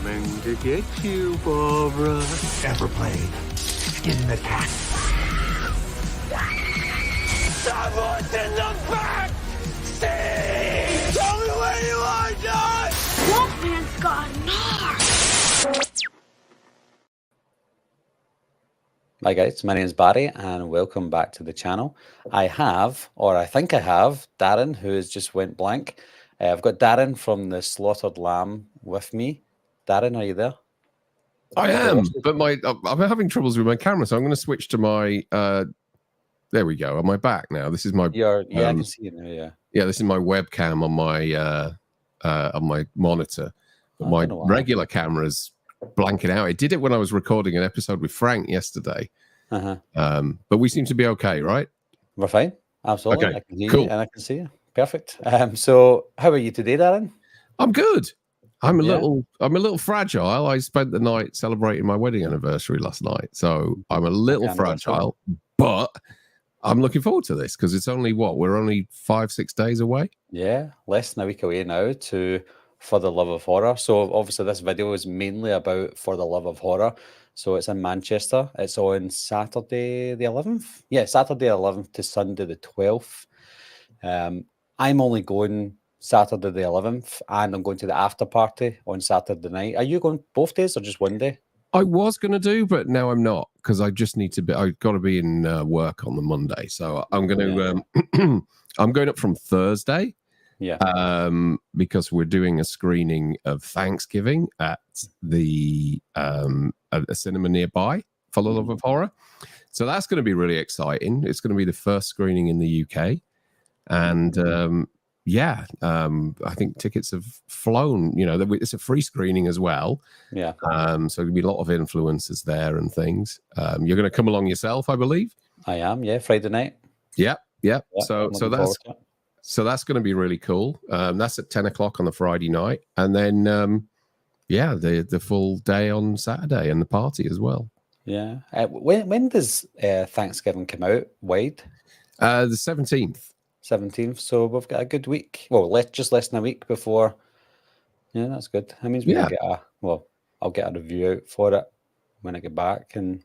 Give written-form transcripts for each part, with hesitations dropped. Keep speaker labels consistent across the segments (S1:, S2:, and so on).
S1: coming to get you, Barbara.
S2: Ever played Skin the Cat?
S1: Someone's in the back seat! Tell me where you are, John!
S3: Wolfman's got narc!
S4: Hi guys, my name is Barry and welcome back to the channel. I have, or I think I have, Darren, who has just went blank. I've got Darren from the Slaughtered Lamb with me. Darren, are you there?
S5: I am, but I'm having troubles with my camera, so I'm going to switch to my. There we go. On my back now. This is my.
S4: I can see you now. Yeah.
S5: Yeah, this is my webcam on my monitor. But my regular camera's blanking out. It did it when I was recording an episode with Frank yesterday. But we seem to be okay, right?
S4: We're fine. Absolutely.
S5: Okay,
S4: I can hear
S5: cool.
S4: you and I can see you. Perfect. So how are you today, Darren?
S5: I'm good. I'm a little fragile. I spent the night celebrating my wedding anniversary last night, so I'm a little fragile. But I'm looking forward to this because it's only we're only 5-6 days away.
S4: Yeah, less than a week away now to For the Love of Horror. So obviously this video is mainly about For the Love of Horror. So it's in Manchester. It's on Saturday the 11th. Yeah, Saturday 11th to Sunday the 12th. I'm only going Saturday the 11th, and I'm going to the after party on Saturday night. Are you going both days or just one day?
S5: I was going to do, but now I'm not because I just need to be. I've got to be in work on the Monday, so I'm going to. I'm going up from Thursday.
S4: Yeah.
S5: Because we're doing a screening of Thanksgiving at the a cinema nearby for the Love of Horror. So that's going to be really exciting. It's going to be the first screening in the UK, and I think tickets have flown. You know, it's a free screening as well.
S4: Yeah.
S5: So there'll be a lot of influencers there and things. You're going to come along yourself, I believe.
S4: I am. Yeah, Friday night.
S5: Yep. So that's going to be really cool. That's at 10 o'clock on the Friday night. And then, the full day on Saturday and the party as well.
S4: Yeah. When does Thanksgiving come out wide?
S5: The 17th.
S4: 17th. So we've got a good week. Well, just less than a week before. Yeah, that's good. That means I'll get a review out for it when I get back, and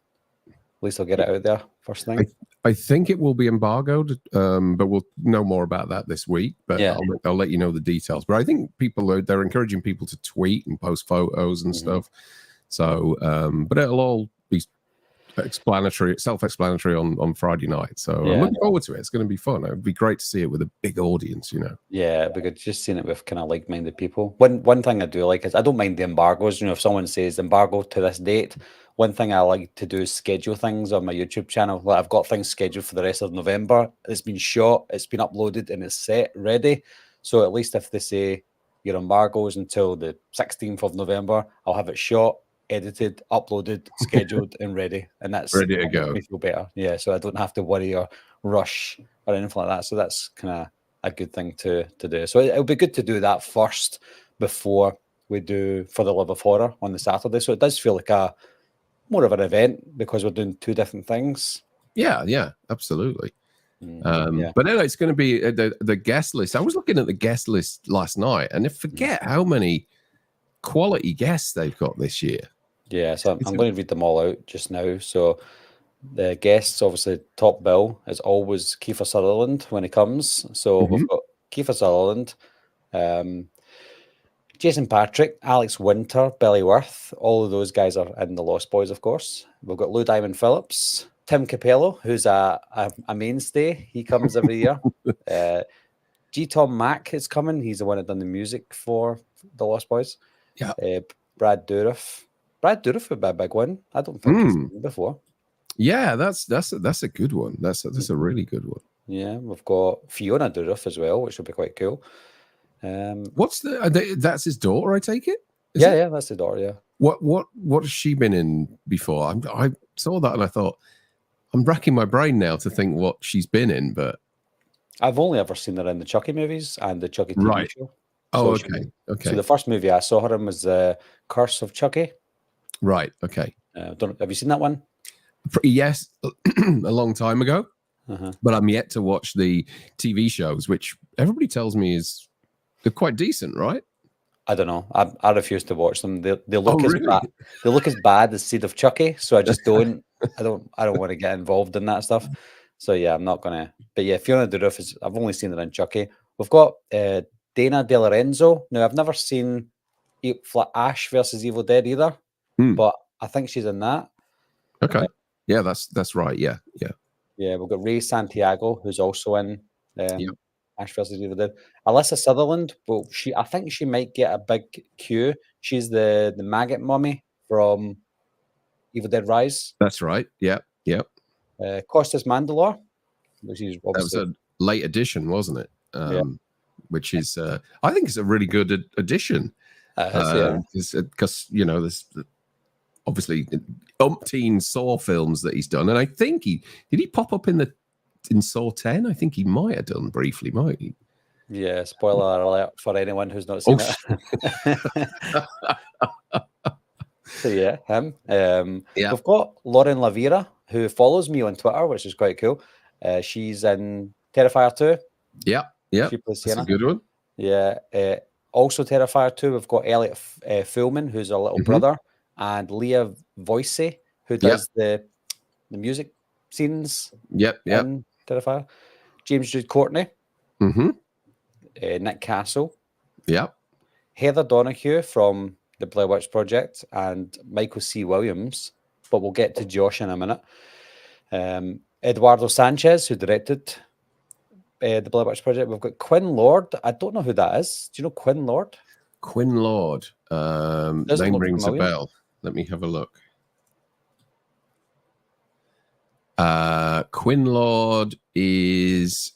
S4: at least I'll get it out there first thing.
S5: I think it will be embargoed, but we'll know more about that this week. But
S4: yeah.
S5: I'll let you know the details. But I think they're encouraging people to tweet and post photos and stuff. So, but it'll all be self-explanatory on Friday night. So I'm looking forward to it. It's going to be fun. It'd be great to see it with a big audience, you know.
S4: Yeah, because just seeing it with kind of like-minded people. One thing I do like is I don't mind the embargoes. You know, if someone says embargo to this date, one thing I like to do is schedule things on my YouTube channel. Like I've got things scheduled for the rest of November. It's been shot, it's been uploaded, and it's set ready. So at least if they say your embargo is until the 16th of November, I'll have it shot, edited, uploaded, scheduled, and ready. And that's
S5: ready to go.
S4: Makes me feel better. Yeah, so I don't have to worry or rush or anything like that. So that's kind of a good thing to do. So it'll be good to do that first before we do For the Love of Horror on the Saturday. So it does feel like more of an event because we're doing two different things.
S5: Yeah, absolutely. But anyway, it's going to be the guest list. I was looking at the guest list last night, and I forget how many quality guests they've got this year.
S4: Yeah, so I'm going to read them all out just now. So the guests, obviously, top bill is always Kiefer Sutherland when he comes. So we've got Kiefer Sutherland, Jason Patrick, Alex Winter, Billy Worth. All of those guys are in the Lost Boys, of course. We've got Lou Diamond Phillips, Tim Capello, who's a mainstay. He comes every year. G. Tom Mack is coming. He's the one that done the music for the Lost Boys.
S5: Yeah.
S4: Brad Dourif. Brad Dourif would be a big one. I don't think he's been before.
S5: Yeah, that's a good one. That's a really good one.
S4: Yeah, we've got Fiona Dourif as well, which will be quite cool.
S5: What's that's his daughter, I take it?
S4: Yeah, that's the daughter, yeah.
S5: What has she been in before? I saw that and I thought, I'm racking my brain now to think what she's been in, but
S4: I've only ever seen her in the Chucky movies and the Chucky TV show.
S5: Oh,
S4: so
S5: okay.
S4: So the first movie I saw her in was The Curse of Chucky.
S5: Right, okay.
S4: Have you seen that one?
S5: Yes, a long time ago. But I'm yet to watch the TV shows, which everybody tells me they're quite decent, right?
S4: I don't know. I refuse to watch them. They
S5: Oh,
S4: look as
S5: really?
S4: bad. They look as bad as Seed of Chucky. So I just don't. I don't want to get involved in that stuff. So yeah, I'm not gonna. But yeah, Fiona Dourif is. I've only seen her in Chucky. We've got Dana De Lorenzo. Now I've never seen Ash versus Evil Dead either, but I think she's in that.
S5: Okay. Yeah, that's right. Yeah.
S4: Yeah, we've got Ray Santiago, who's also in
S5: Yep.
S4: Ash versus Evil Dead. Alyssa Sutherland, well, I think she might get a big Q. She's the maggot mummy from Evil Dead Rise.
S5: That's right. Yeah.
S4: Costas Mandalore, which is
S5: That was
S4: obviously
S5: a late addition, wasn't it?
S4: Yeah.
S5: Which is, I think, it's a really good addition. Because there's obviously umpteen Saw films that he's done, and I think did he pop up in Saw 10? I think he might have done briefly, might he?
S4: Yeah, spoiler alert for anyone who's not seen it. So yeah, him. We've got Lauren Lavira, who follows me on Twitter, which is quite cool. She's in Terrifier 2.
S5: Yeah.
S4: She plays
S5: That's
S4: Sienna.
S5: a good one.
S4: Yeah. Also Terrifier 2, we've got Elliot Fullman, who's a little brother, and Leah Voicey, who does the music scenes in Terrifier. James Jude Courtney. Nick Castle. Heather Donahue from the Blair Witch Project, and Michael C. Williams, but we'll get to Josh in a minute. Eduardo Sanchez, who directed the Blair Witch Project. We've got Quinn Lord. I don't know who that is. Do you know Quinn Lord?
S5: Quinn Lord. Name rings a bell. Let me have a look. Quinn Lord is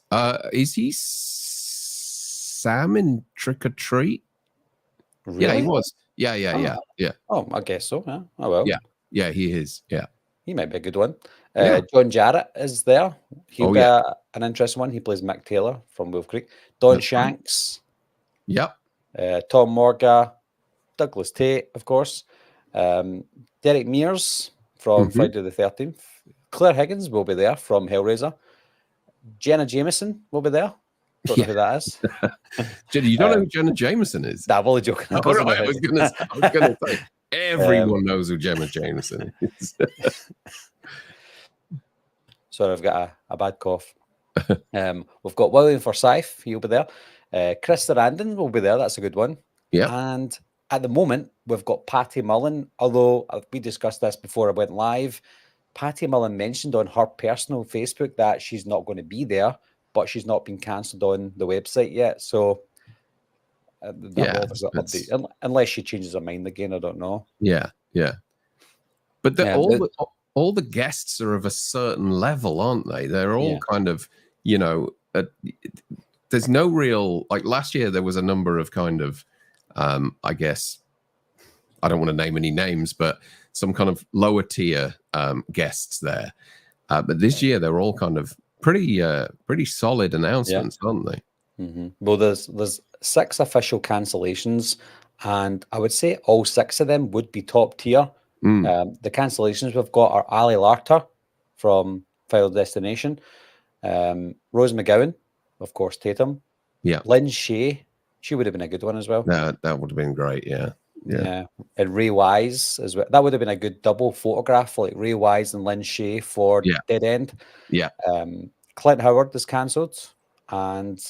S5: he Sam in Trick or Treat?
S4: Really?
S5: Yeah, he was. Yeah.
S4: Oh, I guess so. Yeah. Oh well.
S5: Yeah, he is. Yeah.
S4: He might be a good one. John Jarrett is there. He'll be an interesting one. He plays Mick Taylor from Wolf Creek. Don Shanks.
S5: Yep.
S4: Tom Morga. Douglas Tate, of course. Derek Mears from Friday the 13th. Claire Higgins will be there from Hellraiser. Jenna Jameson will be there. Don't know who that is.
S5: Jenny, you don't know who Jenna Jameson is?
S4: Nah, I'm only joking.
S5: I was going to say, everyone knows who Jenna Jameson is.
S4: Sorry, I've got a bad cough. We've got William Forsyth. He'll be there. Chris Sarandon will be there. That's a good one.
S5: Yeah.
S4: And at the moment, we've got Patty Mullen. Although we discussed this before I went live, Patty Mullen mentioned on her personal Facebook that she's not going to be there, but she's not been cancelled on the website yet. So, unless she changes her mind again, I don't know.
S5: Yeah. But all the guests are of a certain level, aren't they? They're all kind of, there's no real, like last year there was a number of kind of, I guess, I don't want to name any names, but some kind of lower tier guests there. But this year they're all kind of pretty solid announcements, aren't they?
S4: Well, there's 6 official cancellations, and I would say all 6 of them would be top tier. The cancellations we've got are Ali Larter from Final Destination, Rose McGowan, of course, Tatum.
S5: Yeah.
S4: Lynn Shay, she would have been a good one as well.
S5: That would have been great, yeah.
S4: And Ray Wise as well. That would have been a good double photograph, like Ray Wise and Lynn Shay for Dead End.
S5: Yeah.
S4: Clint Howard is cancelled. And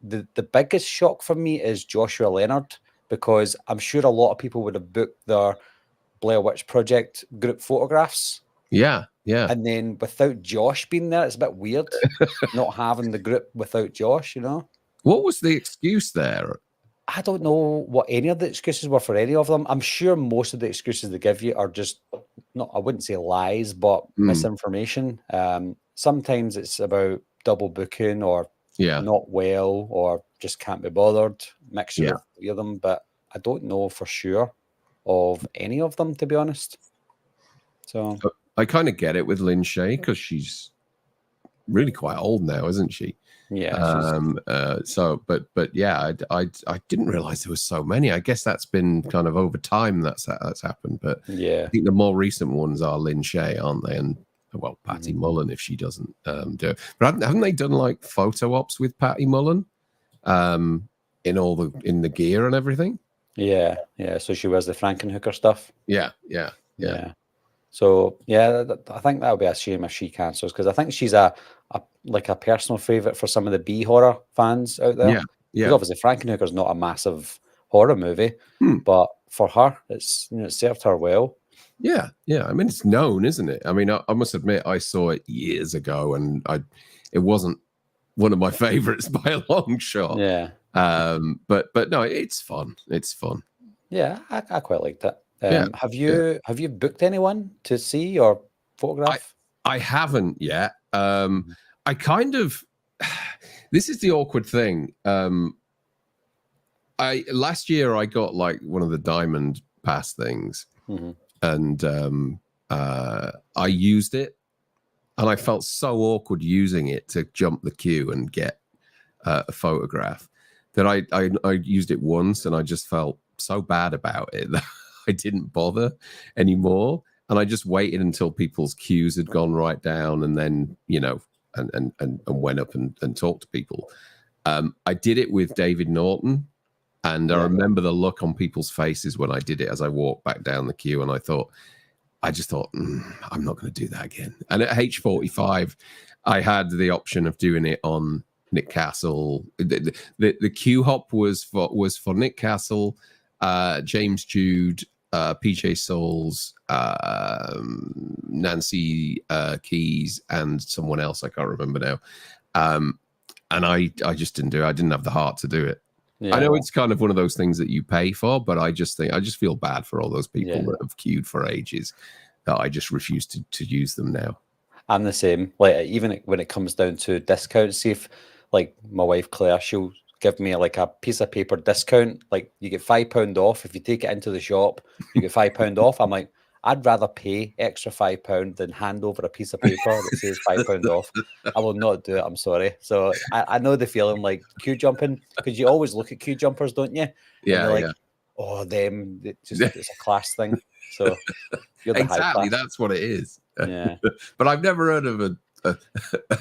S4: the biggest shock for me is Joshua Leonard, because I'm sure a lot of people would have booked their Blair Witch Project group photographs.
S5: Yeah.
S4: And then without Josh being there, it's a bit weird not having the group without Josh,
S5: What was the excuse there?
S4: I don't know what any of the excuses were for any of them. I'm sure most of the excuses they give you are just, not, I wouldn't say lies, but misinformation. Sometimes it's about double booking or not well or just can't be bothered. Mixture of 3 of them, but I don't know for sure of any of them, to be honest. So
S5: I kind of get it with Lynn Shay because she's really quite old now, isn't she?
S4: Yeah.
S5: But yeah, I didn't realize there was so many. I guess that's been kind of over time that's happened. But I think the more recent ones are Lynn Shay, aren't they? And Patty Mullen if she doesn't do it. But haven't they done like photo ops with Patty Mullen in the gear and everything?
S4: Yeah, yeah. So she wears the Frankenhooker stuff.
S5: Yeah.
S4: Yeah. So yeah, I think that would be a shame if she cancels, because I think she's a like a personal favorite for some of the B horror fans out there.
S5: Yeah.
S4: Because
S5: Yeah.
S4: obviously Frankenhooker's not a massive horror movie,
S5: Hmm.
S4: but for her, it's it served her well.
S5: Yeah. I mean, it's known, isn't it? I mean, I must admit, I saw it years ago, and it wasn't one of my favorites by a long shot.
S4: Yeah,
S5: But no, it's fun. It's fun.
S4: yeah, I quite liked it.
S5: Yeah.
S4: Have you booked anyone to see or photograph?
S5: I haven't yet. I kind of. This is the awkward thing. Last year I got like one of the diamond pass things, and I used it, and I felt so awkward using it to jump the queue and get a photograph that I used it once, and I just felt so bad about it that I didn't bother anymore. And I just waited until people's queues had gone right down, and then, and went up and talked to people. I did it with David Norton, and I remember the look on people's faces when I did it as I walked back down the queue, and I just thought, I'm not going to do that again. And at H45, I had the option of doing it on Nick Castle. The queue hop was for Nick Castle, James Jude, PJ Souls, Nancy Keys, and someone else I can't remember now. And I just didn't do it. I didn't have the heart to do it. Yeah. I know it's kind of one of those things that you pay for, but I just feel bad for all those people that have queued for ages that I just refuse to use them now.
S4: I'm the same. Like, even when it comes down to discounts, see if like my wife Claire, she'll give me like a piece of paper discount. Like, you get £5 off if you take it into the shop. You get £5 off. I'm like, I'd rather pay extra £5 than hand over a piece of paper that says £5 off. I will not do it. I'm sorry. So I know the feeling, like queue jumping, because you always look at queue jumpers, don't you?
S5: Yeah.
S4: And you're like, oh, them. It's a class thing. So you're the
S5: exactly. That's what it is.
S4: Yeah.
S5: But I've never heard of a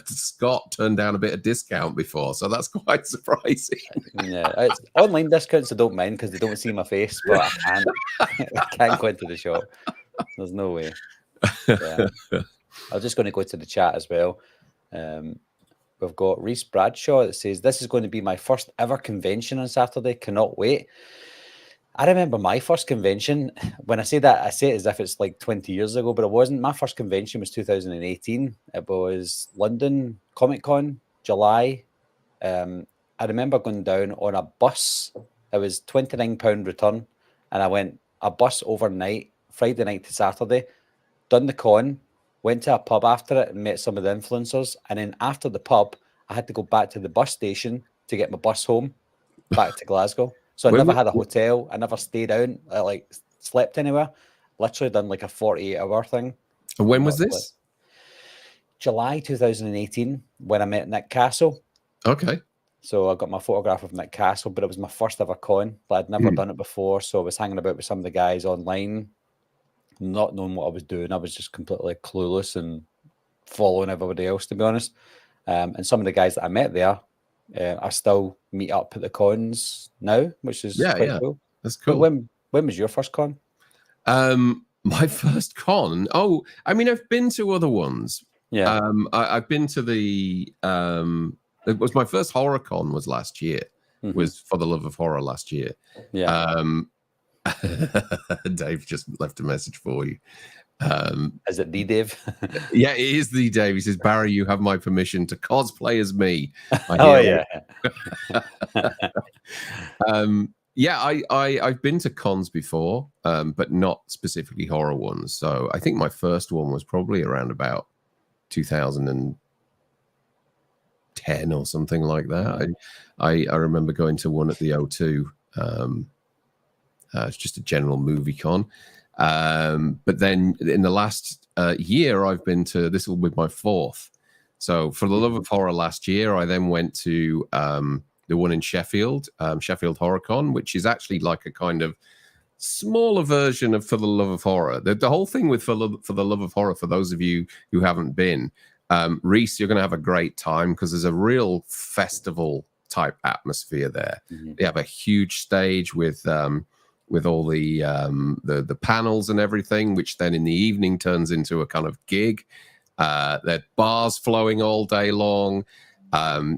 S5: Scott turned down a bit of discount before, so that's quite surprising.
S4: Yeah, it's online discounts I don't mind because they don't see my face, but I can't go into the shop. There's no way. Yeah. I'm just going to go to the chat as well. We've got Reese Bradshaw that says, this is going to be my first ever convention on Saturday. Cannot wait. I remember my first convention. When I say that, I say it as if it's like 20 years ago, but it wasn't. My first convention was 2018. It was London Comic Con, July. I remember going down on a bus. It was £29 return, and I went a bus overnight, Friday night to Saturday, done the con, went to a pub after it and met some of the influencers. And then after the pub, I had to go back to the bus station to get my bus home back to Glasgow. So I never had a hotel. I never stayed out. I like slept anywhere. Literally done like a 48-hour thing.
S5: And when was this?
S4: July 2018, when I met Nick Castle.
S5: Okay.
S4: So I got my photograph of Nick Castle, but it was my first ever con. But I'd never done it before. So I was hanging about with some of the guys online, not knowing what I was doing. I was just completely clueless and following everybody else, to be honest. And some of the guys that I met there, I still meet up at the cons now, which is quite cool.
S5: That's cool.
S4: But when was your first con?
S5: My first con? Oh, I mean, I've been to other ones.
S4: Yeah.
S5: I've been to the it was my first horror con was last year. Was For the Love of Horror last year.
S4: Yeah.
S5: Dave just left a message for you.
S4: Is it the Dave?
S5: Yeah, it is the Dave. He says, Barry, you have my permission to cosplay as me. I've been to cons before, but not specifically horror ones. So I think my first one was probably around about 2010 or something like that. I remember going to one at the O2. It's just a general movie con. But then in the last year, I've been to, this will be my fourth. So For the Love of Horror last year, I then went to the one in Sheffield, Sheffield Horror Con, which is actually like a kind of smaller version of For the Love of Horror. The whole thing with For the Love of Horror, for those of you who haven't been, Reese, you're going to have a great time because there's a real festival type atmosphere there. They have a huge stage with with all the panels and everything, which then in the evening turns into a kind of gig. There are bars flowing all day long.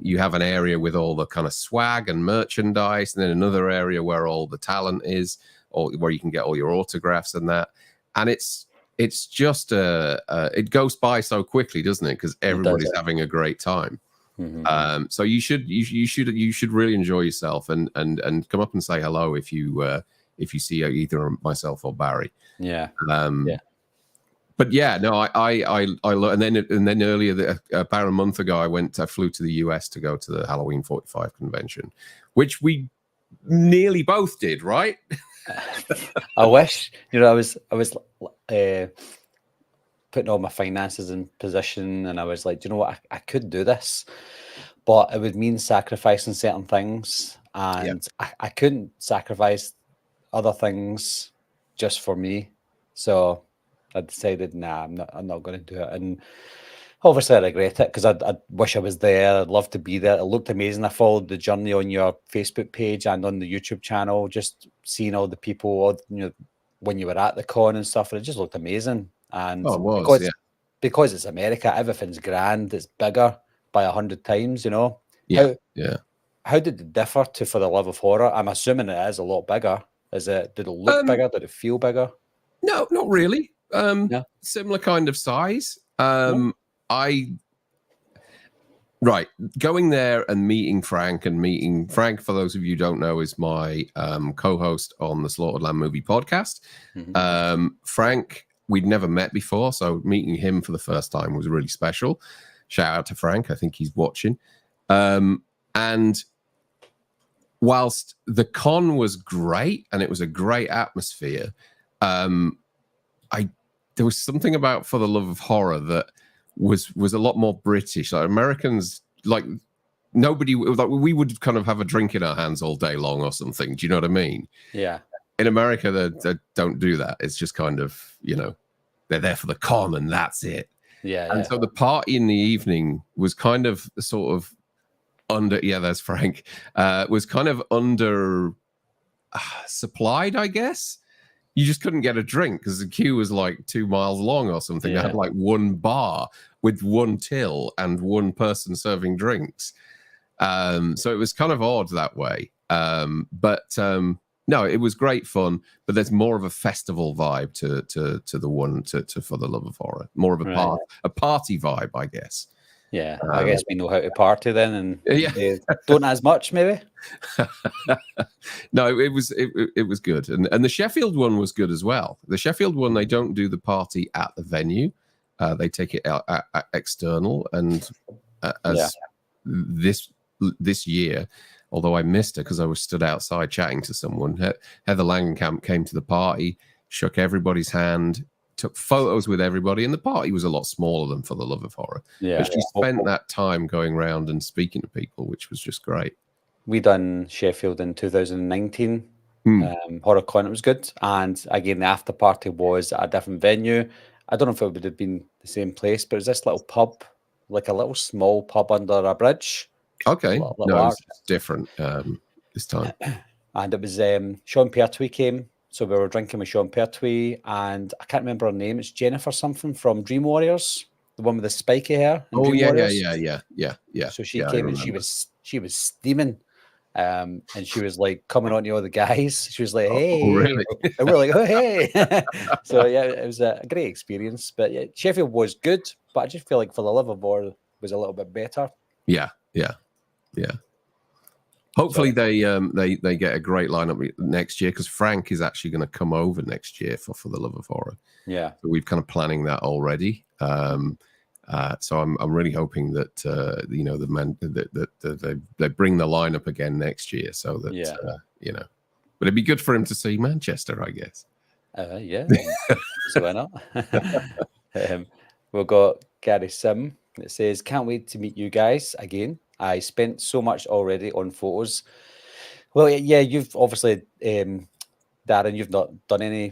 S5: You have an area with all the kind of swag and merchandise, and then another area where all the talent is, or where you can get all your autographs and that. And it's just it goes by so quickly, doesn't it? Because everybody's having a great time.
S4: Mm-hmm.
S5: So you should really enjoy yourself and come up and say hello if you see either myself or Barry.
S4: Yeah.
S5: But yeah, no, and then earlier, about a month ago, I flew to the US to go to the Halloween 45 convention, which we nearly both did, right?
S4: I wish, I was putting all my finances in position, and I was like, you know what, I could do this, but it would mean sacrificing certain things, and I couldn't sacrifice other things just for me. So I decided, nah, I'm not going to do it. And obviously I regret it because I wish I was there. I'd love to be there. It looked amazing. I followed the journey on your Facebook page and on the YouTube channel, just seeing all the people, when you were at the con and stuff, and it just looked amazing. And because it's America, everything's grand. It's bigger by 100 times, How did it differ to For the Love of Horror? I'm assuming it is a lot bigger. Did it look bigger? Did it feel bigger?
S5: No, not really. Similar kind of size. Going there and meeting Frank, for those of you who don't know, is my co-host on the Slaughtered Lamb Movie Podcast.
S4: Mm-hmm.
S5: Frank, we'd never met before, so meeting him for the first time was really special. Shout out to Frank. I think he's watching. And whilst the con was great and it was a great atmosphere, there was something about For the Love of Horror that was a lot more British. Like Americans, like nobody, like we would kind of have a drink in our hands all day long or something. Do you know what I mean?
S4: Yeah.
S5: In America, they don't do that. It's just kind of, they're there for the con and that's it.
S4: Yeah.
S5: And so the party in the evening was kind of sort of under, there's Frank, was kind of under supplied, I guess. You just couldn't get a drink because the queue was like 2 miles long or something. They had like one bar with one till and one person serving drinks. So it was kind of odd that way. No, it was great fun, but there's more of a festival vibe to the one to For the Love of Horror. More of a party vibe, I guess.
S4: Yeah, I guess we know how to party then, and don't as much maybe.
S5: No, it was good, and the Sheffield one was good as well. The Sheffield one, they don't do the party at the venue; they take it out external. And this year, although I missed her because I was stood outside chatting to someone, Heather Langenkamp came to the party, shook everybody's hand, took photos with everybody, and the party was a lot smaller than For the Love of Horror.
S4: Yeah,
S5: but she spent that time going around and speaking to people, which was just great.
S4: We done Sheffield in 2019. HorrorCon, it was good, and again the after party was at a different venue. I don't know if it would have been the same place, but it was this little pub, like a little small pub under a bridge.
S5: Okay,
S4: little
S5: it's different this time.
S4: And it was Sean Pertwee came. So we were drinking with Sean Pertwee, and I can't remember her name. It's Jennifer something from Dream Warriors, the one with the spiky hair.
S5: Oh
S4: Dream
S5: yeah.
S4: So she came and she was steaming, and she was like coming on to all the guys. She was like, "Hey,"
S5: really?
S4: And we're like, "Oh, hey!" So yeah, it was a great experience. But yeah, Sheffield was good, but I just feel like For the Love of Horror was a little bit better.
S5: Yeah. Hopefully they get a great lineup next year, because Frank is actually going to come over next year for the Love of Horror.
S4: Yeah,
S5: so we've kind of planning that already. So I'm really hoping that the men that they bring the lineup again next year, so that but it'd be good for him to see Manchester, I guess.
S4: Yeah, so why not? We've got Gary Sim. It says, "Can't wait to meet you guys again. I spent so much already on photos." Well, yeah, you've obviously, Darren, you've not done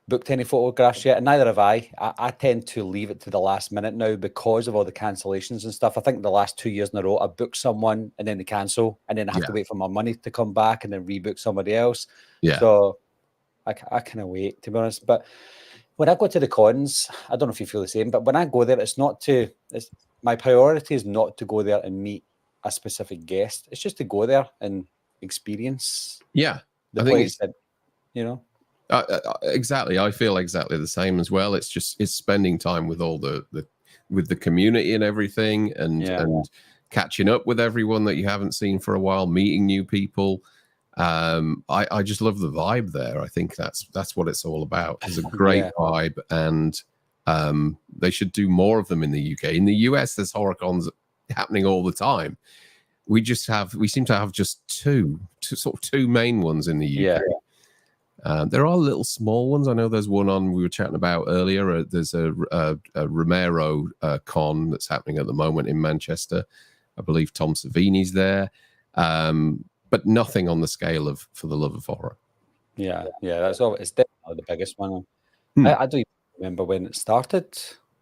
S4: booked any photographs yet, and neither have I. I tend to leave it to the last minute now because of all the cancellations and stuff. I think the last 2 years in a row, I booked someone and then they cancel, and then I have to wait for my money to come back and then rebook somebody else.
S5: Yeah.
S4: So I kind of wait, to be honest. But when I go to the cons, I don't know if you feel the same, but when I go there, it's my priority is not to go there and meet a specific guest. It's just to go there and experience
S5: Yeah,
S4: the
S5: I think
S4: place. And, you know,
S5: exactly. I feel exactly the same as well. It's spending time with all with the community and everything, and catching up with everyone that you haven't seen for a while, meeting new people. I just love the vibe there. I think that's what it's all about. It's a great vibe, and they should do more of them in the UK. In the US, there's horrorcons happening all the time. We seem to have just two main ones in the UK. There are little small ones. I know there's one on we were chatting about earlier. There's a Romero con that's happening at the moment in Manchester. I believe Tom Savini's there. But nothing on the scale of For the Love of Horror.
S4: Yeah, that's all. It's definitely the biggest one. I don't even remember when it started.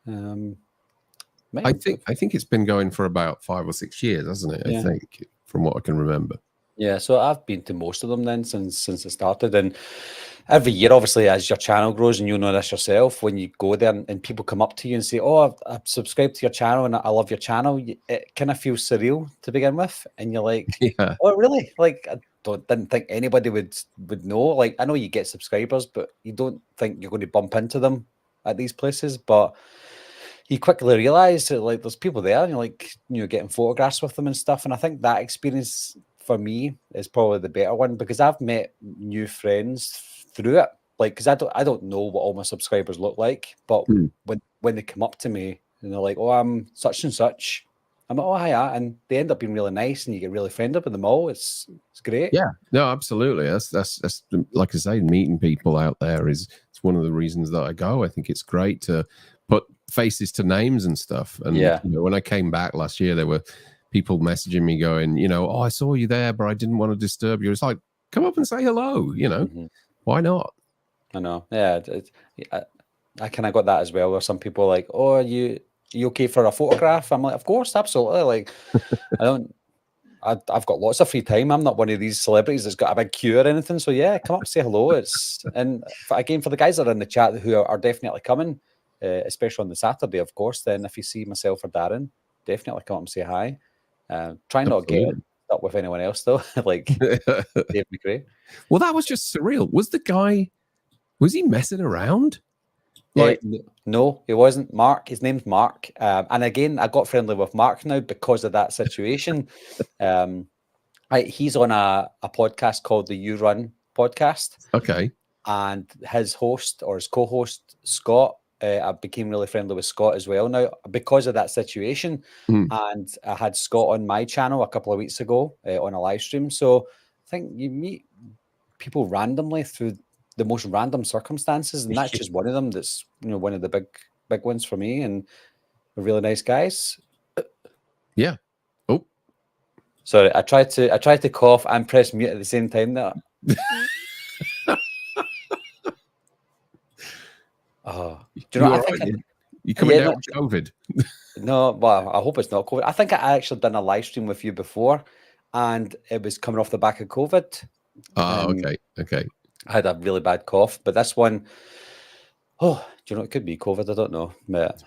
S5: I think it's been going for about 5 or 6 years, hasn't it? I think, from what I can remember. Yeah,
S4: so I've been to most of them then since it started, and every year, obviously, as your channel grows, and you know this yourself, when you go there and people come up to you and say, "Oh, I've subscribed to your channel and I love your channel," it kind of feels surreal to begin with, and you're like, "Oh, really?" Like, I didn't think anybody would know. Like, I know you get subscribers, but you don't think you're going to bump into them at these places, but you quickly realize that, like, there's people there and you're like, getting photographs with them and stuff. And I think that experience for me is probably the better one, because I've met new friends through it. Like, because I don't know what all my subscribers look like, but when they come up to me and they're like, "Oh, I'm such and such," I'm like, "Oh, hiya," and they end up being really nice, and you get really friended with them all. It's great.
S5: Yeah, no, absolutely. That's like I say, meeting people out there it's one of the reasons that I go. I think it's great to put faces to names and stuff. And when I came back last year, there were people messaging me going, "Oh, I saw you there, but I didn't want to disturb you." It's like, come up and say hello. Why not?
S4: I know. Yeah, I kind of got that as well, where some people are like, "Oh, are you okay for a photograph?" I'm like, "Of course, absolutely." Like, I've got lots of free time. I'm not one of these celebrities that's got a big queue or anything. So yeah, come up, say hello. And again, for the guys that are in the chat who are definitely coming, especially on the Saturday, of course, then if you see myself or Darren, definitely come up and say hi. Try not to get up with anyone else though, like Dave McRae.
S5: Well, that was just surreal. Was he messing around?
S4: Like, no, he wasn't. Mark, his name's Mark. And again, I got friendly with Mark now because of that situation. He's on a podcast called the You Run podcast.
S5: Okay.
S4: And his host or his co-host, Scott, I became really friendly with Scott as well now because of that situation. And I had Scott on my channel a couple of weeks ago on a live stream. So I think you meet people randomly through the most random circumstances, and that's just one of them. That's one of the big ones for me, and really nice guys.
S5: Yeah. Oh,
S4: sorry. I tried to cough and press mute at the same time. There. Oh, do you know? I think
S5: you coming down with COVID?
S4: No, well, I hope it's not COVID. I think I actually done a live stream with you before, and it was coming off the back of COVID.
S5: Oh, okay.
S4: I had a really bad cough, but this one, do you know, it could be COVID. I don't know. But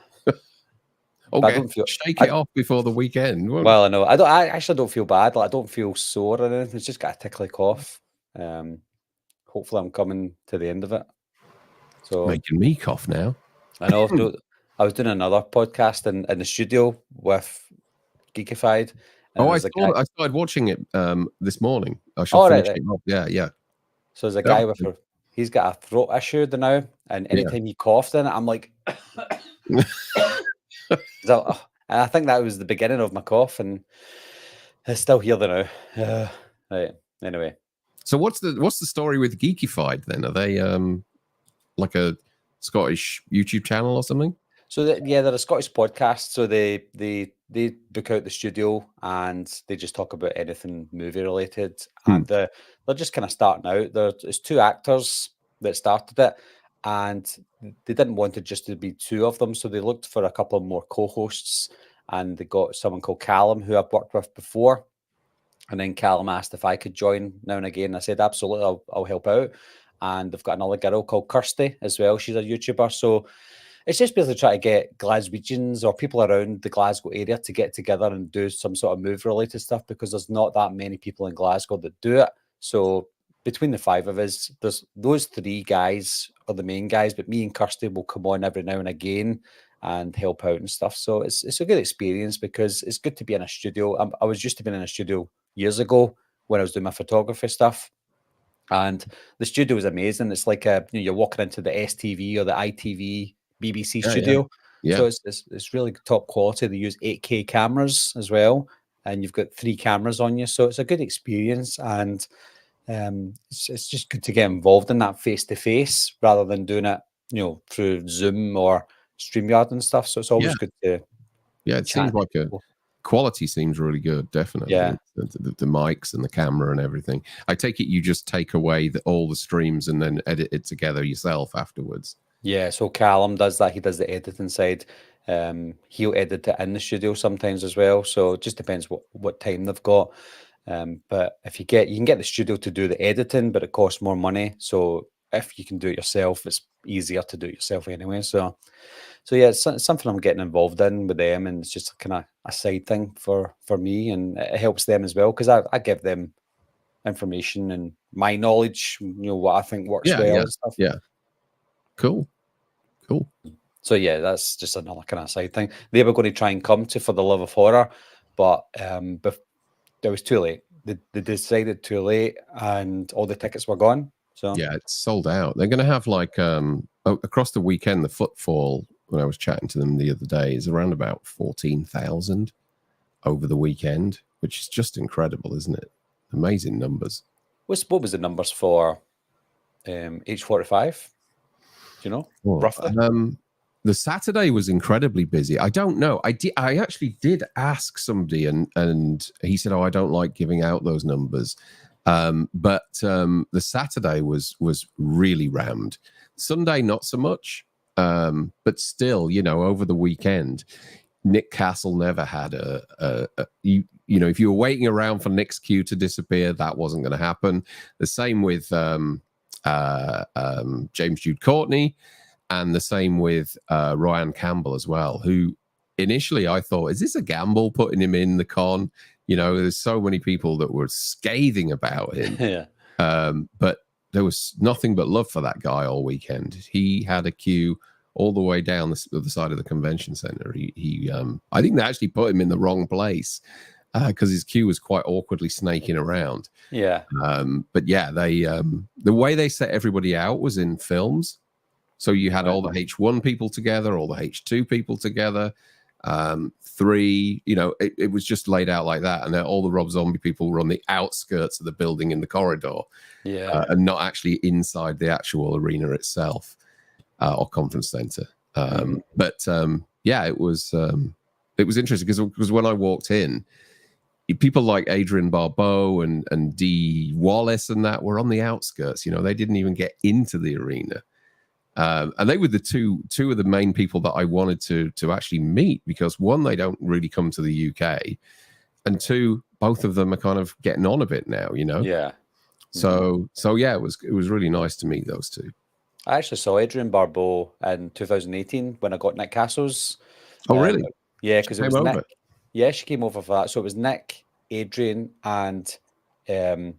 S5: I don't feel. Shake it off before the weekend.
S4: Well, I know. I actually don't feel bad. Like, I don't feel sore or anything. It's just got a tickly cough. Hopefully, I'm coming to the end of it. So
S5: making me cough now.
S4: I know. I was doing another podcast in the studio with Geekified.
S5: I started watching it this morning. I shall finish it off. Yeah.
S4: So there's a guy he's got a throat issue now, and anytime he coughs in it, I'm like, so, and I think that was the beginning of my cough, and it's still here now. Right. Anyway,
S5: so what's the story with Geekified then? Are they like a Scottish YouTube channel or something?
S4: So they're a Scottish podcast. So they book out the studio and they just talk about anything movie related. And they're just kind of starting out. There's two actors that started it, and they didn't want it just to be two of them. So they looked for a couple more co-hosts, and they got someone called Callum, who I've worked with before. And then Callum asked if I could join now and again. I said, absolutely, I'll help out. and they've got another girl called Kirsty as well. She's a YouTuber. So it's just basically trying to get Glaswegians or people around the Glasgow area to get together and do some sort of move-related stuff, because there's not that many people in Glasgow that do it. So between the 5 of us, there's those 3 guys are the main guys, but me and Kirsty will come on every now and again and help out and stuff. So it's a good experience, because it's good to be in a studio. I was used to being in a studio years ago when I was doing my photography stuff, and the studio is amazing. It's like you're walking into the STV or the ITV BBC studio.
S5: Yeah.
S4: So it's really top quality. They use 8K cameras as well, and you've got 3 cameras on you, so it's a good experience. And it's just good to get involved in that face to face rather than doing it, through Zoom or StreamYard and stuff. So it's always good to
S5: it
S4: chat
S5: seems like quality seems really good. Definitely, the mics and the camera and everything. I take it you just take away all the streams and then edit it together yourself afterwards.
S4: Yeah, so Callum does that. He does the editing side. He'll edit it in the studio sometimes as well. So it just depends what time they've got. But if you can get the studio to do the editing, but it costs more money. So if you can do it yourself, it's easier to do it yourself anyway. So yeah, it's something I'm getting involved in with them, and it's just kind of a side thing for me, and it helps them as well, because I give them information and my knowledge, what I think works well and stuff.
S5: Yeah. Cool.
S4: So yeah, that's just another kind of side thing. They were going to try and come to For the Love of Horror, but it was too late. They decided too late, and all the tickets were gone. So
S5: yeah, it's sold out. They're going to have across the weekend, the footfall, when I was chatting to them the other day, is around about 14,000 over the weekend, which is just incredible, isn't it? Amazing numbers.
S4: What was the numbers for H45? Do you know, roughly?
S5: The Saturday was incredibly busy. I don't know. I actually did ask somebody, and he said, "Oh, I don't like giving out those numbers." But the Saturday was really rammed. Sunday, not so much. But still, over the weekend, Nick Castle never had if you were waiting around for Nick's queue to disappear, that wasn't going to happen. The same with James Jude Courtney, and the same with Ryan Campbell as well, who initially I thought, is this a gamble putting him in the con? There's so many people that were scathing about him.
S4: Yeah.
S5: But there was nothing but love for that guy all weekend. He had a queue all the way down the other side of the convention center. I think they actually put him in the wrong place because his queue was quite awkwardly snaking around.
S4: Yeah.
S5: But yeah, they the way they set everybody out was in films. So you had all the H1 people together, all the H2 people together, 3, it was just laid out like that. And then all the Rob Zombie people were on the outskirts of the building in the corridor, and not actually inside the actual arena itself or conference center. But yeah, it was interesting because when I walked in, people like Adrian Barbeau and Dee Wallace and that were on the outskirts. They didn't even get into the arena. And they were the two of the main people that I wanted to actually meet, because 1, they don't really come to the UK, and 2, both of them are kind of getting on a bit now,
S4: Yeah.
S5: So yeah, it was really nice to meet those 2.
S4: I actually saw Adrian Barbeau in 2018 when I got Nick Castle's.
S5: Oh, really?
S4: Yeah, because it was
S5: over.
S4: Nick. Yeah, she came over for that. So it was Nick, Adrian, and oh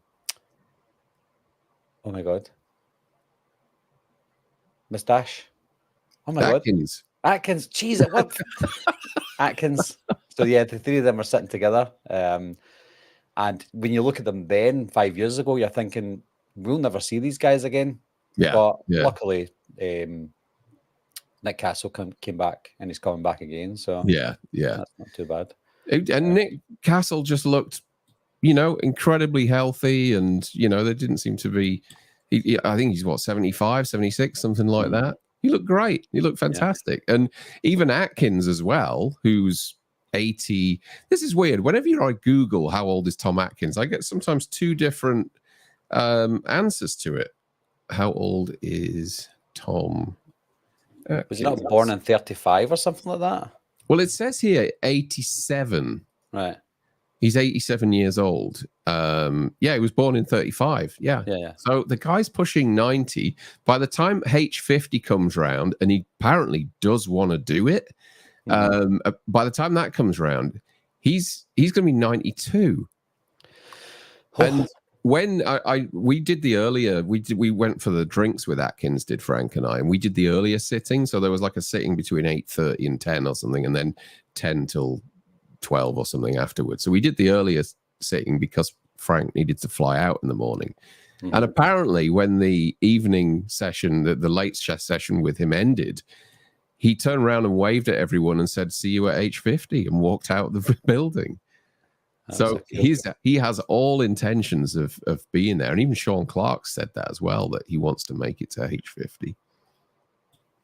S4: my God, Mustache. Oh my
S5: Atkins.
S4: God, Atkins. Jeez, it worked. Atkins. So yeah, the 3 of them are sitting together. And when you look at them then, 5 years ago, you're thinking we'll never see these guys again.
S5: Yeah.
S4: But luckily, Nick Castle came back, and he's coming back again. So
S5: yeah,
S4: that's not too bad.
S5: And Nick Castle just looked, incredibly healthy, and there didn't seem to be. I think he's 75, 76, something like that. He looked great. He looked fantastic. Yeah. And even Atkins as well, who's 80. This is weird. Whenever I Google how old is Tom Atkins, I get sometimes 2 different answers to it. How old is Tom Atkins?
S4: Was he not born in 35 or something like that?
S5: Well, it says here 87.
S4: Right.
S5: He's 87 years old. Yeah, he was born in 35. Yeah.
S4: Yeah.
S5: So the guy's pushing 90. By the time H50 comes round, and he apparently does want to do it, by the time that comes round, he's going to be 92. And when we did the earlier, we went for the drinks with Atkins, did Frank and I, and we did the earlier sitting. So there was like a sitting between 8:30 and 10 or something, and then 10 till 12 or something afterwards. So we did the earlier sitting because Frank needed to fly out in the morning. And apparently when the evening session, the late session with him ended, he turned around and waved at everyone and said, "See you at H50," and walked out of the building. So he has all intentions of being there. And even Sean Clark said that as well, that he wants to make it to H50.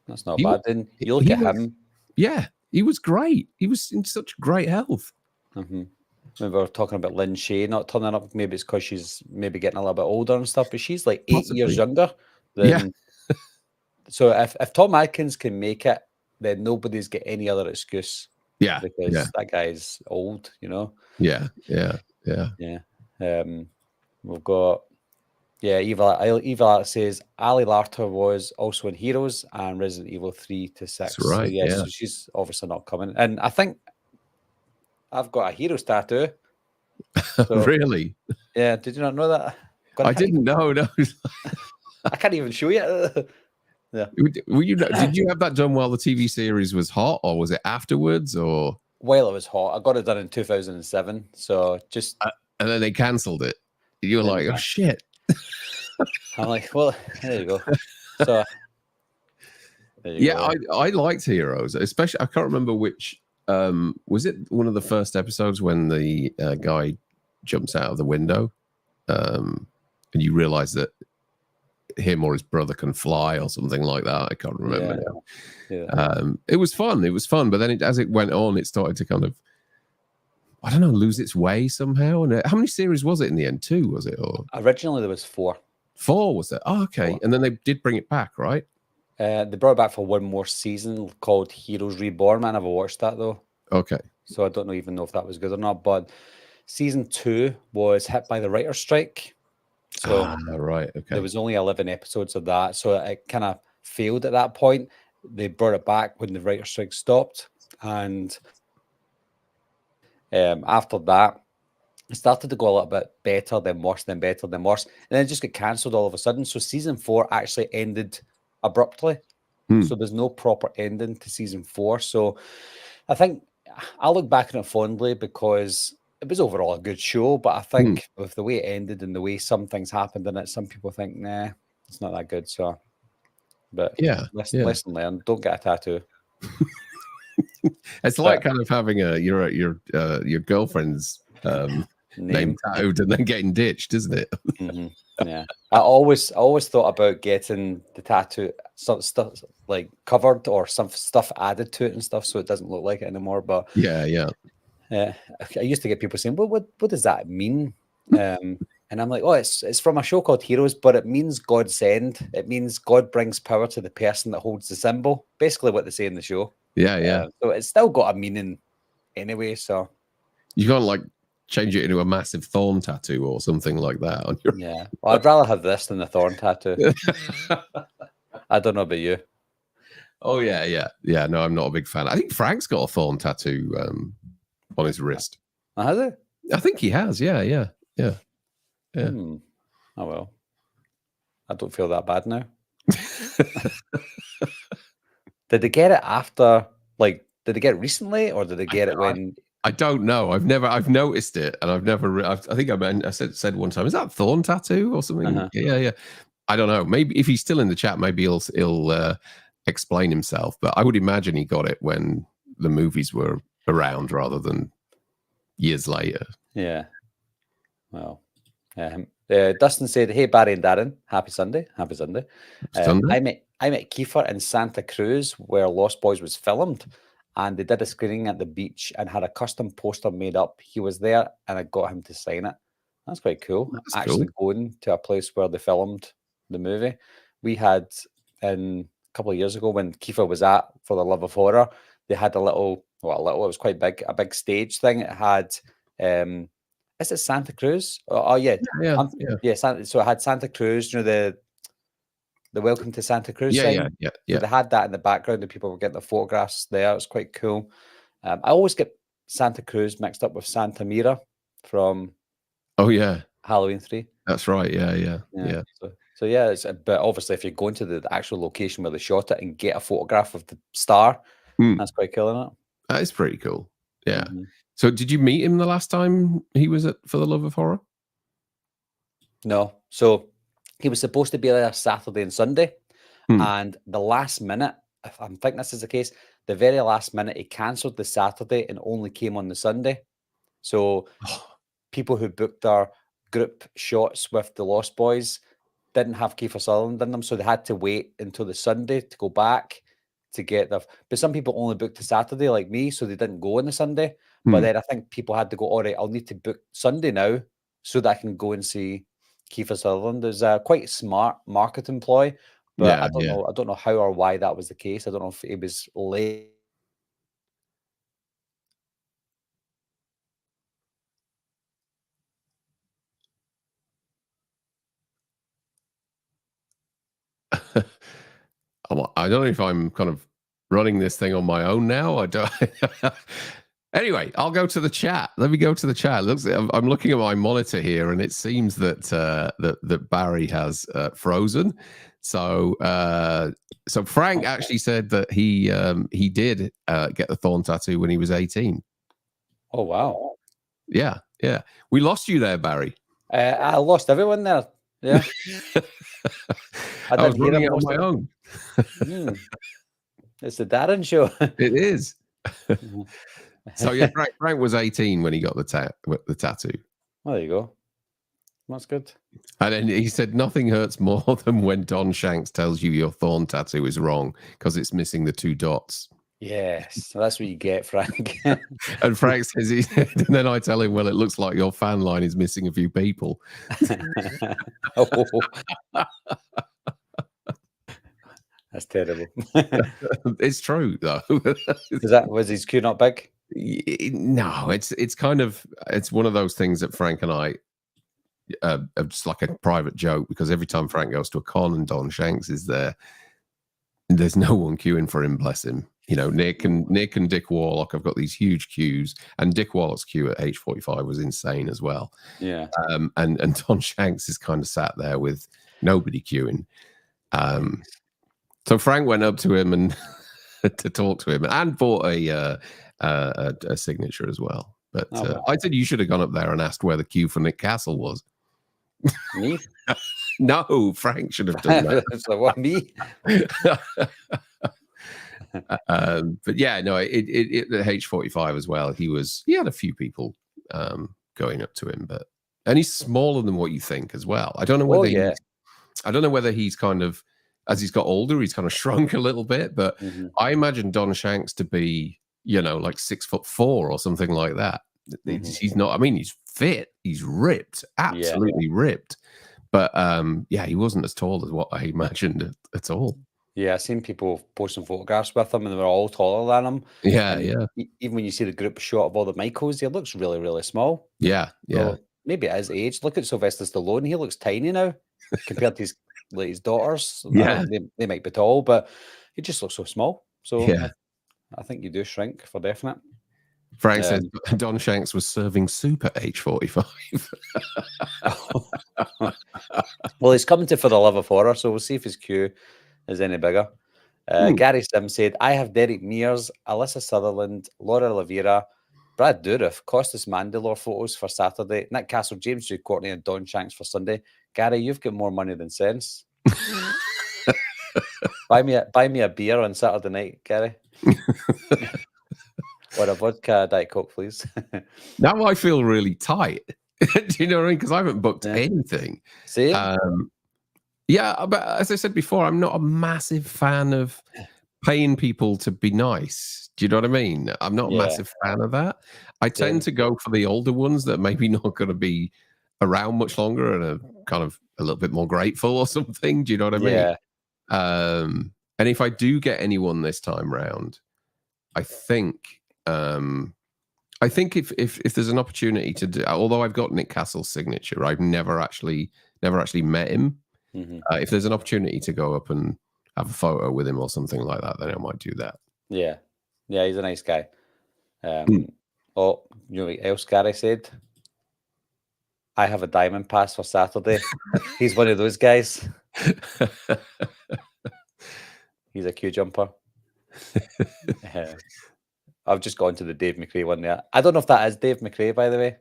S4: That's not bad. Then you look at him.
S5: Yeah. He was great. He was in such great health.
S4: We were talking about Lynn Shay not turning up. Maybe it's because she's maybe getting a little bit older and stuff, but she's like 8 years younger than. So if Tom Atkins can make it, then nobody's got any other excuse.
S5: Yeah,
S4: because that guy's old, you know.
S5: Yeah.
S4: We've got. Yeah, Eva says Ali Larter was also in Heroes and Resident Evil 3 to 6.
S5: That's right.
S4: So, so she's obviously not coming. And I think I've got a Heroes tattoo. So,
S5: really?
S4: Yeah. Did you not know that?
S5: I didn't know. No.
S4: I can't even show you. Yeah.
S5: Did you have that done while the TV series was hot, or was it afterwards, or?
S4: While it was hot. I got it done in 2007. So just.
S5: And then they cancelled it. You were like, oh shit.
S4: I'm like, well, there you go. So,
S5: I liked Heroes, especially. I can't remember which. Was it one of the first episodes when the guy jumps out of the window, and you realize that him or his brother can fly or something like that? I can't remember now. Yeah. It was fun, but then as it went on, it started to kind of, I don't know, lose its way somehow. And how many series was it in the end? 2, was it? Or
S4: originally there was 4.
S5: 4 was it? Oh, okay. 4. And then they did bring it back, right?
S4: They brought it back for one more season called Heroes Reborn. I never watched that though.
S5: Okay.
S4: So I don't even know if that was good or not. But season 2 was hit by the writer's strike. So
S5: right. Okay.
S4: There was only 11 episodes of that. So it kind of failed at that point. They brought it back when the writer's strike stopped. And after that, it started to go a little bit better, then worse, then better, then worse. And then it just got cancelled all of a sudden. So season 4 actually ended abruptly. So there's no proper ending to season 4. So I think I look back on it fondly because it was overall a good show. But I think with the way it ended and the way some things happened in it, some people think, nah, it's not that good. So, but lesson learned. Don't get a tattoo.
S5: It's like kind of having your girlfriend's name tattooed and then getting ditched, isn't it?
S4: Yeah, I always thought about getting the tattoo, some stuff like covered or some stuff added to it and stuff, so it doesn't look like it anymore. But
S5: yeah.
S4: I used to get people saying, "Well, what does that mean?" And I'm like, "Oh, it's from a show called Heroes, but it means God send. It means God brings power to the person that holds the symbol." Basically, what they say in the show. Yeah. So it's still got a meaning anyway. So
S5: you can't like change it into a massive thorn tattoo or something like that on your.
S4: Yeah. Well, I'd rather have this than the thorn tattoo. I don't know about you.
S5: Oh yeah. No, I'm not a big fan. I think Frank's got a thorn tattoo on his wrist.
S4: Has he?
S5: I think he has. Yeah.
S4: Oh well. I don't feel that bad now. Did they get it after? Like, did they get it recently, or did they get it when?
S5: I don't know. I've noticed it, and I've never. I think I said one time, is that thorn tattoo or something? Yeah. I don't know. Maybe if he's still in the chat, maybe he'll explain himself. But I would imagine he got it when the movies were around, rather than years later.
S4: Yeah. Well, Dustin said, "Hey Barry and Darren, happy Sunday. Happy Sunday. I met Kiefer in Santa Cruz where Lost Boys was filmed, and they did a screening at the beach and had a custom poster made up. He was there, and I got him to sign it. That's quite cool.
S5: That's
S4: actually
S5: cool.
S4: Going to a place where they filmed the movie. We had a couple of years ago when Kiefer was at For the Love of Horror. They had it was quite big, a big stage thing. It had Is it Santa Cruz? Oh yeah,
S5: Yeah,
S4: So it had Santa Cruz, the Welcome to Santa Cruz sign. So they had that in the background, and people were getting the photographs there. It's quite cool. I always get Santa Cruz mixed up with Santa Mira from Halloween 3.
S5: That's right. Yeah.
S4: So yeah, but obviously if you're going to the actual location where they shot it and get a photograph of the star, that's quite cool, isn't it?
S5: That is pretty cool. Yeah. So did you meet him the last time he was at For the Love of Horror?
S4: No. So he was supposed to be there Saturday and Sunday, and the last minute, if I'm thinking this is the case, the very last minute he cancelled the Saturday and only came on the Sunday. So people who booked their group shots with the Lost Boys didn't have Kiefer Sutherland in them, so they had to wait until the Sunday to go back to get their. But some people only booked the Saturday, like me, so they didn't go on the Sunday. But then I think people had to go, all right, I'll need to book Sunday now so that I can go and see Kiefer Sutherland. Is a quite smart marketing ploy, but I don't know how or why that was the case. I don't know if it was late.
S5: I don't know if I'm kind of running this thing on my own now. I don't. Anyway, I'll go to the chat. Let me go to the chat. I'm looking at my monitor here, and it seems that that Barry has frozen. So Frank actually said that he did get the Thorn tattoo when he was 18.
S4: Oh wow!
S5: Yeah. We lost you there, Barry.
S4: I lost everyone there. Yeah.
S5: I was running it on my own.
S4: It's the Darren show.
S5: It is. So yeah, Frank was 18 when he got the tattoo.
S4: Well, there you go. That's good.
S5: And then he said nothing hurts more than when Don Shanks tells you your Thorn tattoo is wrong because it's missing the 2 dots.
S4: Yes, that's what you get, Frank.
S5: And Frank says, and then I tell him, well, it looks like your fan line is missing a few people.
S4: That's terrible.
S5: It's true though.
S4: Was his queue not big?
S5: No, it's kind of, it's one of those things that Frank and I are just like a private joke, because every time Frank goes to a con and Don Shanks is there, there's no one queuing for him, bless him. Nick and Dick Warlock have got these huge queues, and Dick Warlock's queue at H45 was insane as well.
S4: Yeah.
S5: And Don Shanks is kind of sat there with nobody queuing. So Frank went up to him and to talk to him, and bought a signature as well. But I said you should have gone up there and asked where the queue for Nick Castle was.
S4: Me?
S5: No, Frank should have done that.
S4: So what, me?
S5: But yeah, no, it the H45 as well. He had a few people going up to him, and he's smaller than what you think as well. I don't know whether I don't know whether he's kind of, as he's got older, he's kind of shrunk a little bit. But I imagine Don Shanks to be, like 6'4" or something like that. He's not. I mean, he's fit. He's ripped, absolutely ripped. But he wasn't as tall as what I imagined at all.
S4: Yeah, I've seen people posting photographs with him, and they were all taller than him.
S5: Yeah.
S4: Even when you see the group shot of all the Michaels, he looks really, really small.
S5: Yeah.
S4: So maybe at his age, look at Sylvester Stallone. He looks tiny now compared to his daughters.
S5: Yeah,
S4: they might be tall, but he just looks so small. So
S5: yeah.
S4: I think you do shrink for definite.
S5: Frank says Don Shanks was serving soup at H45.
S4: Well, he's coming to For the Love of Horror, so we'll see if his queue is any bigger. Gary Sim said, I have Derek Mears, Alyssa Sutherland, Laura Lavira, Brad Dourif, Costas Mandylor photos for Saturday, Nick Castle, James J. Courtney, and Don Shanks for Sunday. Gary, you've got more money than sense. buy me a beer on Saturday night, Gary. Or a vodka Diet Coke, please.
S5: Now I feel really tight. Do you know what I mean? Because I haven't booked anything.
S4: See?
S5: Yeah, but as I said before, I'm not a massive fan of paying people to be nice. Do you know what I mean? I'm not a massive fan of that. I tend to go for the older ones that maybe not going to be around much longer and are kind of a little bit more grateful or something. Do you know what I mean?
S4: Yeah.
S5: And if I do get anyone this time round, I think I think if there's an opportunity to do, although I've got Nick Castle's signature, I've never actually met him.
S4: Mhm.
S5: If there's an opportunity to go up and have a photo with him or something like that, then I might do that.
S4: Yeah, he's a nice guy. Oh, you know what else Gary said? I have a diamond pass for Saturday. He's one of those guys. He's a queue jumper. I've just gone to the Dave McRae one there. I don't know if that is Dave McRae, by the way.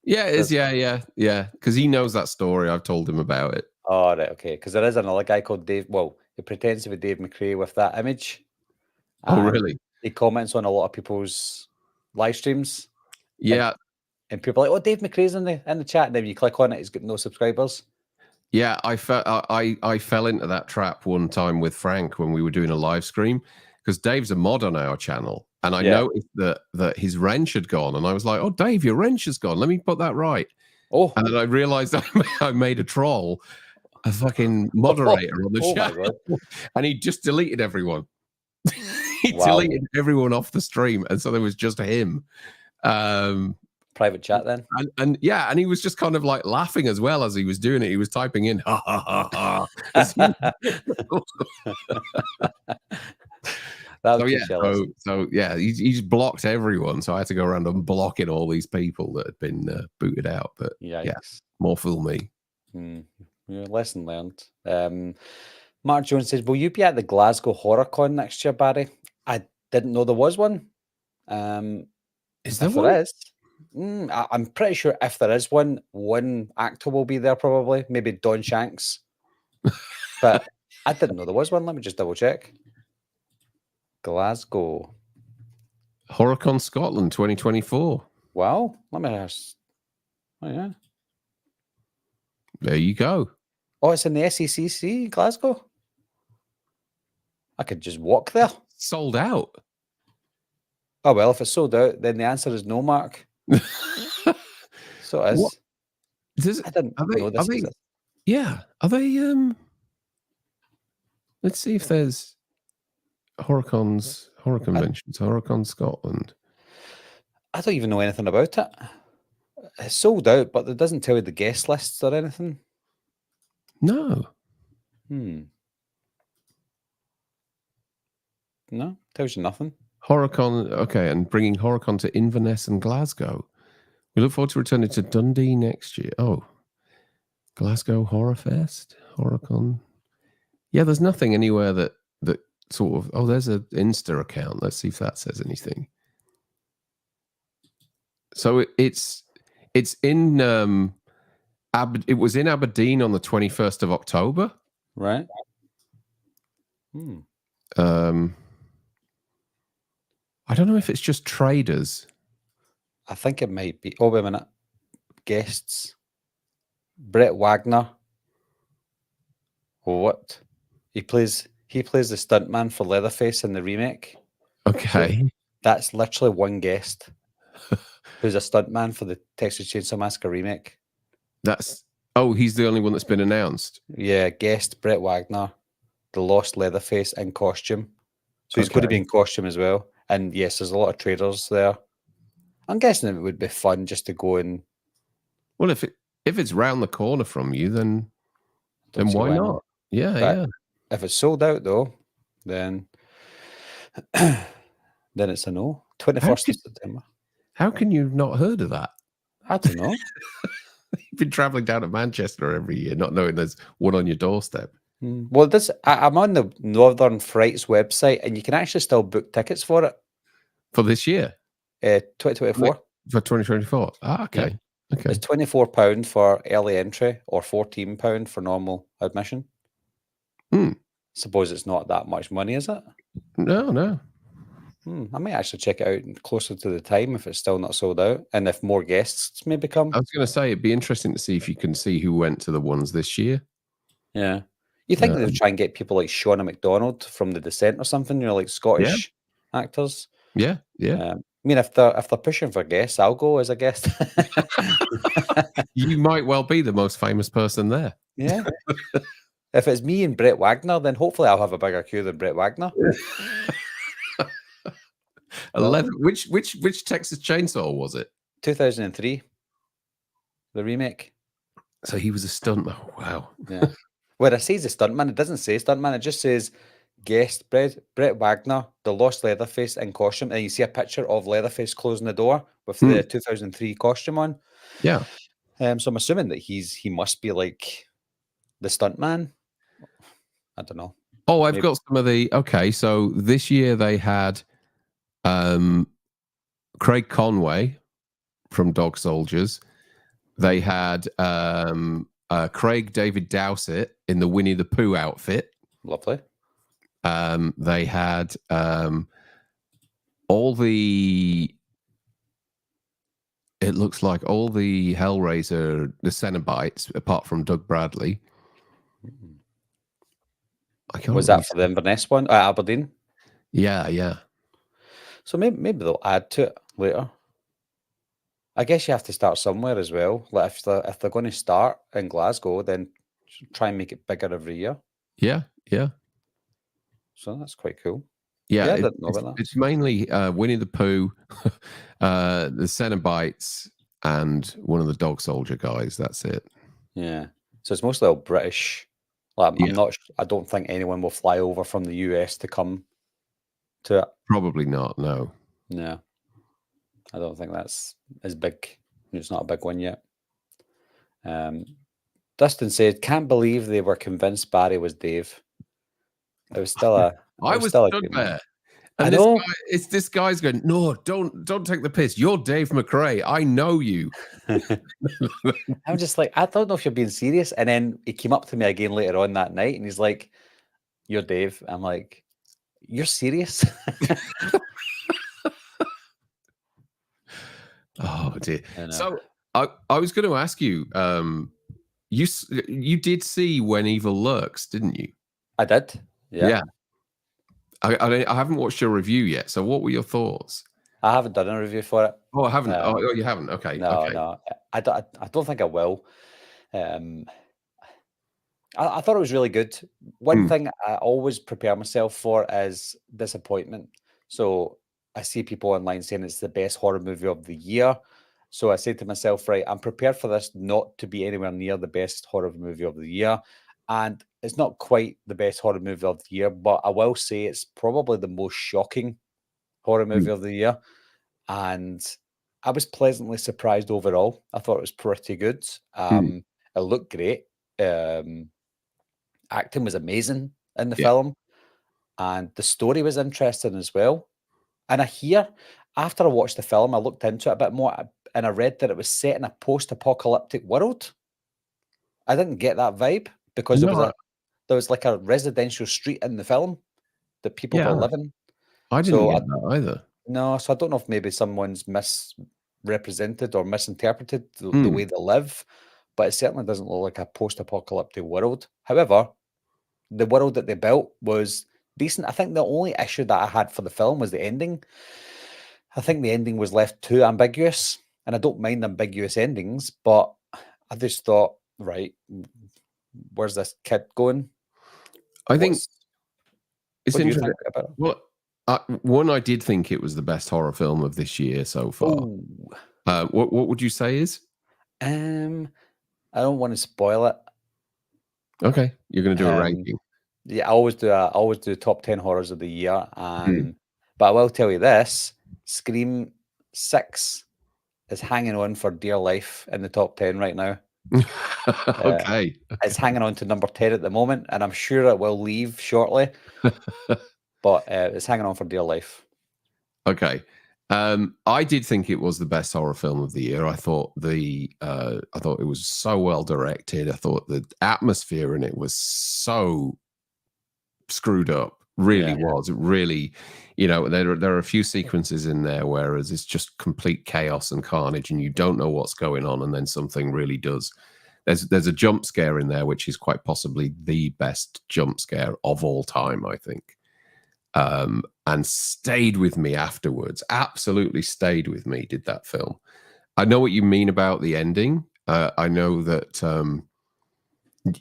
S5: Yeah, it is. Yeah. Because he knows that story. I've told him about it.
S4: Oh, right, okay. Because there is another guy called Dave. Well, he pretends to be Dave McRae with that image.
S5: Oh, really?
S4: He comments on a lot of people's live streams.
S5: Yeah.
S4: And people are like, oh, Dave McRae's in the chat. And then you click on it, he's got no subscribers.
S5: Yeah, I fell into that trap one time with Frank when we were doing a live stream, because Dave's a mod on our channel, and I noticed that his wrench had gone, and I was like, "Oh, Dave, your wrench has gone. Let me put that right." Oh, and then I realized I made a troll, a fucking moderator on the channel, and he just deleted everyone. He deleted everyone off the stream, and so there was just him.
S4: Private chat then,
S5: and he was just kind of like laughing as well as he was doing it. He was typing in ha ha ha ha. He's blocked everyone, so I had to go around unblocking all these people that had been booted out. But more fool me.
S4: Lesson learned. Mark Jones says, will you be at the Glasgow HorrorCon next year, Barry? I didn't know there was one.
S5: Is there one?
S4: I'm pretty sure if there is one actor will be there probably, maybe Don Shanks. But I didn't know there was one. Let me just double check. Glasgow
S5: HorrorCon Scotland 2024.
S4: Wow. Let me ask. Oh yeah.
S5: There you go.
S4: Oh, it's in the SECC, Glasgow. I could just walk there.
S5: Sold out.
S4: Oh well, if it's sold out, then the answer is no, Mark. So it is. I didn't know this.
S5: Yeah. Are they let's see if there's horror conventions, HorrorCon Scotland.
S4: I don't even know anything about it. It's sold out, but it doesn't tell you the guest lists or anything.
S5: No.
S4: No, tells you nothing.
S5: HorrorCon, okay, and bringing HorrorCon to Inverness and Glasgow. We look forward to returning to Dundee next year. Oh, Glasgow Horror Fest, HorrorCon. Yeah, there's nothing anywhere that sort of. Oh, there's an Insta account. Let's see if that says anything. So it's in it was in Aberdeen on the 21st of October.
S4: Right.
S5: I don't know if it's just traders.
S4: I think it might be. Oh, wait a minute. Guests. Brett Wagner. What? He plays the stuntman for Leatherface in the remake.
S5: Okay.
S4: So that's literally one guest who's a stuntman for the Texas Chainsaw Massacre remake.
S5: He's the only one that's been announced.
S4: Yeah, guest Brett Wagner, the lost Leatherface in costume. So he's going to be in costume as well. And yes, there's a lot of traders there. I'm guessing it would be fun just to go and.
S5: Well, if it's round the corner from you, then why not? Yeah.
S4: If it's sold out though, then it's a no. 21st of September. How
S5: can you not heard of that?
S4: I don't know.
S5: You've been traveling down to Manchester every year, not knowing there's one on your doorstep.
S4: Well, I'm on the Northern Frights website, and you can actually still book tickets for it.
S5: For this year?
S4: 2024.
S5: For 2024. Okay.
S4: Yeah. Okay. It's £24 for early entry or £14 for normal admission. Suppose it's not that much money, is it?
S5: No.
S4: I might actually check it out closer to the time if it's still not sold out, and if more guests maybe come.
S5: I was going to say it'd be interesting to see if you can see who went to the ones this year.
S4: Yeah. You think they'll try and get people like Shauna McDonald from The Descent or something, like Scottish actors?
S5: Yeah.
S4: I mean, if they're pushing for guests, I'll go as a guest.
S5: You might well be the most famous person there.
S4: Yeah. If it's me and Brett Wagner, then hopefully I'll have a bigger queue than Brett Wagner.
S5: 11. Which Texas Chainsaw was it?
S4: 2003, the remake.
S5: So he was a stuntman. Wow.
S4: Yeah. Where it says a stuntman, it doesn't say stuntman. It just says guest Brett Wagner, the lost Leatherface in costume, and you see a picture of Leatherface closing the door with the 2003 costume on.
S5: Yeah.
S4: So I'm assuming that he must be like the stuntman. I don't know.
S5: Oh, I've got some of the. Okay, so this year they had Craig Conway from Dog Soldiers. They had Craig David Dowsett in the Winnie the Pooh outfit.
S4: Lovely.
S5: They had all the. It looks like all the Hellraiser, the Cenobites, apart from Doug Bradley.
S4: Was that for the Inverness one? Aberdeen?
S5: Yeah.
S4: So maybe they'll add to it later. I guess you have to start somewhere as well. Like if they're going to start in Glasgow, then try and make it bigger every year.
S5: Yeah.
S4: So that's quite cool.
S5: Yeah,
S4: I didn't know about that.
S5: It's mainly Winnie the Pooh, the Cenobites, and one of the Dog Soldier guys. That's it.
S4: Yeah. So it's mostly all British. Like, I don't think anyone will fly over from the US to come to it.
S5: Probably not. No.
S4: Yeah. I don't think that's as big. It's not a big one yet. Dustin said, "Can't believe they were convinced Barry was Dave." It was still a.
S5: I was stood there. And
S4: I know.
S5: This guy's going, "No, don't take the piss. You're Dave McRae. I know you."
S4: I'm just like, I don't know if you're being serious. And then he came up to me again later on that night, and he's like, "You're Dave." I'm like, "You're serious?"
S5: Oh dear. So I was going to ask you, you did see When Evil Lurks, didn't you?
S4: I did. Yeah.
S5: I haven't watched your review yet. So what were your thoughts?
S4: I haven't done a review for it.
S5: Oh, I haven't. Oh, you haven't. Okay.
S4: No. I don't think I will. I thought it was really good. One thing I always prepare myself for is disappointment. So I see people online saying it's the best horror movie of the year. So I say to myself, right, I'm prepared for this not to be anywhere near the best horror movie of the year. And it's not quite the best horror movie of the year, but I will say it's probably the most shocking horror movie of the year. And I was pleasantly surprised overall. I thought it was pretty good. It looked great. Acting was amazing in the film. And the story was interesting as well. And after I watched the film, I looked into it a bit more, and I read that it was set in a post-apocalyptic world. I didn't get that vibe because there was like a residential street in the film that people were living.
S5: I didn't get that either.
S4: No, so I don't know if maybe someone's misrepresented or misinterpreted the way they live, but it certainly doesn't look like a post-apocalyptic world. However, the world that they built was decent. I think the only issue that I had for the film was the ending. I think the ending was left too ambiguous, and I don't mind ambiguous endings, but I just thought, right, where's this kid going?
S5: I think it's
S4: what do you
S5: interesting.
S4: think about it?
S5: Well, one, I did think it was the best horror film of this year so far. What would you say is?
S4: I don't want to spoil it.
S5: Okay, you're going to do a ranking.
S4: Yeah, I always do top 10 horrors of the year. But I will tell you this: Scream 6 is hanging on for dear life in the top 10 right now.
S5: Okay.
S4: It's hanging on to number 10 at the moment, and I'm sure it will leave shortly. But it's hanging on for dear life.
S5: Okay. I did think it was the best horror film of the year. I thought it was so well directed. I thought the atmosphere in it was so screwed up. Really was. It really, there are a few sequences in there whereas it's just complete chaos and carnage, and you don't know what's going on, and then something really does. There's a jump scare in there, which is quite possibly the best jump scare of all time, I think. And stayed with me afterwards. Absolutely stayed with me, did that film. I know what you mean about the ending. I know that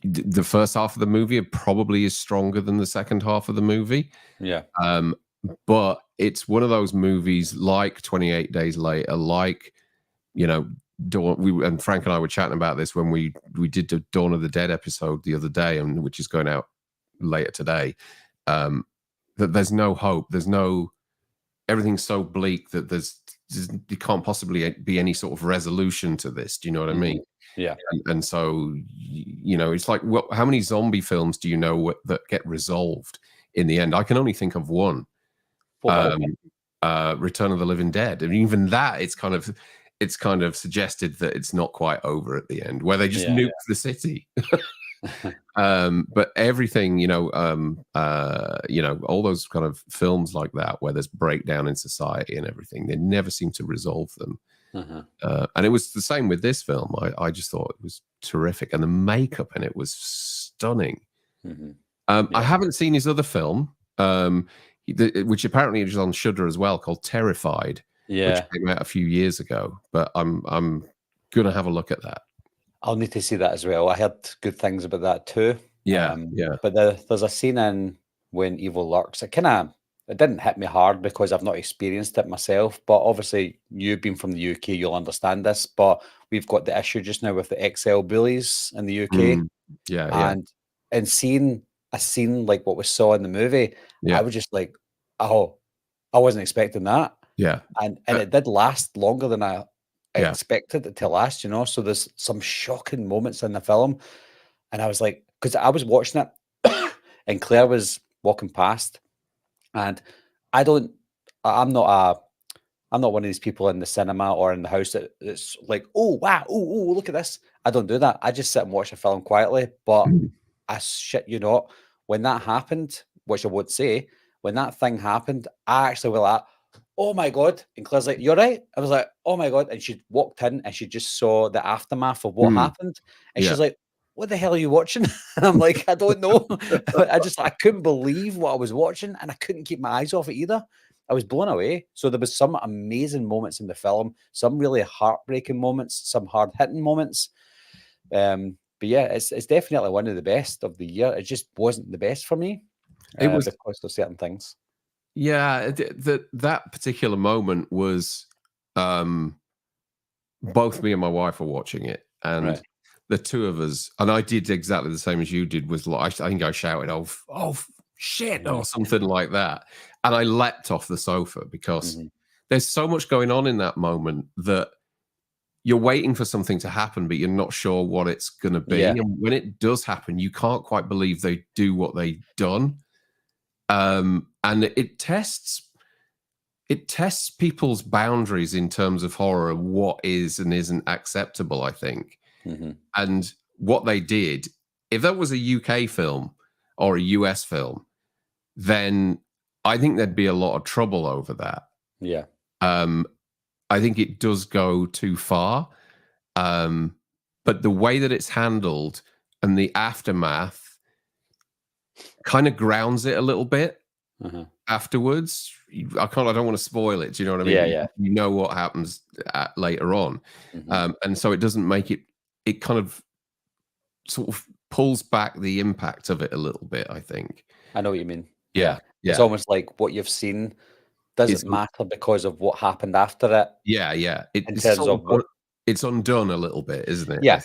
S5: the first half of the movie probably is stronger than the second half of the movie.
S4: Yeah.
S5: but it's one of those movies like 28 Days Later, like, you know, and Frank and I were chatting about this when we did the Dawn of the Dead episode the other day, and which is going out later today. That there's no hope. Everything's so bleak that there can't possibly be any sort of resolution to this. Do you know what I mean?
S4: Yeah.
S5: And so, you know, it's like, how many zombie films do you know that get resolved in the end? I can only think of one. Return of the Living Dead, and even that, it's kind of suggested that it's not quite over at the end, where they just nuke the city. But everything, all those kind of films like that, where there's breakdown in society and everything, they never seem to resolve them. And it was the same with this film. I just thought it was terrific, and the makeup in it was stunning. I haven't seen his other film, which apparently is on Shudder as well, called Terrified, which came out a few years ago. But I'm gonna have a look at that.
S4: I'll need to see that as well. I heard good things about that too.
S5: Yeah.
S4: But there's a scene in When Evil Lurks. It didn't hit me hard because I've not experienced it myself. But obviously, you've been from the UK, you'll understand this. But we've got the issue just now with the XL bullies in the UK. And seeing a scene like what we saw in the movie, I was just like, oh, I wasn't expecting that.
S5: Yeah.
S4: And it did last longer than I expected it to last, So there's some shocking moments in the film. And I was like, because I was watching it and Claire was walking past, and I'm not one of these people in the cinema or in the house that's like, oh wow, oh look at this. I don't do that. I just sit and watch a film quietly. But I shit you not, when that happened, which I would say, when that thing happened, I actually was like, oh my God. And Claire's like, you're right. I was like, oh my God. And she walked in and she just saw the aftermath of what happened. And she's like, what the hell are you watching? And I'm like, I don't know. I couldn't believe what I was watching, and I couldn't keep my eyes off it either. I was blown away. So there was some amazing moments in the film, some really heartbreaking moments, some hard-hitting moments. But yeah, it's definitely one of the best of the year. It just wasn't the best for me. It was because of certain things.
S5: Yeah, that particular moment was both me and my wife were watching it, and the two of us, and I did exactly the same as you did. Was like, I think I shouted, "Oh shit," or something like that, and I leapt off the sofa because there's so much going on in that moment that you're waiting for something to happen, but you're not sure what it's going to be. And when it does happen, you can't quite believe they do what they've done. And it tests people's boundaries in terms of horror, what is and isn't acceptable, I think. And what they did, if that was a UK film or a US film, then I think there'd be a lot of trouble over that.
S4: Yeah.
S5: I think it does go too far. But the way that it's handled and the aftermath kind of grounds it a little bit afterwards. I don't want to spoil it. Do you know what I mean?
S4: Yeah.
S5: You know what happens later on. And so it doesn't make it kind of sort of pulls back the impact of it a little bit, I think.
S4: I know what you mean.
S5: Yeah.
S4: It's almost like what you've seen doesn't matter because of what happened after it.
S5: Yeah. It's undone a little bit, isn't it?
S4: Yeah.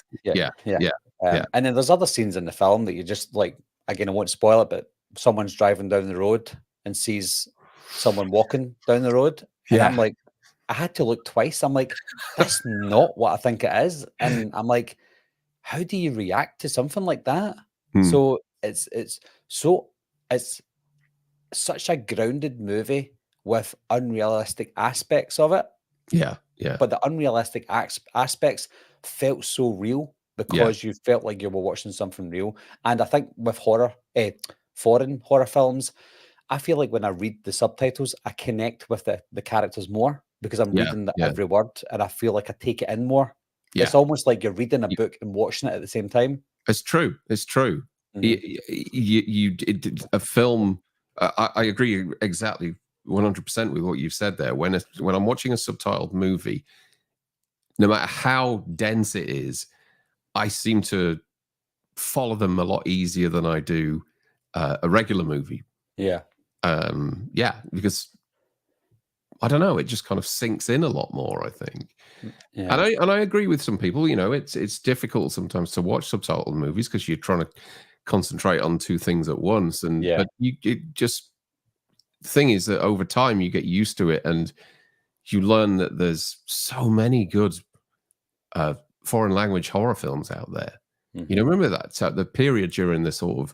S4: And then there's other scenes in the film that you just like, again, I won't spoil it, but someone's driving down the road and sees someone walking down the road. And I'm like, I had to look twice. I'm like, that's not what I think it is. And I'm like, how do you react to something like that? So it's such a grounded movie with unrealistic aspects of it.
S5: Yeah.
S4: But the unrealistic aspects felt so real because you felt like you were watching something real. And I think with foreign horror films, I feel like when I read the subtitles, I connect with the characters more because I'm reading every word, and I feel like I take it in more. It's almost like you're reading a book and watching it at the same time.
S5: It's true. A film. I agree exactly 100% with what you've said there. When I'm watching a subtitled movie, no matter how dense it is, I seem to follow them a lot easier than I do a regular movie.
S4: Yeah.
S5: Yeah, because I don't know, it just kind of sinks in a lot more, I think.
S4: Yeah.
S5: And I agree with some people. You know, it's difficult sometimes to watch subtitled movies because you're trying to concentrate on two things at once. And
S4: Yeah.
S5: but it just thing is that over time you get used to it, and you learn that there's so many good foreign language horror films out there. You know, remember that the period during the sort of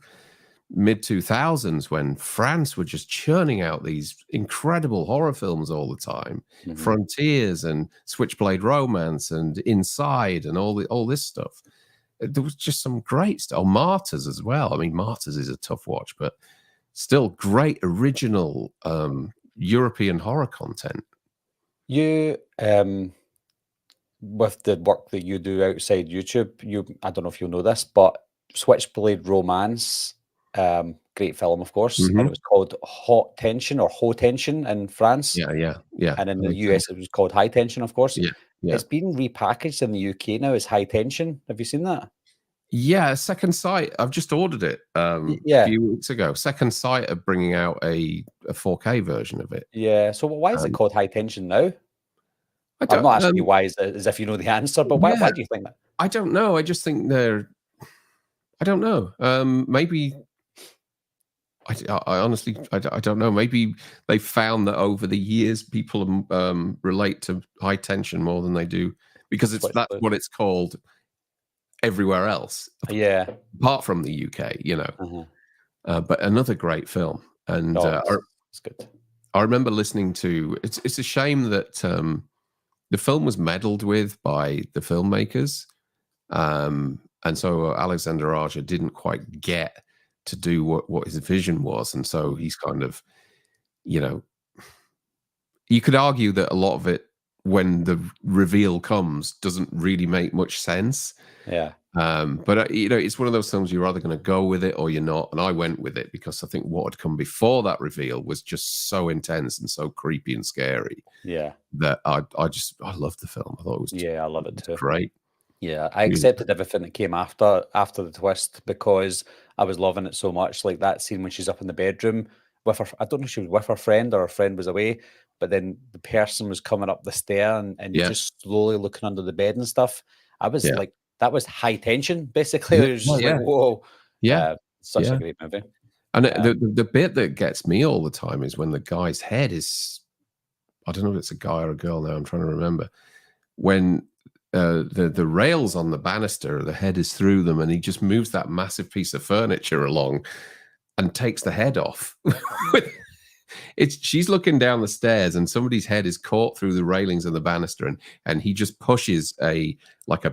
S5: mid 2000s when France were just churning out these incredible horror films all the time, Frontiers and Switchblade Romance and Inside and all this stuff. There was just some great stuff. Oh, Martyrs as well. I mean, Martyrs is a tough watch, but still great original European horror content.
S4: You with the work that you do outside YouTube, I don't know if you know this, but Switchblade Romance, great film, of course, and it was called Hot Tension or Haut Tension in France.
S5: Yeah.
S4: And in the US, it was called High Tension, of course.
S5: Yeah.
S4: It's been repackaged in the UK now as High Tension. Have you seen that?
S5: Yeah, Second Sight. I've just ordered it a few weeks ago. Second Sight are bringing out a 4K version of it.
S4: Yeah. So why is it called High Tension now?
S5: I'm
S4: not asking you why, as if you know the answer, but why do you think that?
S5: I don't know. I just think I don't know. Maybe. I honestly, I don't know. Maybe they found that over the years people relate to High Tension more than they do because that's what it's called everywhere else.
S4: Yeah,
S5: apart from the UK, you know. But another great film, and
S4: it's good.
S5: I remember listening to. It's a shame that the film was meddled with by the filmmakers, and so Alexander Aja didn't quite get to do what his vision was, and so he's kind of, you know, you could argue that a lot of it, when the reveal comes, doesn't really make much sense.
S4: Yeah.
S5: But you know, it's one of those films you're either going to go with it or you're not, and I went with it because I think what had come before that reveal was just so intense and so creepy and scary.
S4: Yeah.
S5: That I loved the film. I thought it was
S4: I love it too.
S5: Great.
S4: Yeah, I accepted everything that came after the twist because I was loving it so much. Like that scene when she's up in the bedroom with her, I don't know if she was with her friend or her friend was away, but then the person was coming up the stair and you're just slowly looking under the bed and stuff. I was like, that was high tension, basically. It was just like, whoa. Such a great movie.
S5: And the bit that gets me all the time is when the guy's head is, I don't know if it's a guy or a girl now, I'm trying to remember, when the rails on the banister, the head is through them, and he just moves that massive piece of furniture along and takes the head off. She's looking down the stairs and somebody's head is caught through the railings of the banister, and he just pushes a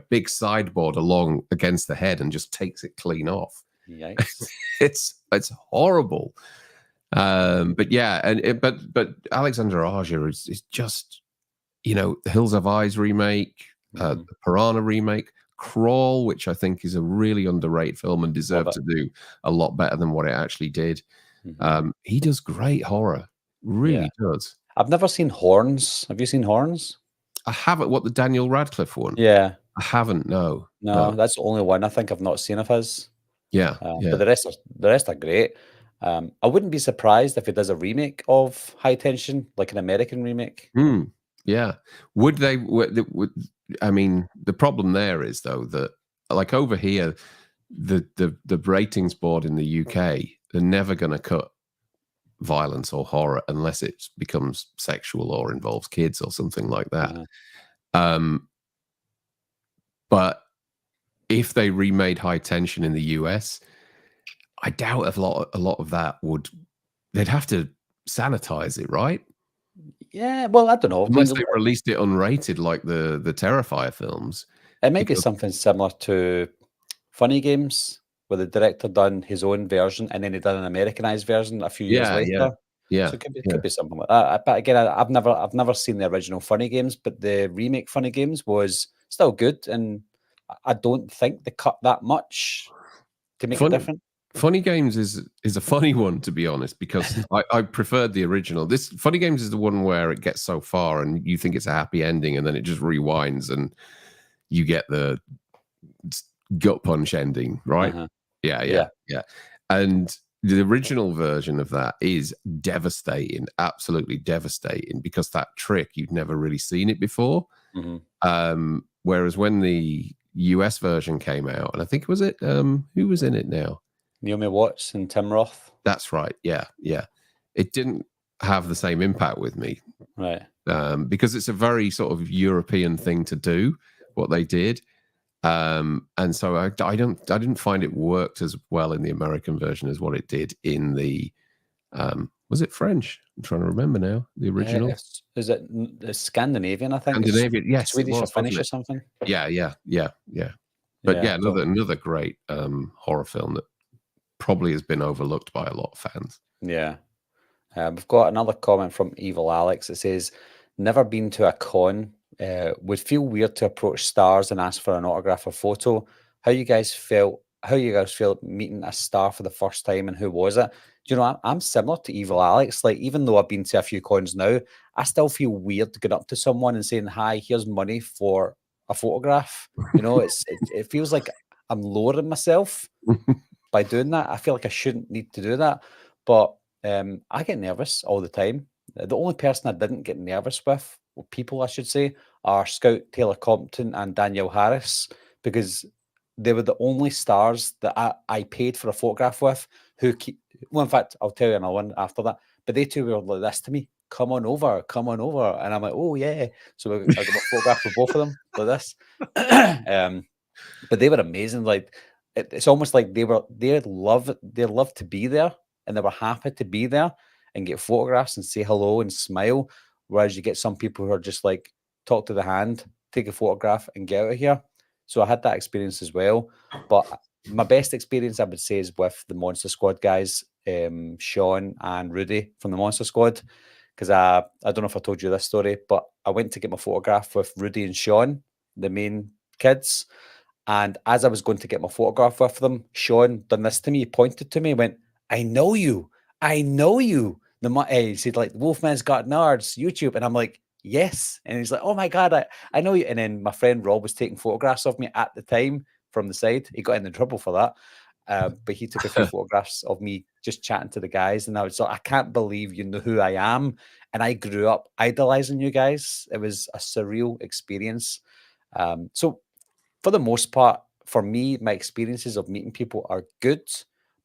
S5: big sideboard along against the head and just takes it clean off.
S4: Yikes.
S5: It's horrible. But yeah, but Alexander Aja is just, you know, the Hills Have Eyes remake, the Piranha remake, Crawl, which I think is a really underrated film and deserved to do a lot better than what it actually did. He does great horror, really does.
S4: I've never seen Horns. Have you seen Horns?
S5: I haven't. What, the Daniel Radcliffe one?
S4: Yeah.
S5: I haven't. No,
S4: that's the only one I think I've not seen of his.
S5: Yeah,
S4: but the rest are great. I wouldn't be surprised if he does a remake of High Tension, like an American remake.
S5: Yeah. Would they? I mean, the problem there is though that, like over here, the ratings board in the UK, they're never going to cut violence or horror unless it becomes sexual or involves kids or something like that. But if they remade High Tension in the US, I doubt a lot of that they'd have to sanitize it, right?
S4: Yeah, well, I don't know.
S5: Unless they released it unrated like the Terrifier films.
S4: It might be something similar to Funny Games, where the director done his own version and then he done an Americanized version a few years later.
S5: Yeah.
S4: So it could be something like that. But again, I've never seen the original Funny Games, but the remake Funny Games was still good, and I don't think they cut that much to make it different.
S5: Funny Games is a funny one, to be honest, because I preferred the original. This Funny Games is the one where it gets so far and you think it's a happy ending, and then it just rewinds and you get the gut punch ending, right? Yeah. And the original version of that is devastating, absolutely devastating, because that trick, you've never really seen it before. Whereas when the US version came out, and I think was it who was in it now?
S4: Naomi Watts and Tim Roth.
S5: That's right. Yeah. It didn't have the same impact with me,
S4: right?
S5: Because it's a very sort of European thing to do, what they did. And so I didn't find it worked as well in the American version as what it did in the was it French? I'm trying to remember now. The original.
S4: Is it Scandinavian? I think
S5: Scandinavian. Yes,
S4: Swedish or Finnish
S5: wasn't it?
S4: or something.
S5: Yeah. But another great horror film that probably has been overlooked by a lot of fans.
S4: Yeah. We've got another comment from Evil Alex. It says, never been to a con. Would feel weird to approach stars and ask for an autograph or photo. How you guys felt meeting a star for the first time, and who was it? Do you know, I'm similar to Evil Alex. Like, even though I've been to a few cons now, I still feel weird to get up to someone and saying, hi, here's money for a photograph. You know, it feels like I'm lowering myself by doing that. I feel like I shouldn't need to do that. But I get nervous all the time. The only person I didn't get nervous with, or people I should say, are Scout Taylor Compton and Danielle Harris, because they were the only stars that I paid for a photograph with well, in fact, I'll tell you another one after that, but they two were like this to me, come on over. And I'm like, oh yeah. So I got a photograph with both of them like this. But they were amazing. Like, it's almost like they love to be there, and they were happy to be there and get photographs and say hello and smile. Whereas you get some people who are just like, talk to the hand, take a photograph and get out of here. So I had that experience as well. But my best experience, I would say, is with the Monster Squad guys, Sean and Rudy from the Monster Squad. Because I don't know if I told you this story, but I went to get my photograph with Rudy and Sean, the main kids. And as I was going to get my photograph with them, Sean done this to me. He pointed to me and went, I know you. He said, like, Wolfman's Got Nards, YouTube. And I'm like, yes. And he's like, oh my God, I know you. And then my friend Rob was taking photographs of me at the time from the side. He got into trouble for that. But he took a few photographs of me just chatting to the guys. And I was like, I can't believe you know who I am. And I grew up idolizing you guys. It was a surreal experience. So for the most part, for me, my experiences of meeting people are good,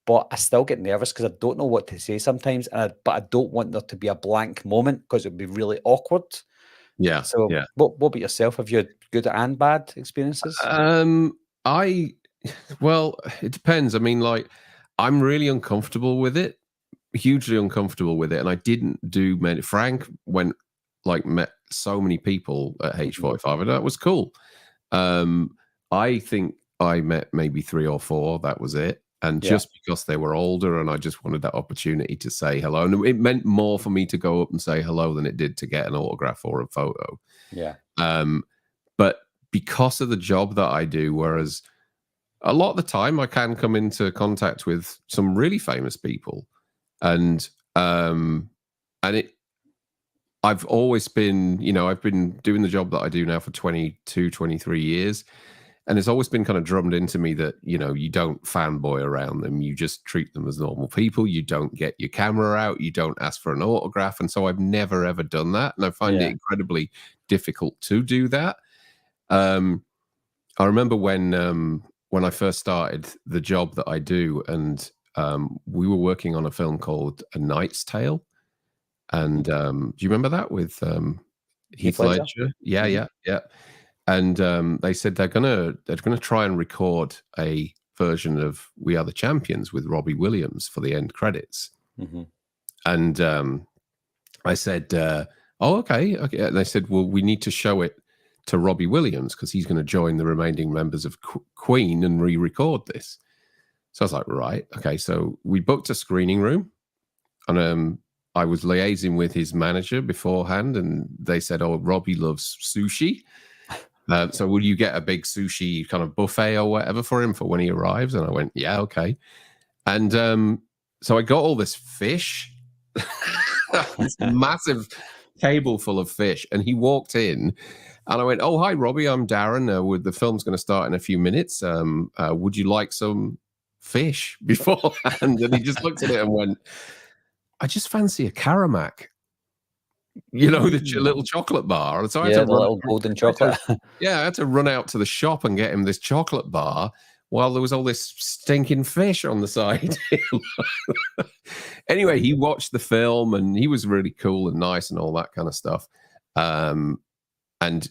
S4: but I still get nervous because I don't know what to say sometimes. But I don't want there to be a blank moment because it would be really awkward.
S5: Yeah.
S4: So what about yourself? Have you had good and bad experiences?
S5: Well, it depends. I mean, like, I'm really uncomfortable with it, hugely uncomfortable with it. And I didn't do many. Frank met so many people at H45, and that was cool. I think I met maybe 3 or 4. That was it. And just because they were older and I just wanted that opportunity to say hello. And it meant more for me to go up and say hello than it did to get an autograph or a photo.
S4: Yeah.
S5: But because of the job that I do, whereas a lot of the time I can come into contact with some really famous people. And I've always been, I've been doing the job that I do now for 22, 23 years. And it's always been kind of drummed into me that, you don't fanboy around them. You just treat them as normal people. You don't get your camera out. You don't ask for an autograph. And so I've never, ever done that. And I find it incredibly difficult to do that. I remember when I first started the job that I do, and we were working on a film called A Knight's Tale. And do you remember that with Heath Ledger? Yeah. And they said they're gonna try and record a version of We Are the Champions with Robbie Williams for the end credits.
S4: Mm-hmm.
S5: And I said, "Oh, okay." And they said, "Well, we need to show it to Robbie Williams because he's going to join the remaining members of Queen and re-record this." So I was like, "Right, okay." So we booked a screening room, and I was liaising with his manager beforehand, and they said, "Oh, Robbie loves sushi. So will you get a big sushi kind of buffet or whatever for him for when he arrives?" And I went, "Yeah, okay." And so I got all this fish, this massive table full of fish, and he walked in, and I went, "Oh, hi, Robbie, I'm Darren. The film's going to start in a few minutes. Would you like some fish beforehand, and he just looked at it and went, "I just fancy a Karamak." You know, the little chocolate bar. So I had
S4: Yeah,
S5: to
S4: the little golden chocolate.
S5: I had to run out to the shop and get him this chocolate bar while there was all this stinking fish on the side. Anyway, he watched the film and he was really cool and nice and all that kind of stuff. And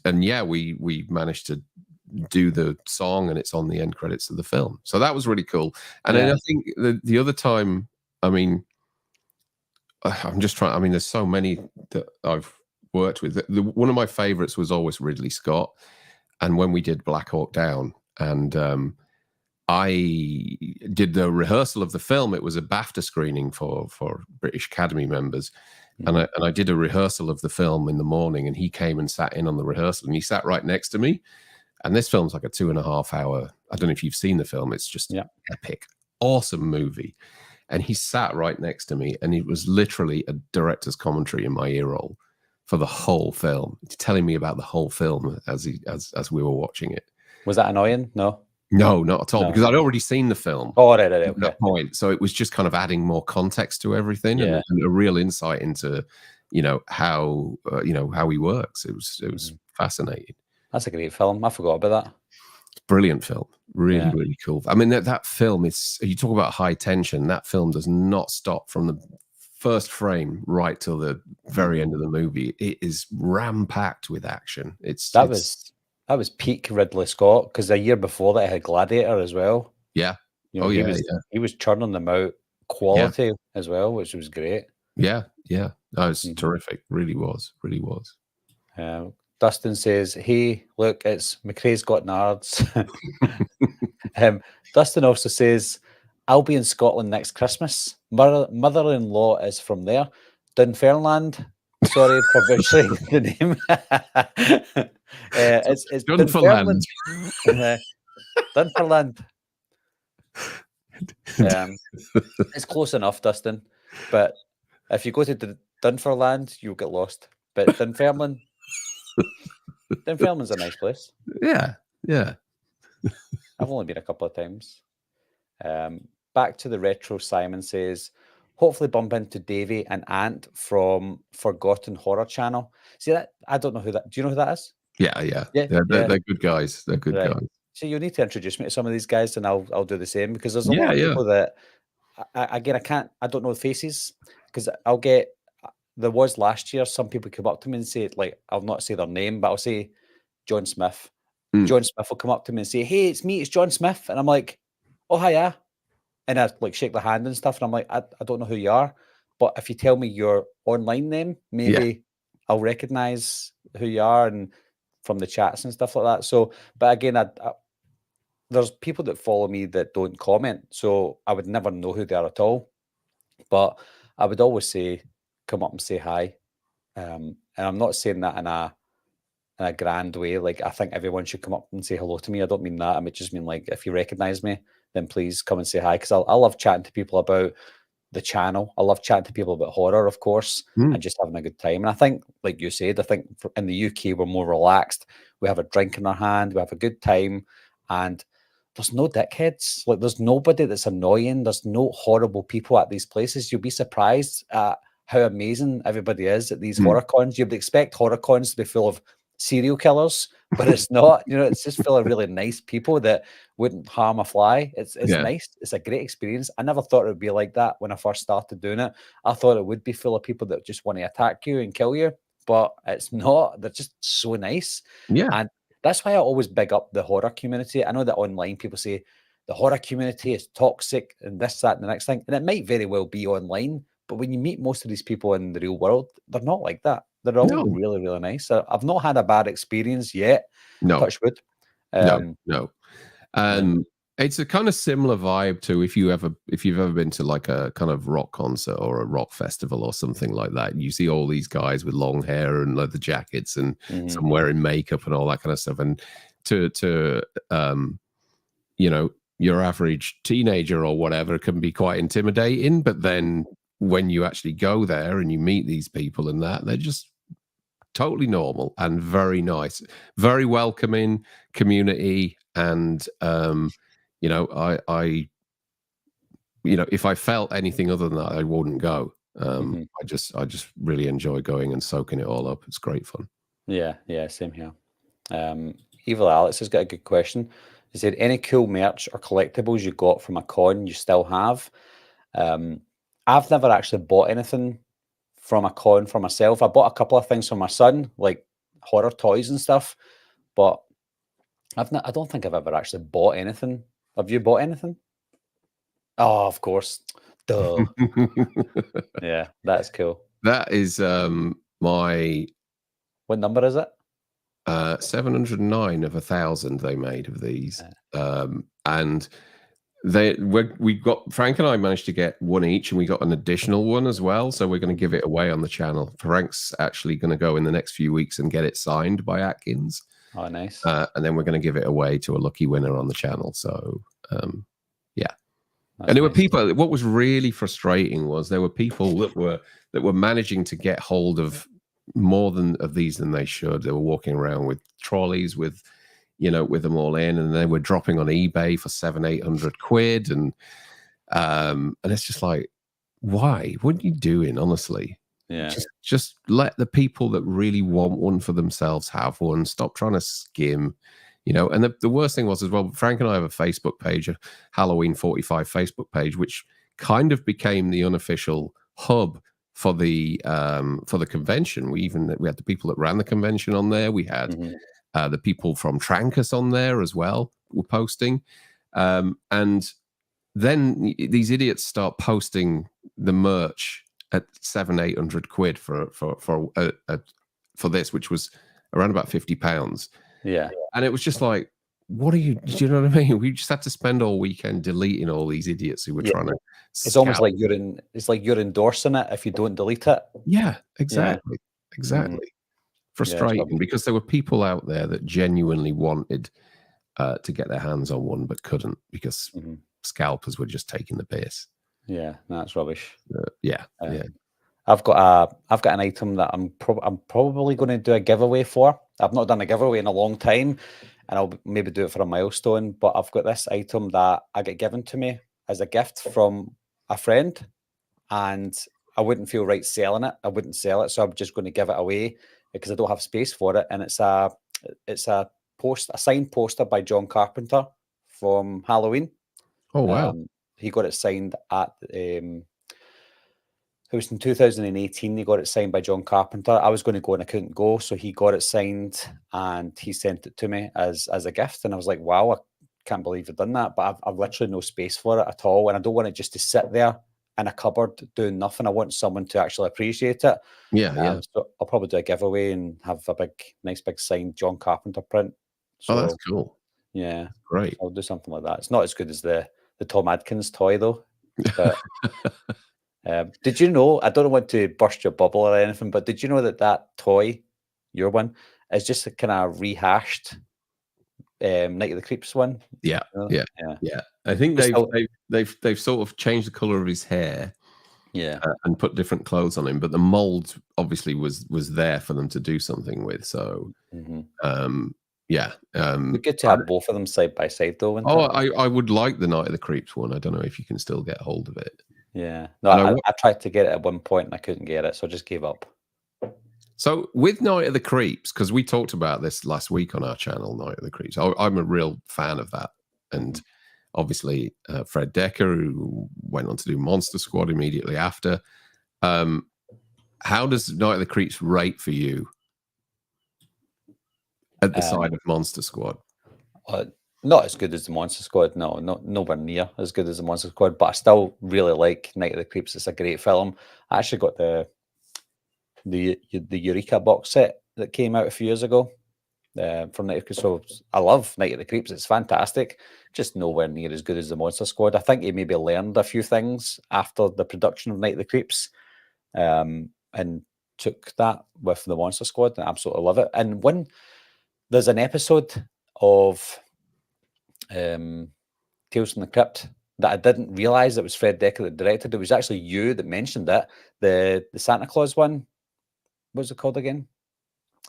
S5: yeah, we managed to do the song and it's on the end credits of the film. So that was really cool. And then I think the other time, I mean, I'm just trying. I mean, there's so many that I've worked with. One of my favorites was always Ridley Scott. And when we did Black Hawk Down, and I did the rehearsal of the film, it was a BAFTA screening for British Academy members. And I did a rehearsal of the film in the morning, and he came and sat in on the rehearsal, and he sat right next to me. And this film's like a 2.5 hour. I don't know if you've seen the film. It's just epic, awesome movie. And he sat right next to me, and it was literally a director's commentary in my ear roll for the whole film, telling me about the whole film as we were watching it.
S4: Was that annoying? No,
S5: not at all, because I'd already seen the film.
S4: Oh, right, okay.
S5: At that point, so it was just kind of adding more context to everything and a real insight into, how he works. It was fascinating.
S4: That's a great film. I forgot about that.
S5: Brilliant film. Really, really cool. I mean, that film is, you talk about high tension, that film does not stop from the first frame right till the very end of the movie. It is ram-packed with action. That
S4: was peak Ridley Scott, because a year before that I had Gladiator as well.
S5: Yeah.
S4: He was churning them out quality as well, which was great.
S5: Yeah. That was terrific. Really was.
S4: Dustin says, "Hey, look, it's McRae's got nards." Dustin also says, "I'll be in Scotland next Christmas. Mother-in-law is from there. Dunfermline." Sorry for butchering the name. It's
S5: Dunfermline.
S4: Dunfermline. It's close enough, Dustin. But if you go to Dunfermline, you'll get lost. But Dunfermline. Dunfermline's a nice place.
S5: Yeah.
S4: I've only been a couple of times. Back to the retro. Simon says, "Hopefully bump into Davey and Ant from Forgotten Horror Channel." See that? I don't know who that. Do you know who that is?
S5: Yeah. They're good guys. They're good guys.
S4: So you need to introduce me to some of these guys, and I'll do the same, because there's a lot of people that I don't know the faces, because there was last year, some people come up to me and say, like, I'll not say their name, but I'll say John Smith. John Smith will come up to me and say, "Hey, it's me, it's John Smith." And I'm like, "Oh, hiya." And I like shake their hand and stuff. And I'm like, I don't know who you are. But if you tell me your online name, maybe I'll recognize who you are, and from the chats and stuff like that. So, but again, there's people that follow me that don't comment. So I would never know who they are at all. But I would always say, come up and say hi. And I'm not saying that in a grand way. Like, I think everyone should come up and say hello to me. I don't mean that. I mean, just mean, like, if you recognize me, then please come and say hi. Because I love chatting to people about the channel. I love chatting to people about horror, of course, and just having a good time. And I think, like you said, in the UK, we're more relaxed. We have a drink in our hand. We have a good time. And there's no dickheads. Like, there's nobody that's annoying. There's no horrible people at these places. You'll be surprised at how amazing everybody is at these horror cons. You'd expect horror cons to be full of serial killers, but it's not. It's just full of really nice people that wouldn't harm a fly. It's nice. It's a great experience. I never thought it would be like that when I first started doing it. I thought it would be full of people that just want to attack you and kill you, but it's not. They're just so nice.
S5: Yeah.
S4: And that's why I always big up the horror community. I know that online people say the horror community is toxic and this, that, and the next thing. And it might very well be online, but when you meet most of these people in the real world, they're not like that. They're all really, really nice. I've not had a bad experience yet.
S5: No.
S4: Touch wood.
S5: No. It's a kind of similar vibe to if you've ever been to like a kind of rock concert or a rock festival or something like that. You see all these guys with long hair and leather jackets and some wearing makeup and all that kind of stuff. And to your average teenager or whatever can be quite intimidating. But then when you actually go there and you meet these people and that, they're just totally normal and very nice, very welcoming community. And I if I felt anything other than that, I wouldn't go.
S4: Mhm.
S5: I just really enjoy going and soaking it all up. It's great fun.
S4: Yeah, same here. Evil Alex has got a good question. He said, any cool merch or collectibles you got from a con you still have? I've never actually bought anything from a con for myself. I bought a couple of things for my son, like horror toys and stuff, but I don't think I've ever actually bought anything. Have you bought anything? Oh, of course. Duh. Yeah, that's cool.
S5: That is my
S4: What number is it?
S5: 709 of 1,000 they made of these.
S4: Yeah.
S5: And we got Frank and I managed to get one each, and we got an additional one as well. So we're going to give it away on the channel. Frank's actually going to go in the next few weeks and get it signed by Atkins.
S4: Oh, nice.
S5: And then we're going to give it away to a lucky winner on the channel. So yeah.
S4: That's
S5: And there were
S4: nice.
S5: people. What was really frustrating was there were people that were managing to get hold of more of these than they should. They were walking around with trolleys with them all in, and they were dropping on eBay for 700-800 quid, and it's just like, why? What are you doing? Honestly,
S4: Yeah.
S5: just let the people that really want one for themselves have one. Stop trying to skim. And the worst thing was as well, Frank and I have a Facebook page, a Halloween 45 Facebook page, which kind of became the unofficial hub for the convention. We had the people that ran the convention on there. We had the people from Trancas on there as well were posting. And then these idiots start posting the merch at 700-800 quid for this, which was around about £50.
S4: Yeah.
S5: And it was just like, do you know what I mean? We just had to spend all weekend deleting all these idiots who were trying to.
S4: It's almost like you're endorsing it if you don't delete it.
S5: Yeah, exactly. Frustrating, because there were people out there that genuinely wanted to get their hands on one but couldn't because scalpers were just taking the piss.
S4: Yeah, that's rubbish.
S5: Yeah.
S4: I've got an item that I'm probably going to do a giveaway for. I've not done a giveaway in a long time, and I'll maybe do it for a milestone. But I've got this item that I get given to me as a gift from a friend, and I wouldn't feel right selling it. I wouldn't sell it, so I'm just going to give it away because I don't have space for it. And it's a signed poster by John Carpenter from Halloween.
S5: Oh wow!
S4: He got it signed at it was in 2018. He got it signed by John Carpenter. I was going to go and I couldn't go, so he got it signed and he sent it to me as a gift. And I was like, wow, I can't believe you've done that. But I've literally no space for it at all, and I don't want it just to sit there in a cupboard doing nothing. I want someone to actually appreciate it.
S5: Yeah.
S4: So I'll probably do a giveaway and have a nice big signed John Carpenter print. So,
S5: that's cool.
S4: Yeah,
S5: great.
S4: I'll do something like that. It's not as good as the Tom Adkins toy though. But did you know? I don't want to burst your bubble or anything, but did you know that toy, your one, is just a kind of rehashed Night of the Creeps one?
S5: Yeah. I think they've sort of changed the color of his hair, and put different clothes on him. But the mold obviously was there for them to do something with. So,
S4: we get to have both of them side by side though.
S5: I would like the Night of the Creeps one. I don't know if you can still get hold of it.
S4: Yeah, no, I tried to get it at one point and I couldn't get it, so I just gave up.
S5: So with Night of the Creeps, because we talked about this last week on our channel, Night of the Creeps, I'm a real fan of that. And obviously Fred Decker, who went on to do Monster Squad immediately after. How does Night of the Creeps rate for you at the side of Monster Squad?
S4: Not as good as the Monster Squad, nowhere near as good as the Monster Squad, but I still really like Night of the Creeps. It's a great film. I actually got the Eureka box set that came out a few years ago from Night of the Creeps. So I love Night of the Creeps. It's fantastic. Just nowhere near as good as the Monster Squad. I think he maybe learned a few things after the production of Night of the Creeps, and took that with the Monster Squad, and I absolutely love it. And when there's an episode of Tales from the Crypt that I didn't realize it was Fred Decker that directed. It was actually you that mentioned it. The Santa Claus one. What was it called again?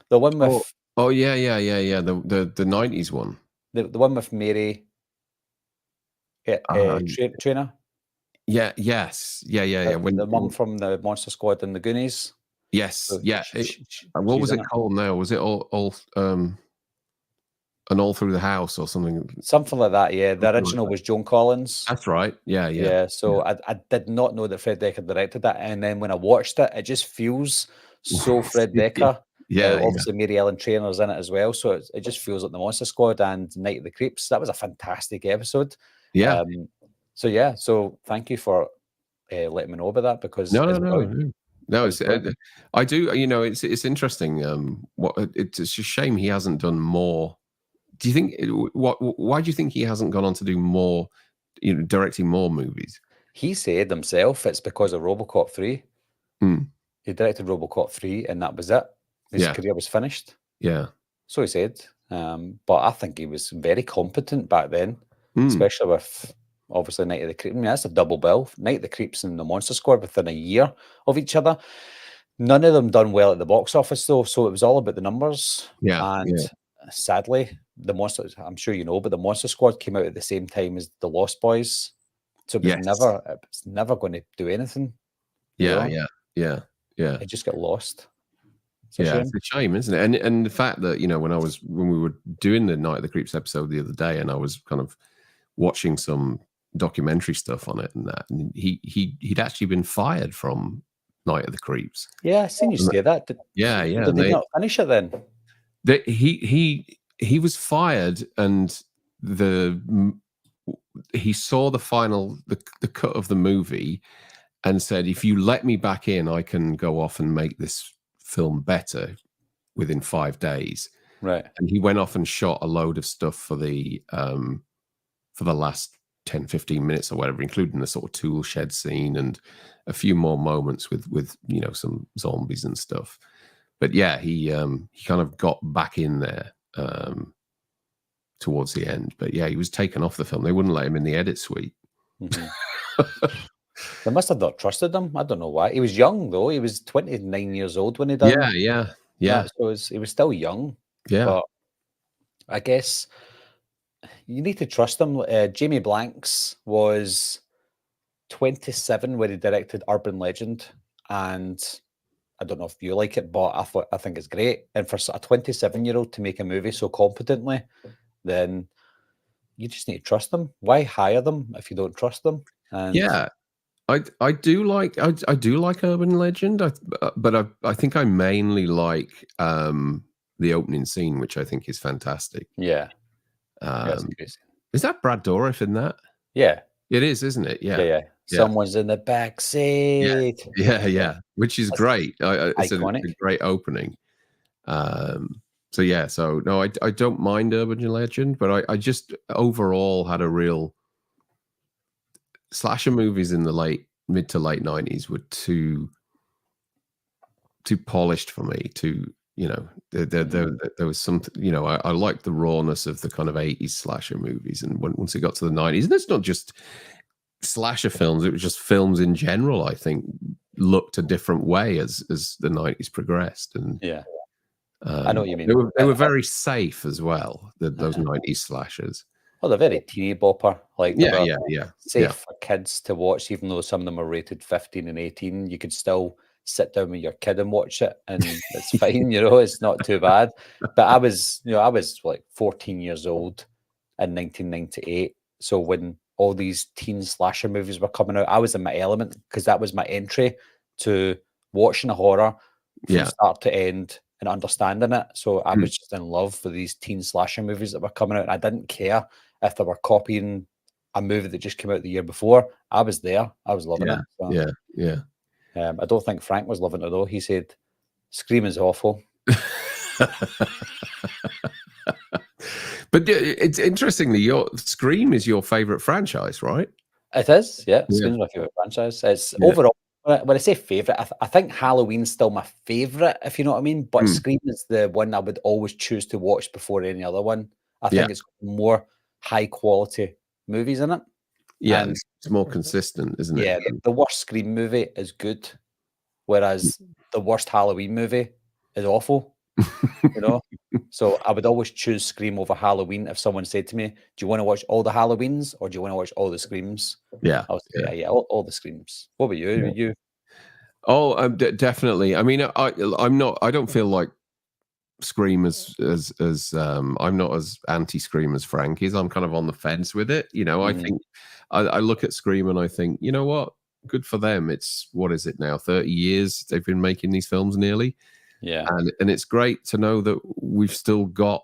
S4: The one with
S5: yeah. The 90s one.
S4: The one with Mary Trainer.
S5: Yeah. Yes. Yeah.
S4: The mum from the Monster Squad and the Goonies.
S5: Yes.
S4: So
S5: Yeah. What
S4: she's
S5: was
S4: in
S5: it called now? Was it all and all through the house or something?
S4: Something like that, yeah. The
S5: Something like
S4: original
S5: that.
S4: was Joan Collins.
S5: That's right. Yeah.
S4: Yeah, so I did not know that Fred Dekker directed that, and then when I watched it, it just feels so Fred Dekker.
S5: Yeah.
S4: Obviously, Mary Ellen Trainor's in it as well, so it just feels like the Monster Squad and Night of the Creeps. That was a fantastic episode.
S5: Yeah.
S4: So thank you for letting me know about that, because
S5: No.
S4: it's brilliant.
S5: No,
S4: It's brilliant.
S5: I do. It's interesting. It's a shame he hasn't done more. Do you think? Why do you think he hasn't gone on to do more? Directing more movies.
S4: He said himself it's because of RoboCop 3.
S5: Hmm.
S4: He directed RoboCop 3, and that was it. His
S5: Yeah.
S4: career was finished.
S5: Yeah.
S4: So he said. But I think he was very competent back then,
S5: Hmm.
S4: especially with obviously Night of the Creeps. I mean, that's a double bill. Night of the Creeps and the Monster Squad within a year of each other. None of them done well at the box office, though. So it was all about the numbers.
S5: Yeah.
S4: And sadly, I'm sure you know, but the Monster Squad came out at the same time as the Lost Boys. So it was never going to do anything.
S5: Yeah.
S4: It just got lost. It's a shame.
S5: It's a shame, isn't it? And the fact that when we were doing the Night of the Creeps episode the other day, and I was kind of watching some documentary stuff on it, and he'd actually been fired from Night of the Creeps.
S4: Yeah, I seen you say that. Did they not finish it then?
S5: He was fired, and he saw the cut of the movie and said, if you let me back in, I can go off and make this film better within 5 days.
S4: Right.
S5: And he went off and shot a load of stuff for the last 10, 15 minutes or whatever, including the sort of tool shed scene and a few more moments with some zombies and stuff. But yeah, he kind of got back in there towards the end. But yeah, he was taken off the film. They wouldn't let him in the edit suite.
S4: Mm-hmm. They must have not trusted him. I don't know why. He was young though. He was 29 years old when he done.
S5: Yeah.
S4: So he was still young.
S5: Yeah.
S4: But I guess you need to trust him. Jamie Blanks was 27 when he directed Urban Legend, and I don't know if you like it, but I think it's great. And for a 27-year-old to make a movie so competently, then you just need to trust them. Why hire them if you don't trust them? And
S5: I do like Urban Legend, but I think I mainly like the opening scene, which I think is fantastic.
S4: Yeah. That's crazy.
S5: Is that Brad Dourif in that?
S4: Yeah.
S5: It is, isn't it? Yeah.
S4: Someone's in the back seat.
S5: Yeah. Which is great. It's
S4: iconic.
S5: a great opening. So no, I don't mind Urban Legend, but I just overall had a real slasher movies in the mid to late 90s were too polished for me. There was something, I liked the rawness of the kind of 80s slasher movies, and once it got to the 90s, and it's not just slasher films, it was just films in general, I think looked a different way as the 90s progressed. And
S4: I know what you mean.
S5: They were very safe as well, those 90s slashers.
S4: Well, they're very teeny bopper. Safe for kids to watch, even though some of them are rated 15 and 18. You could still sit down with your kid and watch it, and it's fine. It's not too bad. But I was like 14 years old in 1998. So when all these teen slasher movies were coming out, I was in my element, because that was my entry to watching a horror from start to end and understanding it. So I was just in love with these teen slasher movies that were coming out, and I didn't care if they were copying a movie that just came out the year before. I was there. I was loving it. So, I don't think Frank was loving it though. He said, "Scream is awful."
S5: But it's interestingly, your Scream is your favorite franchise, right?
S4: It is, yeah. Scream's my favorite franchise. It's overall, when I say favorite, I think Halloween's still my favorite, if you know what I mean. But Scream is the one I would always choose to watch before any other one. I think it's more high quality movies in it.
S5: Yeah, and it's more consistent, isn't it?
S4: Yeah, the worst Scream movie is good, whereas the worst Halloween movie is awful. you know. So I would always choose Scream over Halloween if someone said to me, "Do you want to watch all the Halloweens or do you want to watch all the Screams?"
S5: Yeah,
S4: I'll say,
S5: yeah.
S4: yeah, all the Screams. What about you?
S5: Yeah.
S4: You?
S5: Oh, definitely. I mean, I'm not. I don't feel like Scream as I'm not as anti-Scream as Frank is. I'm kind of on the fence with it. You know, I
S4: Mhm.
S5: think I look at Scream and I think, you know what? Good for them. It's what is it now? 30 years they've been making these films nearly.
S4: Yeah.
S5: And it's great to know that we've still got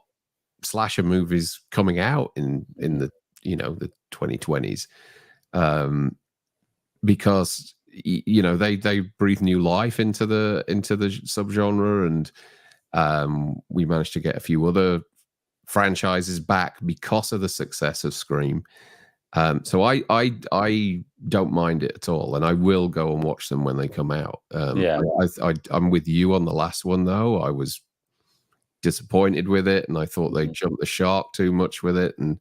S5: slasher movies coming out in the the 2020s, because you know they breathe new life into the subgenre, and we managed to get a few other franchises back because of the success of Scream. So I don't mind it at all, and I will go and watch them when they come out.
S4: Yeah.
S5: I'm with you on the last one though. I was disappointed with it, and I thought they jumped the shark too much with it, and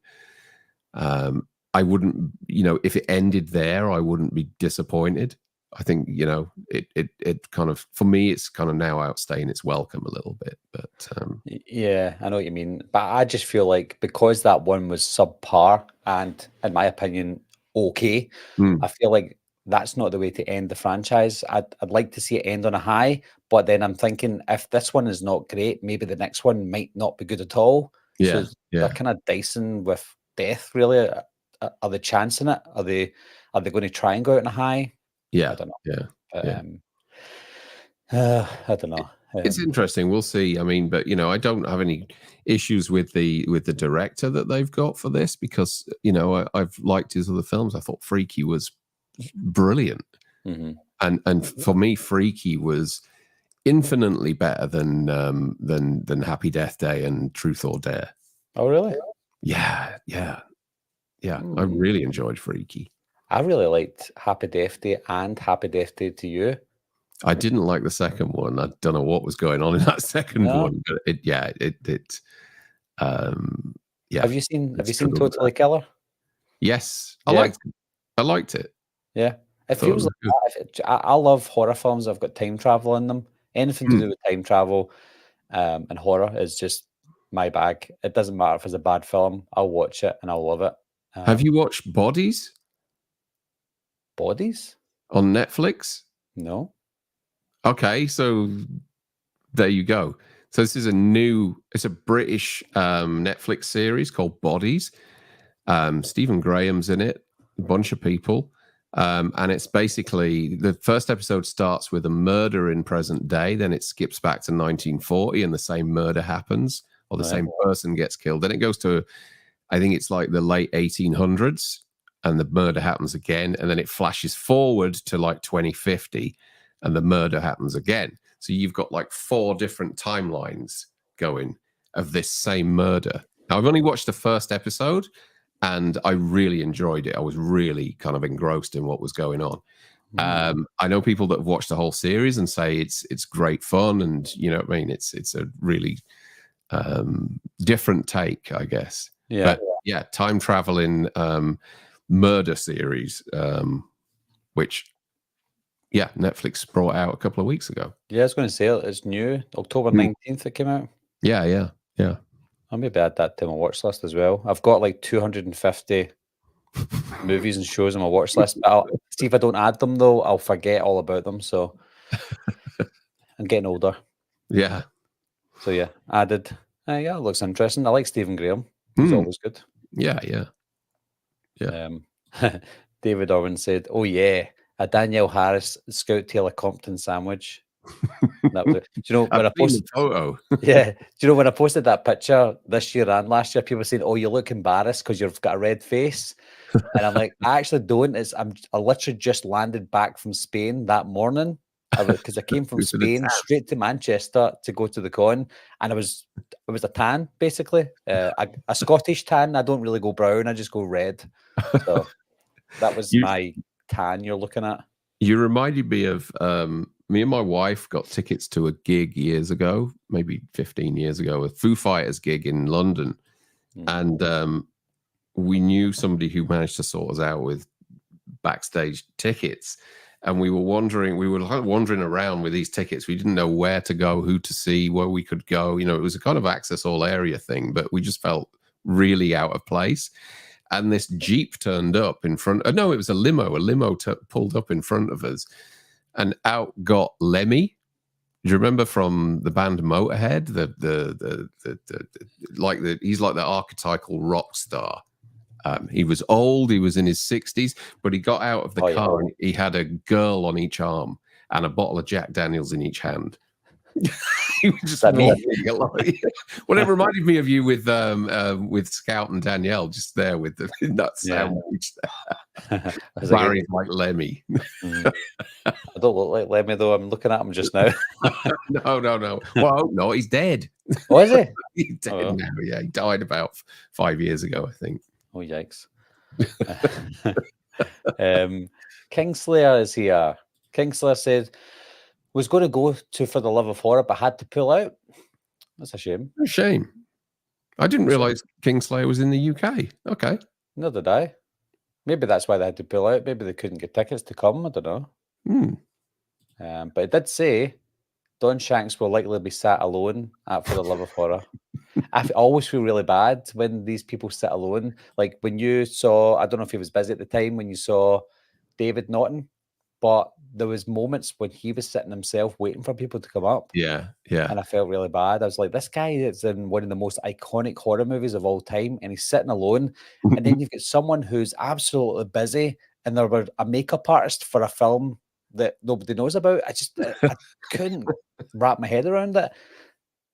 S5: I wouldn't, if it ended there, I wouldn't be disappointed. I think, it kind of, for me, it's kind of now outstaying its welcome a little bit. But
S4: Yeah, I know what you mean. But I just feel like because that one was subpar and, in my opinion, okay, I feel like that's not the way to end the franchise. I'd like to see it end on a high, but then I'm thinking if this one is not great, maybe the next one might not be good at all.
S5: yeah,
S4: So they're kind of dicing with death, really. Are they chancing it? Are they going to try and go out on a high? I
S5: yeah,
S4: don't know.
S5: yeah,
S4: But,
S5: yeah.
S4: I don't know.
S5: It's interesting. We'll see. I mean, but I don't have any issues with the director that they've got for this, because I've liked his other films. I thought Freaky was brilliant,
S4: Mhm.
S5: and for me, Freaky was infinitely better than Happy Death Day and Truth or Dare.
S4: Oh, really?
S5: Yeah, yeah, yeah. I
S4: Hmm.
S5: really enjoyed Freaky.
S4: I really liked Happy Death Day and Happy Death Day to You.
S5: I didn't like the second one. I don't know what was going on in that second
S4: No?
S5: one, but um, yeah.
S4: Have you seen
S5: It's
S4: Totally Killer?
S5: Yes,
S4: Yeah.
S5: I liked it.
S4: Yeah. It
S5: Thought it
S4: feels
S5: was
S4: like
S5: good.
S4: that. I love horror films that have got time travel in them. Anything to
S5: Mm.
S4: do with time travel and horror is just my bag. It doesn't matter if it's a bad film. I'll watch it and I'll love it.
S5: Have you watched Bodies
S4: Bodies?
S5: on Netflix?
S4: No.
S5: Okay, so there you go. So this is it's a British Netflix series called Bodies. Stephen Graham's in it, a bunch of people. And it's basically, the first episode starts with a murder in present day, then it skips back to 1940 and the same murder happens, or the
S4: Right.
S5: same person gets killed. Then it goes to, I think it's like the late 1800s, and the murder happens again, and then it flashes forward to like 2050 and the murder happens again. So you've got like 4 different timelines going of this same murder. Now, I've only watched the first episode, and I really enjoyed it. I was really kind of engrossed in what was going on. I know people that have watched the whole series and say it's great fun, and you know what I mean. It's a really different take, I guess.
S4: Yeah.
S5: But yeah, time traveling murder series, which Netflix brought out a couple of weeks ago.
S4: Yeah, I was going to say it's new. October
S5: Mm.
S4: 19th it came out.
S5: Yeah.
S4: I'll maybe add that to my watch list as well. I've got like 250 movies and shows on my watch list, but I'll see if I don't add them though, I'll forget all about them. So I'm getting older.
S5: Yeah.
S4: So yeah, added. Yeah, it looks interesting. I like Stephen Graham. He's always good.
S5: Yeah.
S4: David Irwin said, "Oh yeah, a Danielle Harris Scout Taylor Compton sandwich." That was it. Do you know when I
S5: I've seen
S4: posted?
S5: the photo.
S4: Yeah. Do you know when I posted that picture this year and last year? People were saying, "Oh, you look embarrassed because you've got a red face," and I'm like, "I actually don't. I literally just landed back from Spain that morning because I came from
S5: It was in a
S4: Spain
S5: tan.
S4: straight to Manchester to go to the con, and it was a tan basically, a Scottish tan. I don't really go brown. I just go red. So that was my tan you're looking at.
S5: You reminded me of me and my wife got tickets to a gig years ago, maybe 15 years ago, a Foo Fighters gig in London. And we knew somebody who managed to sort us out with backstage tickets. and we were wandering around with these tickets. We didn't know where to go, who to see, where we could go. You know, it was a kind of access all area thing, but we just felt really out of place. And this Jeep turned up in front. No, it was a limo. A limo pulled up in front of us, and out got Lemmy. Do you remember from the band Motorhead? He's like the archetypal rock star. He was old. He was in his 60s, but he got out of the car and he had a girl on each arm and a bottle of Jack Daniels in each hand. He was just well, it reminded me of you with Scout and Danielle, just there with the nut sandwich. Barry's like Lemmy.
S4: I don't look like Lemmy though. I'm looking at him just now.
S5: No. Well, no, he's dead.
S4: Oh, is he?
S5: He's dead now. Yeah, he died about 5 years ago, I think.
S4: Oh, yikes. Kingslayer is here. Kingslayer said, was going to go to For the Love of Horror, but had to pull out. That's a shame.
S5: A shame. I didn't realise Kingslayer was in the UK. Okay.
S4: Neither did I. Maybe that's why they had to pull out. Maybe they couldn't get tickets to come. I don't know. But it did say Don Shanks will likely be sat alone at For the Love of Horror. I always feel really bad when these people sit alone. Like when you saw, I don't know if he was busy at the time, when you saw David Naughton, but there was moments when he was sitting himself waiting for people to come up.
S5: Yeah.
S4: And I felt really bad. I was like, this guy is in one of the most iconic horror movies of all time, and he's sitting alone. And then you've got someone who's absolutely busy, and they were a makeup artist for a film that nobody knows about. I couldn't wrap my head around it.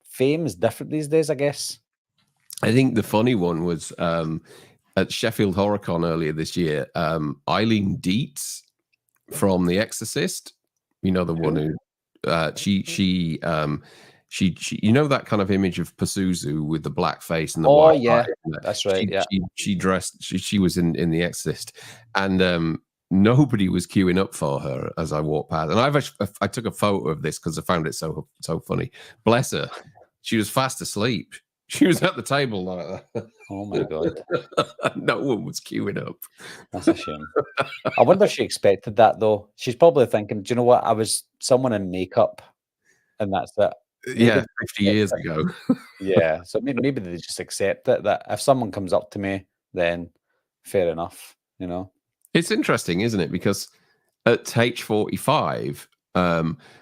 S4: Fame is different these days, I guess.
S5: I think the funny one was at Sheffield HorrorCon earlier this year, Eileen Dietz from The Exorcist, you know, the one who she you know that kind of image of Pazuzu with the black face and the white eye.
S4: That's right.
S5: She dressed, she was in The Exorcist, and nobody was queuing up for her as I walked past. And I took a photo of this because I found it so funny. Bless her. She was fast asleep. She was at the table like that.
S4: Oh my God.
S5: No one was queuing up.
S4: That's a shame. I wonder if she expected that though. She's probably thinking, do you know what? I was someone in makeup and that's it.
S5: Maybe 50 years ago.
S4: Yeah. So maybe they just accept it, that if someone comes up to me, then fair enough, you know?
S5: It's interesting, isn't it? Because at H45,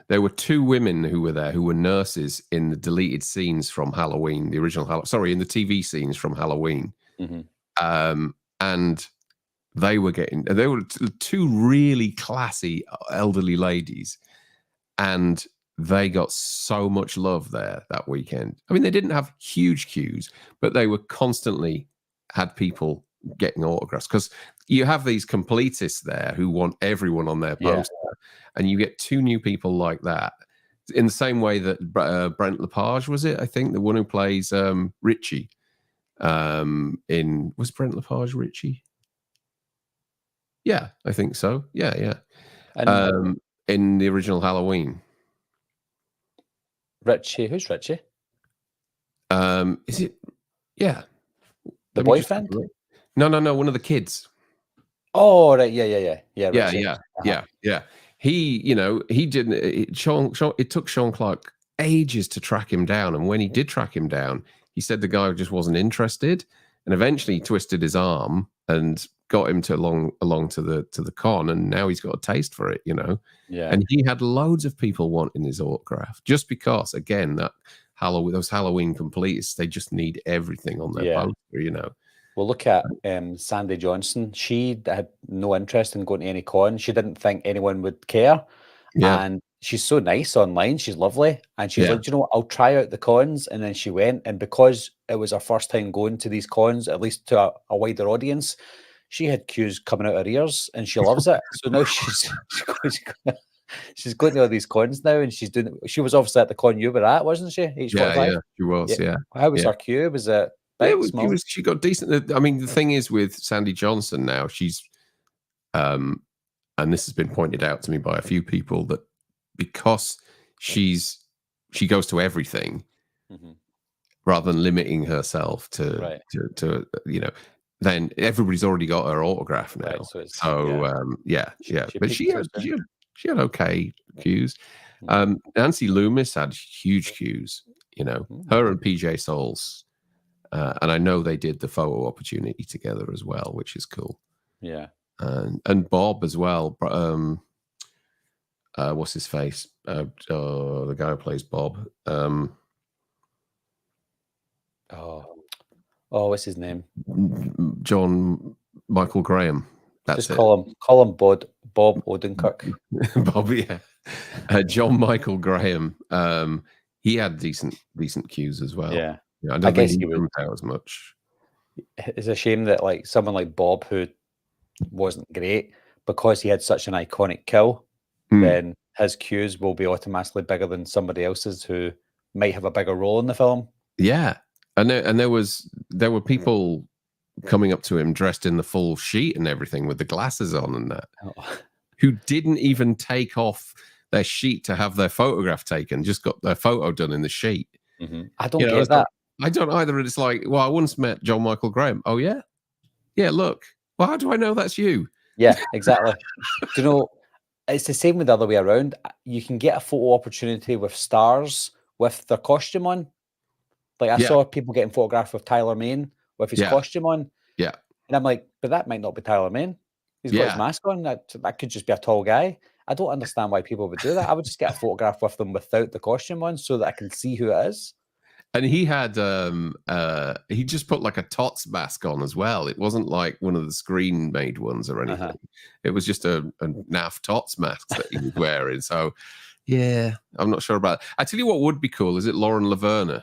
S5: there were two women who were there who were nurses in the deleted scenes from Halloween, the original in the TV scenes from Halloween. And they were two really classy elderly ladies, and they got so much love there that weekend. I mean, they didn't have huge queues, but they were constantly had people getting autographs, because you have these completists there who want everyone on their poster, and you get two new people like that in the same way that Brent Lepage, was it? I think the one who plays Richie was Brent Lepage Richie? Yeah, I think so. Yeah. And, in the original Halloween.
S4: Richie, who's Richie?
S5: Is it? Yeah.
S4: The boyfriend?
S5: No, one of the kids.
S4: Oh, right. Yeah.
S5: Yeah. He, he didn't. It took Sean Clark ages to track him down, and when he did track him down, he said the guy just wasn't interested, and eventually he twisted his arm and got him to along to the con, and now he's got a taste for it, Yeah. And he had loads of people wanting his autograph just because, again, that those Halloween completists, they just need everything on their poster,
S4: Well, look at Sandy Johnson. She had no interest in going to any con. She didn't think anyone would care. Yeah. And she's so nice online. She's lovely. And she's like, you know what? I'll try out the cons. And then she went. And because it was her first time going to these cons, at least to a wider audience, she had queues coming out her ears, and she loves it. So now she's going to all these cons now, and she was obviously at the con you were at, wasn't she?
S5: Yeah, she was, yeah.
S4: How was her queue? Was it
S5: she got decent. I mean, the thing is with Sandy Johnson now, she's and this has been pointed out to me by a few people, that because she goes to everything rather than limiting herself to then everybody's already got her autograph now.
S4: Right, so
S5: but she She had okay cues.
S4: Mm.
S5: Nancy Loomis had huge cues. You know, her and PJ Souls, and I know they did the photo opportunity together as well, which is cool.
S4: Yeah.
S5: And Bob as well. What's his face? The guy who plays Bob.
S4: What's his name?
S5: John Michael Graham. That's
S4: Just
S5: it.
S4: call him Bob Odenkirk.
S5: Bob, yeah. John Michael Graham. He had decent cues as well.
S4: Yeah.
S5: I don't
S4: guess
S5: think
S4: he
S5: he
S4: would.
S5: jumped out as much.
S4: It's a shame that like someone like Bob, who wasn't great, because he had such an iconic kill, then his cues will be automatically bigger than somebody else's who might have a bigger role in the film.
S5: Yeah, and there were people coming up to him dressed in the full sheet and everything with the glasses on and that, who didn't even take off their sheet to have their photograph taken, just got their photo done in the sheet.
S4: I don't get that.
S5: I don't either. It's like, well, I once met John Michael Graham. Oh yeah, yeah. Look, well, how do I know that's you?
S4: Yeah, exactly. Do you know? It's the same with the other way around. You can get a photo opportunity with stars with their costume on. Like I saw people getting photographed with Tyler Mane with his costume on.
S5: Yeah.
S4: And I'm like, but that might not be Tyler Mane. He's got his mask on. That could just be a tall guy. I don't understand why people would do that. I would just get a photograph with them without the costume on so that I can see who it is.
S5: And he had he just put like a Tots mask on as well. It wasn't like one of the screen made ones or anything. It was just a naff Tots mask that he was wearing. So yeah, I'm not sure about it. I tell you what would be cool, is it Lauren Laverna?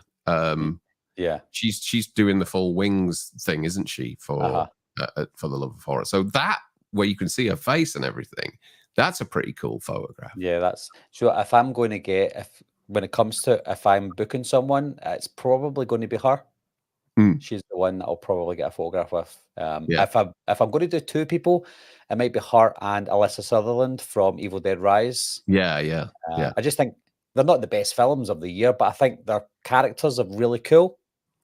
S4: Yeah.
S5: She's doing the full wings thing, isn't she, for the Love of Horror? So that, where you can see her face and everything, that's a pretty cool photograph.
S4: Yeah, that's so. If I'm going to get, when it comes to if I'm booking someone, it's probably going to be her. She's the one that I'll probably get a photograph with. If I'm going to do two people, it might be her and Alyssa Sutherland from Evil Dead Rise.
S5: Yeah.
S4: I just think they're not the best films of the year, but I think their characters are really cool.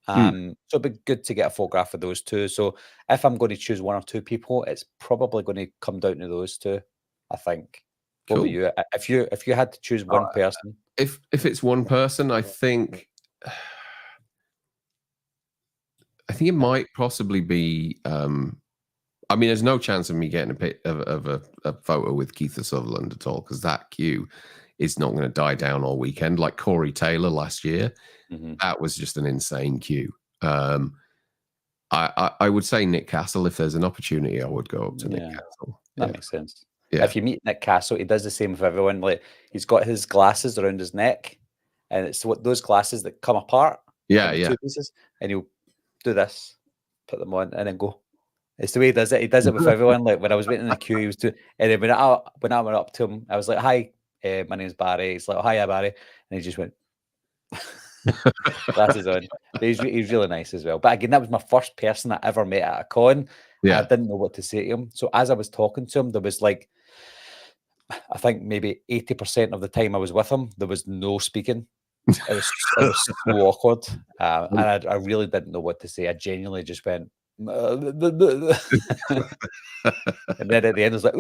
S4: So it'd be good to get a photograph of those two. So if I'm going to choose one or two people, it's probably going to come down to those two, I think. What about you? If you had to choose one person,
S5: if it's one person, I think it might possibly be. I mean, there's no chance of me getting a photo with Keith Sutherland at all, because that queue is not going to die down all weekend like Corey Taylor last year. That was just an insane queue. I would say Nick Castle. If there's an opportunity, I would go up to Nick Castle.
S4: That makes sense.
S5: Yeah.
S4: If you meet Nick Castle, he does the same with everyone. Like he's got his glasses around his neck, and it's what those glasses that come apart. Two pieces, and he'll do this, put them on, and then go. It's the way he does it. He does it with everyone. Like when I was waiting in the queue, he was doing. And then when I went up to him, I was like, "Hi, my name's Barry." He's like, "Oh, hi, Barry," and he just went. Glasses on. But he's really nice as well. But again, that was my first person I ever met at a con. I didn't know what to say to him. So as I was talking to him, there was like, I think maybe 80% of the time I was with him, there was no speaking. It was so awkward. And I really didn't know what to say. I genuinely just went, and then at the end, I was like,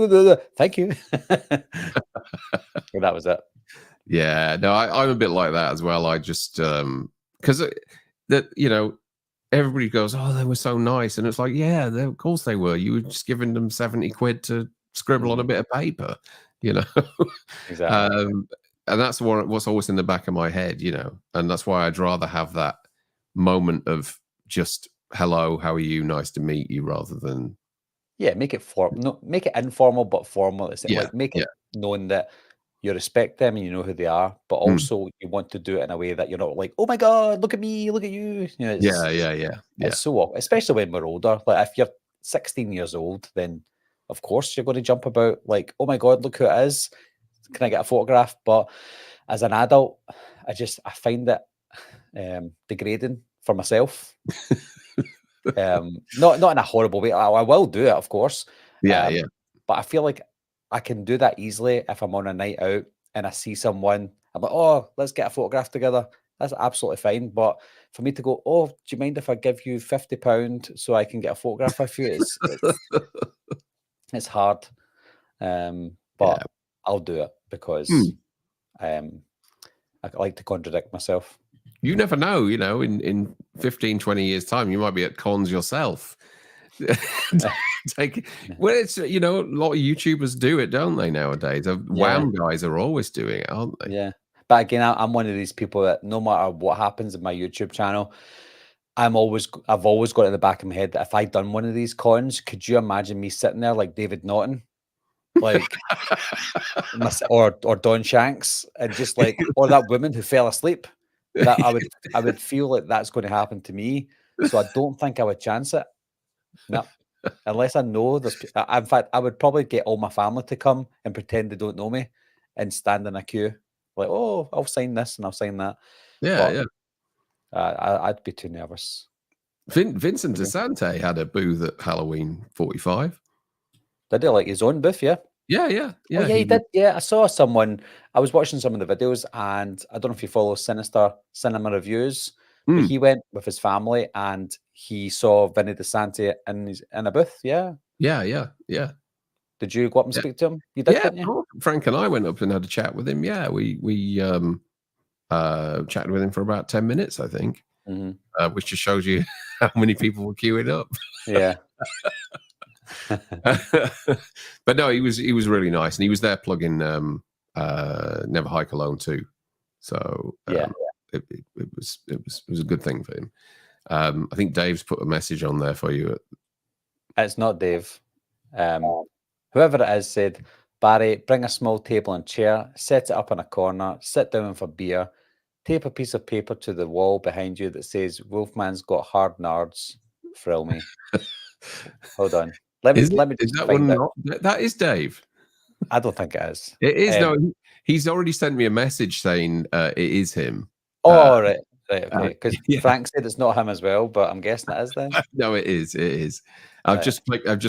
S4: thank you. And that was it.
S5: Yeah, no, I'm a bit like that as well. I just because everybody goes, "Oh, they were so nice," and it's like, yeah, of course they were. You were just giving them 70 quid to scribble on a bit of paper,
S4: Exactly.
S5: And that's what's always in the back of my head, and that's why I'd rather have that moment of just hello, how are you, nice to meet you, rather than
S4: make it informal but formal. It's like make it known that you respect them and you know who they are, but also you want to do it in a way that you're not like, oh my god, look at me, look at you. It's so awkward, especially when we're older. Like if you're 16 years old, then of course you're going to jump about like, oh my god, look who it is. Can I get a photograph? But as an adult, I find it degrading for myself. Not in a horrible way. I will do it, of course. But I feel like I can do that easily if I'm on a night out and I see someone. I'm like, oh, let's get a photograph together. That's absolutely fine. But for me to go, oh, do you mind if I give you £50 so I can get a photograph with you? It's hard. But I'll do it because I like to contradict myself.
S5: You never know, in 15, 20 years' time, you might be at cons yourself. Well, it's, a lot of YouTubers do it, don't they, nowadays? Wham guys are always doing it, aren't they?
S4: Yeah. But again, I'm one of these people that no matter what happens in my YouTube channel, I've always got in the back of my head that if I'd done one of these cons, could you imagine me sitting there like David Naughton? Like or Don Shanks, and just like, or that woman who fell asleep, that I would feel like that's going to happen to me. So I don't think I would chance it. No, unless I know there's. In fact, I would probably get all my family to come and pretend they don't know me and stand in a queue, like, oh, I'll sign this and I'll sign that.
S5: Yeah,
S4: I'd be too nervous.
S5: Vincent DeSante had a booth at Halloween 45.
S4: Did he, like his own booth? Yeah.
S5: Yeah.
S4: Oh, yeah, he did. Yeah, I saw someone. I was watching some of the videos, and I don't know if you follow Sinister Cinema Reviews, but he went with his family and he saw Vinny DeSante in a booth. Yeah.
S5: Yeah.
S4: Did you go up and speak to him? You did, didn't you?
S5: Frank and I went up and had a chat with him. Yeah, we chatted with him for about 10 minutes, I think, which just shows you how many people were queuing up.
S4: Yeah.
S5: But no, he was really nice, and he was there plugging Never Hike Alone too. So it was a good thing for him. I think Dave's put a message on there for you.
S4: It's not Dave. Whoever it is said, Barry, bring a small table and chair, set it up in a corner, sit down for beer, tape a piece of paper to the wall behind you that says Wolfman's got hard nards. Thrill me. Hold on. Let me
S5: Is
S4: just
S5: that
S4: find
S5: one
S4: out.
S5: that is Dave?
S4: I don't think it is.
S5: It is. No, he's already sent me a message saying it is him.
S4: Right, okay. Because Frank said it's not him as well, but I'm guessing it is then.
S5: No, it is. It is. I've just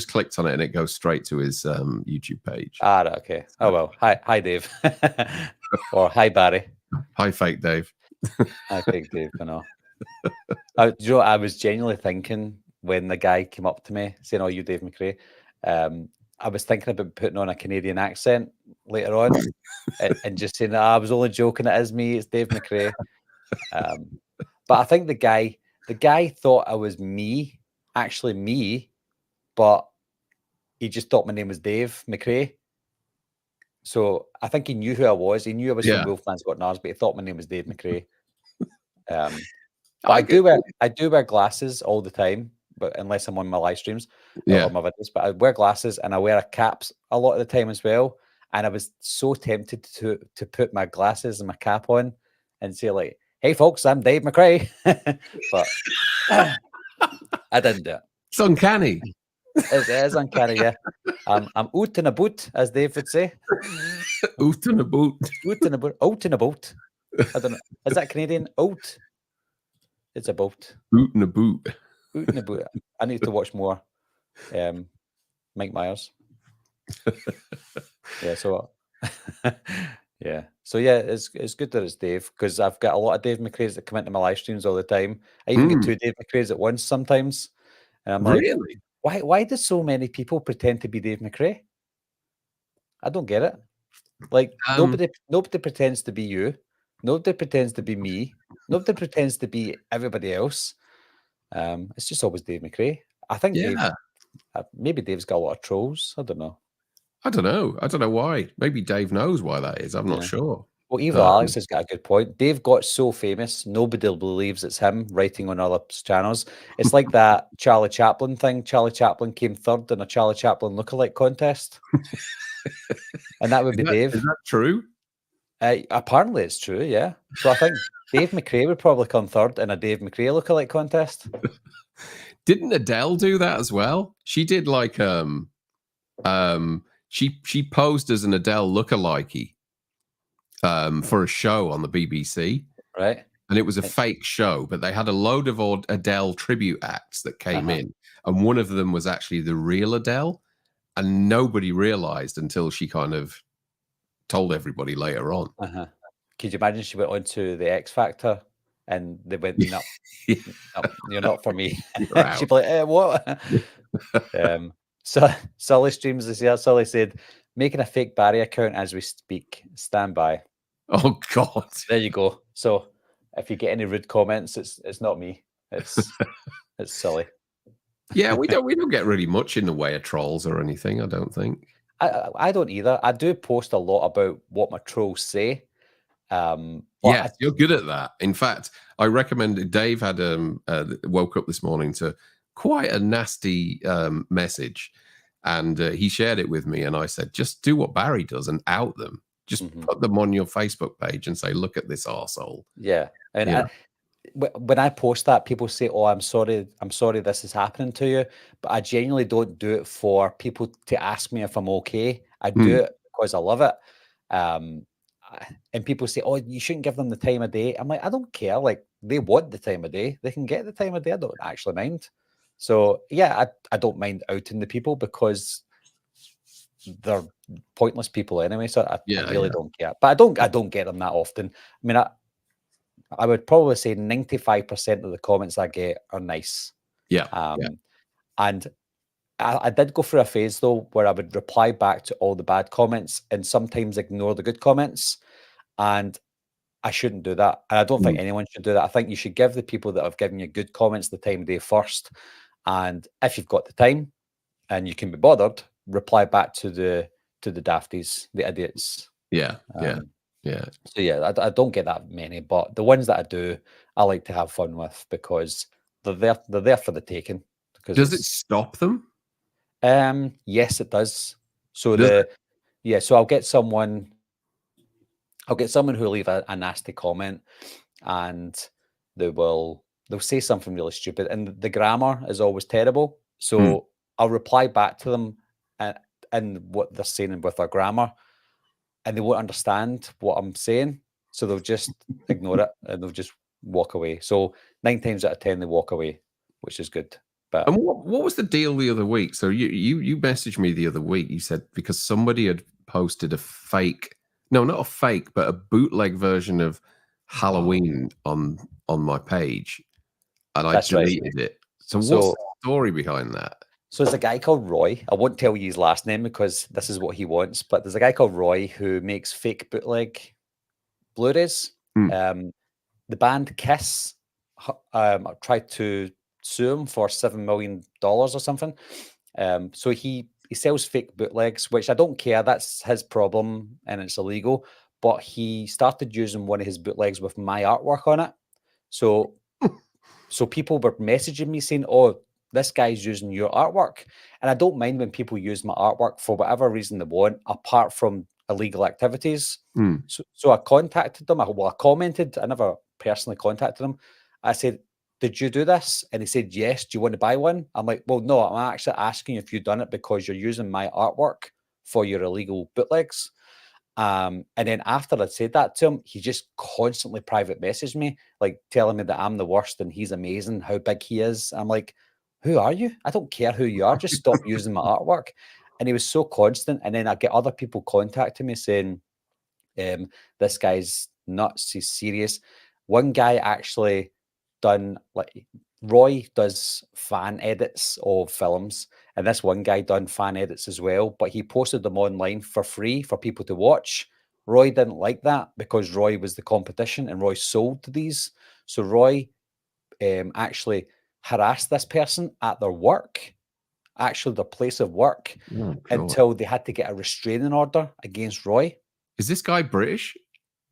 S5: clicked on it, and it goes straight to his YouTube page.
S4: Right, okay. Oh well. Hi, Dave. Or hi, Barry.
S5: Hi, fake Dave.
S4: Hi, fake Dave. I know. Do you know what I was genuinely thinking when the guy came up to me saying, "Oh, you Dave McRae?" I was thinking about putting on a Canadian accent later on and just saying, I was only joking. It is me. It's Dave McRae. But I think the guy thought I was actually me, but he just thought my name was Dave McRae. So I think he knew who I was. He knew I was from Wolfman's Got Nars, but he thought my name was Dave McRae. But I do wear glasses all the time, but unless I'm on my live streams or my videos. But I wear glasses and I wear a cap a lot of the time as well. And I was so tempted to put my glasses and my cap on and say like, "Hey folks, I'm Dave McRae," but I didn't do it.
S5: It's uncanny.
S4: It is uncanny, yeah. I'm out in a boot, as Dave would say.
S5: Out in a boot.
S4: Out in a boot. Out in a boat. I don't know. Is that Canadian? Out. It's a boat.
S5: Out in a boot.
S4: Out in a boot. I need to watch more Mike Myers. Yeah, so yeah. So yeah, it's good that it's Dave, because I've got a lot of Dave McRae's that come into my live streams all the time. I even get two Dave McRae's at once sometimes. And I'm like,
S5: really?
S4: Why do so many people pretend to be Dave McRae? I don't get it. Like nobody pretends to be you. Nobody pretends to be me. Nobody pretends to be everybody else. It's just always Dave McRae. I think maybe Dave's got a lot of trolls. I don't know.
S5: I don't know why. Maybe Dave knows why that is. I'm not sure.
S4: Well, Evil Alex has got a good point. Dave got so famous, nobody believes it's him writing on other channels. It's like that Charlie Chaplin thing. Charlie Chaplin came third in a Charlie Chaplin lookalike contest. And that would be Dave.
S5: Is that true?
S4: Apparently it's true, yeah. So I think Dave McRae would probably come third in a Dave McRae lookalike contest.
S5: Didn't Adele do that as well? She did like she posed as an Adele lookalike for a show on the BBC.
S4: Right.
S5: And it was a fake show, but they had a load of Adele tribute acts that came in. And one of them was actually the real Adele. And nobody realized until she kind of told everybody later on.
S4: Could you imagine she went on to the X Factor and they went, no, you're not for me. She'd be like, what? So Sully streams this year. Sully said, Making a fake Barry account as we speak. Stand by.
S5: Oh God.
S4: There you go. So if you get any rude comments, it's not me. It's silly.
S5: Yeah, we don't get really much in the way of trolls or anything, I don't think.
S4: I don't either. I do post a lot about what my trolls say.
S5: Yes, you're good at that. In fact, I recommended Dave had woke up this morning to quite a nasty message, and he shared it with me, and I said, just do what Barry does and out them. Just put them on your Facebook page and say, look at this arsehole.
S4: Yeah. And
S5: Yeah.
S4: when I post that, people say, "Oh, I'm sorry this is happening to you," but I genuinely don't do it for people to ask me if I'm okay. I do it because I love it. And people say, "Oh, you shouldn't give them the time of day." I'm like, I don't care. Like, they want the time of day, they can get the time of day. I don't actually mind. So yeah, I don't mind outing the people because they're pointless people anyway. So I really don't care. But I don't get them that often. I mean, I would probably say 95% of the comments I get are nice.
S5: Yeah.
S4: And I did go through a phase though where I would reply back to all the bad comments and sometimes ignore the good comments. And I shouldn't do that. And I don't think anyone should do that. I think you should give the people that have given you good comments the time of day first. And if you've got the time and you can be bothered, reply back to the dafties, the idiots.
S5: Yeah.
S4: So yeah, I don't get that many, but the ones that I do, I like to have fun with because they're there for the taking. Because
S5: does it stop them?
S4: Yes, it does. So so I'll get someone who leave a nasty comment, and they'll say something really stupid, and the grammar is always terrible. So I'll reply back to them and what they're saying with their grammar, and they won't understand what I'm saying. So they'll just ignore it and they'll just walk away. So 9 times out of 10, they walk away, which is good. But
S5: and what was the deal the other week? So you messaged me the other week. You said because somebody had posted a fake, no, not a fake, but a bootleg version of Halloween on my page, and I deleted it. So what's the story behind that?
S4: So there's a guy called Roy. I won't tell you his last name because this is what he wants, but there's a guy called Roy who makes fake bootleg Blu-rays. The band Kiss tried to sue him for $7 million or something. So he sells fake bootlegs, which I don't care. That's his problem and it's illegal. But he started using one of his bootlegs with my artwork on it. So people were messaging me saying, "Oh, this guy's using your artwork." And I don't mind when people use my artwork for whatever reason they want, apart from illegal activities. So I contacted them. I commented. I never personally contacted them. I said, "Did you do this?" And he said, "Yes. Do you want to buy one?" I'm like, "Well, no, I'm actually asking if you've done it because you're using my artwork for your illegal bootlegs." And then after I'd said that to him, he just constantly private messaged me, like telling me that I'm the worst and he's amazing, how big he is. I'm like, who are you? I don't care who you are. Just stop using my artwork. And he was so constant. And then I get other people contacting me saying, this guy's nuts. He's serious. One guy actually done, like, Roy does fan edits of films, and this one guy done fan edits as well, but he posted them online for free for people to watch. Roy didn't like that because Roy was the competition and Roy sold these. So Roy actually harassed this person at their work, actually their place of work, until they had to get a restraining order against Roy.
S5: Is this guy British?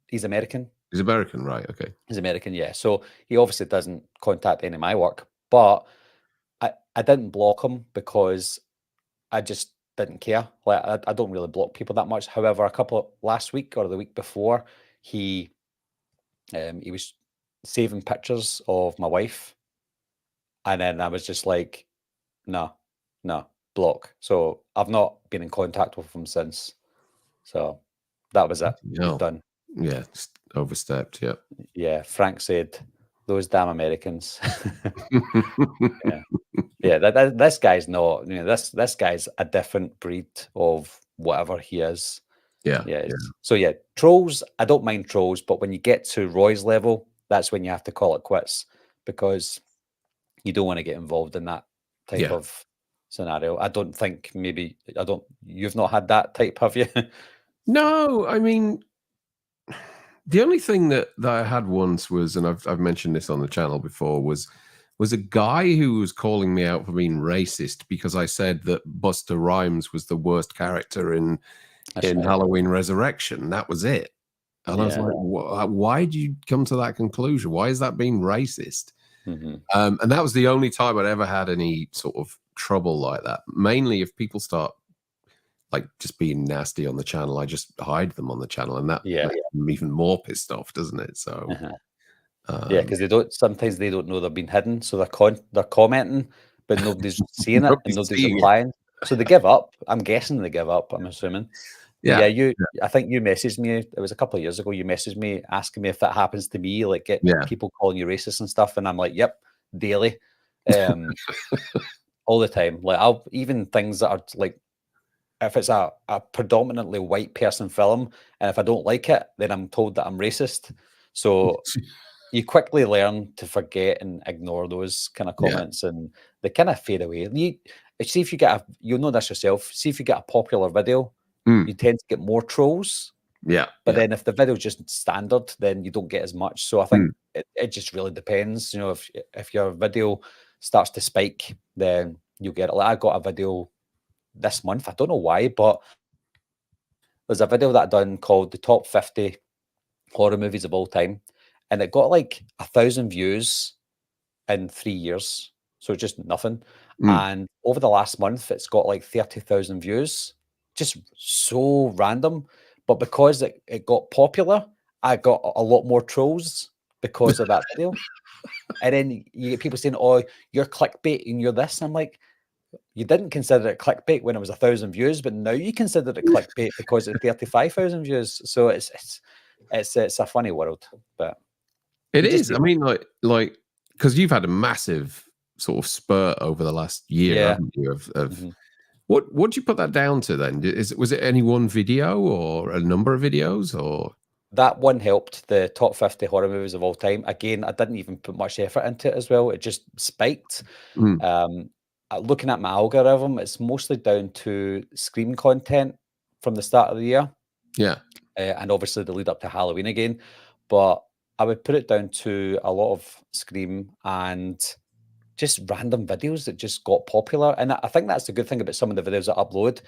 S4: He's American.
S5: He's American, right? Okay.
S4: He's American, yeah. So he obviously doesn't contact any of my work, but I didn't block him because I just didn't care. Like I don't really block people that much. However, last week or the week before, he was saving pictures of my wife, and then I was just like, no, block. So I've not been in contact with him since. So that was it.
S5: No.
S4: Done.
S5: Yeah, just overstepped. Yeah.
S4: Yeah. Frank said, "Those damn Americans." Yeah. This guy's not. This guy's a different breed of whatever he is.
S5: Yeah.
S4: So yeah, trolls. I don't mind trolls, but when you get to Roy's level, that's when you have to call it quits because you don't want to get involved in that type of scenario. I don't think you've not had that type, have you?
S5: No, I mean, the only thing that I had once was, and I've mentioned this on the channel before, was a guy who was calling me out for being racist because I said that Buster Rhymes was the worst character in
S4: That's right.
S5: Halloween Resurrection. That was it. And I was
S4: Yeah.
S5: like, why did you come to that conclusion? Why is that being racist?
S4: Hmm.
S5: And that was the only time I'd ever had any sort of trouble like that. Mainly if people start like just being nasty on the channel, I just hide them on the channel, and that
S4: Yeah.
S5: makes them even more pissed off, doesn't it? So
S4: Yeah, because sometimes they don't know they're being hidden, so they're commenting, but nobody's seeing it and
S5: nobody's
S4: nobody's
S5: seeing it.
S4: replying. So they give up. I'm guessing they give up. I'm assuming. But
S5: Yeah,
S4: yeah, I think you messaged me. It was a couple of years ago. You messaged me asking me if that happens to me, like get
S5: yeah.
S4: people calling you racist and stuff, and I'm like, yep, daily, all the time. Like I'll even things that are like, if it's a predominantly white person film, and if I don't like it, then I'm told that I'm racist. So you quickly learn to forget and ignore those kind of
S5: Yeah.
S4: comments, and they kind of fade away. See if you get you'll know this yourself. See if you get a popular video, you tend to get more trolls.
S5: Yeah.
S4: But then if the video's just standard, then you don't get as much. So I think it just really depends. You know, if your video starts to spike, then you'll get it. Like I got a video this month. I don't know why, but there's a video that I done called the top 50 horror movies of all time, and it got like 1,000 views in 3 years. So just nothing. And over the last month, it's got like 30,000 views. Just so random. But because it got popular, I got a lot more trolls because of that video. And then you get people saying, "Oh, you're clickbait and you're this." And I'm like, you didn't consider it clickbait when it was 1,000 views, but now you consider it clickbait because it's 35,000 views. So it's a funny world, but
S5: It
S4: you just
S5: is. I mean, like because you've had a massive sort of spurt over the last year,
S4: yeah.
S5: haven't you? Of
S4: Mhm.
S5: what do you put that down to then? Was it any one video or a number of videos or?
S4: That one helped, the top 50 horror movies of all time. Again, I didn't even put much effort into it as well. It just spiked. Looking at my algorithm, it's mostly down to Scream content from the start of the year.
S5: Yeah.
S4: And obviously the lead up to Halloween again. But I would put it down to a lot of Scream and just random videos that just got popular. And I think that's the good thing about some of the videos I upload.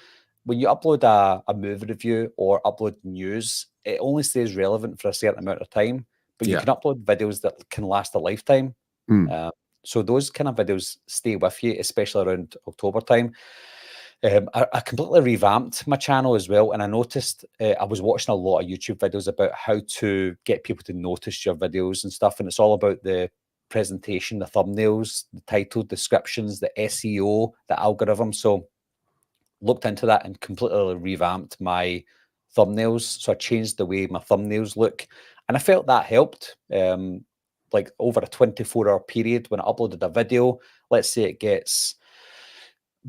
S4: When you upload a movie review or upload news, it only stays relevant for a certain amount of time. But you
S5: Yeah.
S4: can upload videos that can last a lifetime. So those kind of videos stay with you, especially around October time. I completely revamped my channel as well, and I noticed I was watching a lot of YouTube videos about how to get people to notice your videos and stuff, and it's all about the presentation, the thumbnails, the title, descriptions, the SEO, the algorithm. So looked into that and completely revamped my thumbnails. So I changed the way my thumbnails look, and I felt that helped. Like over a 24-hour period, when I uploaded a video, let's say it gets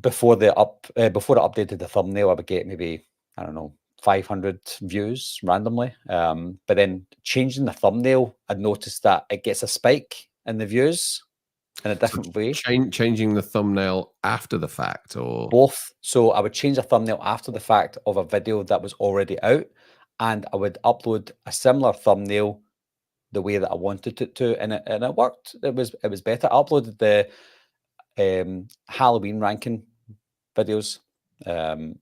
S4: before it updated the thumbnail, I would get maybe, I don't know, 500 views randomly. But then changing the thumbnail, I'd noticed that it gets a spike in the views in a different way.
S5: Changing the thumbnail after the fact, or
S4: Both. So I would change a thumbnail after the fact of a video that was already out, and I would upload a similar thumbnail the way that I wanted it to, and it worked. It was better. I uploaded the Halloween ranking videos, and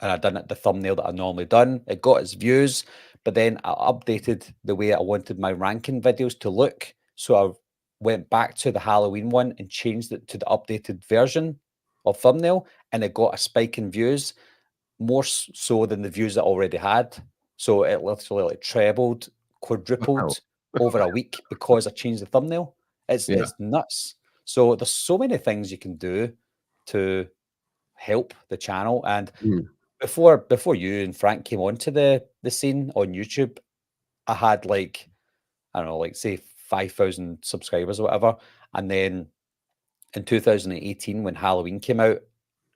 S4: I done it the thumbnail that I normally done. It got its views, but then I updated the way I wanted my ranking videos to look. So I went back to the Halloween one and changed it to the updated version of thumbnail, and it got a spike in views, more so than the views I already had. So it literally like trebled, quadrupled over a week because I changed the thumbnail. It's nuts. So there's so many things you can do to help the channel. And before you and Frank came onto the scene on YouTube, I had like, I don't know, like say 5,000 subscribers or whatever. And then in 2018, when Halloween came out,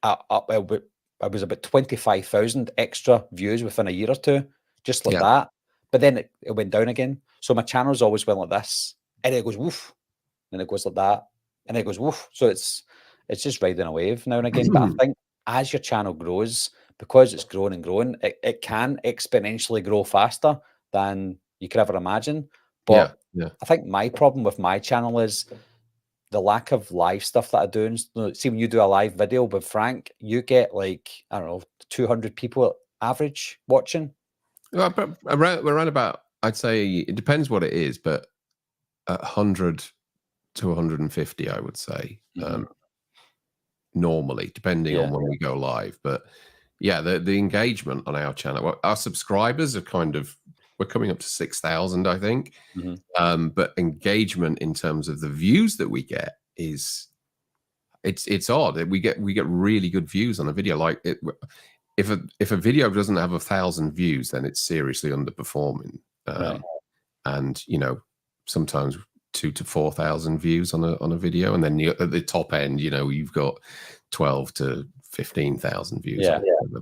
S4: I was about 25,000 extra views within a year or two, just like that. But then it went down again. So my channel's always went like this, and it goes woof, and it goes like that, and it goes woof. So it's just riding a wave now and again. But I think as your channel grows, because it's growing and growing, it can exponentially grow faster than you could ever imagine. But
S5: yeah.
S4: I think my problem with my channel is the lack of live stuff that I do. And see, when you do a live video with Frank, you get like, I don't know, 200 people average watching.
S5: Well, but around about, I'd say it depends what it is, but 100 to 150, I would say, normally, depending on when we go live. But yeah, the engagement on our channel, our subscribers are we're coming up to 6,000, I think. But engagement in terms of the views that we get is it's odd. We get really good views on a video. Like if a video doesn't have 1,000 views, then it's seriously underperforming. And sometimes 2,000 to 4,000 views on a video, and then at the top end, you've got 12,000 to 15,000 views.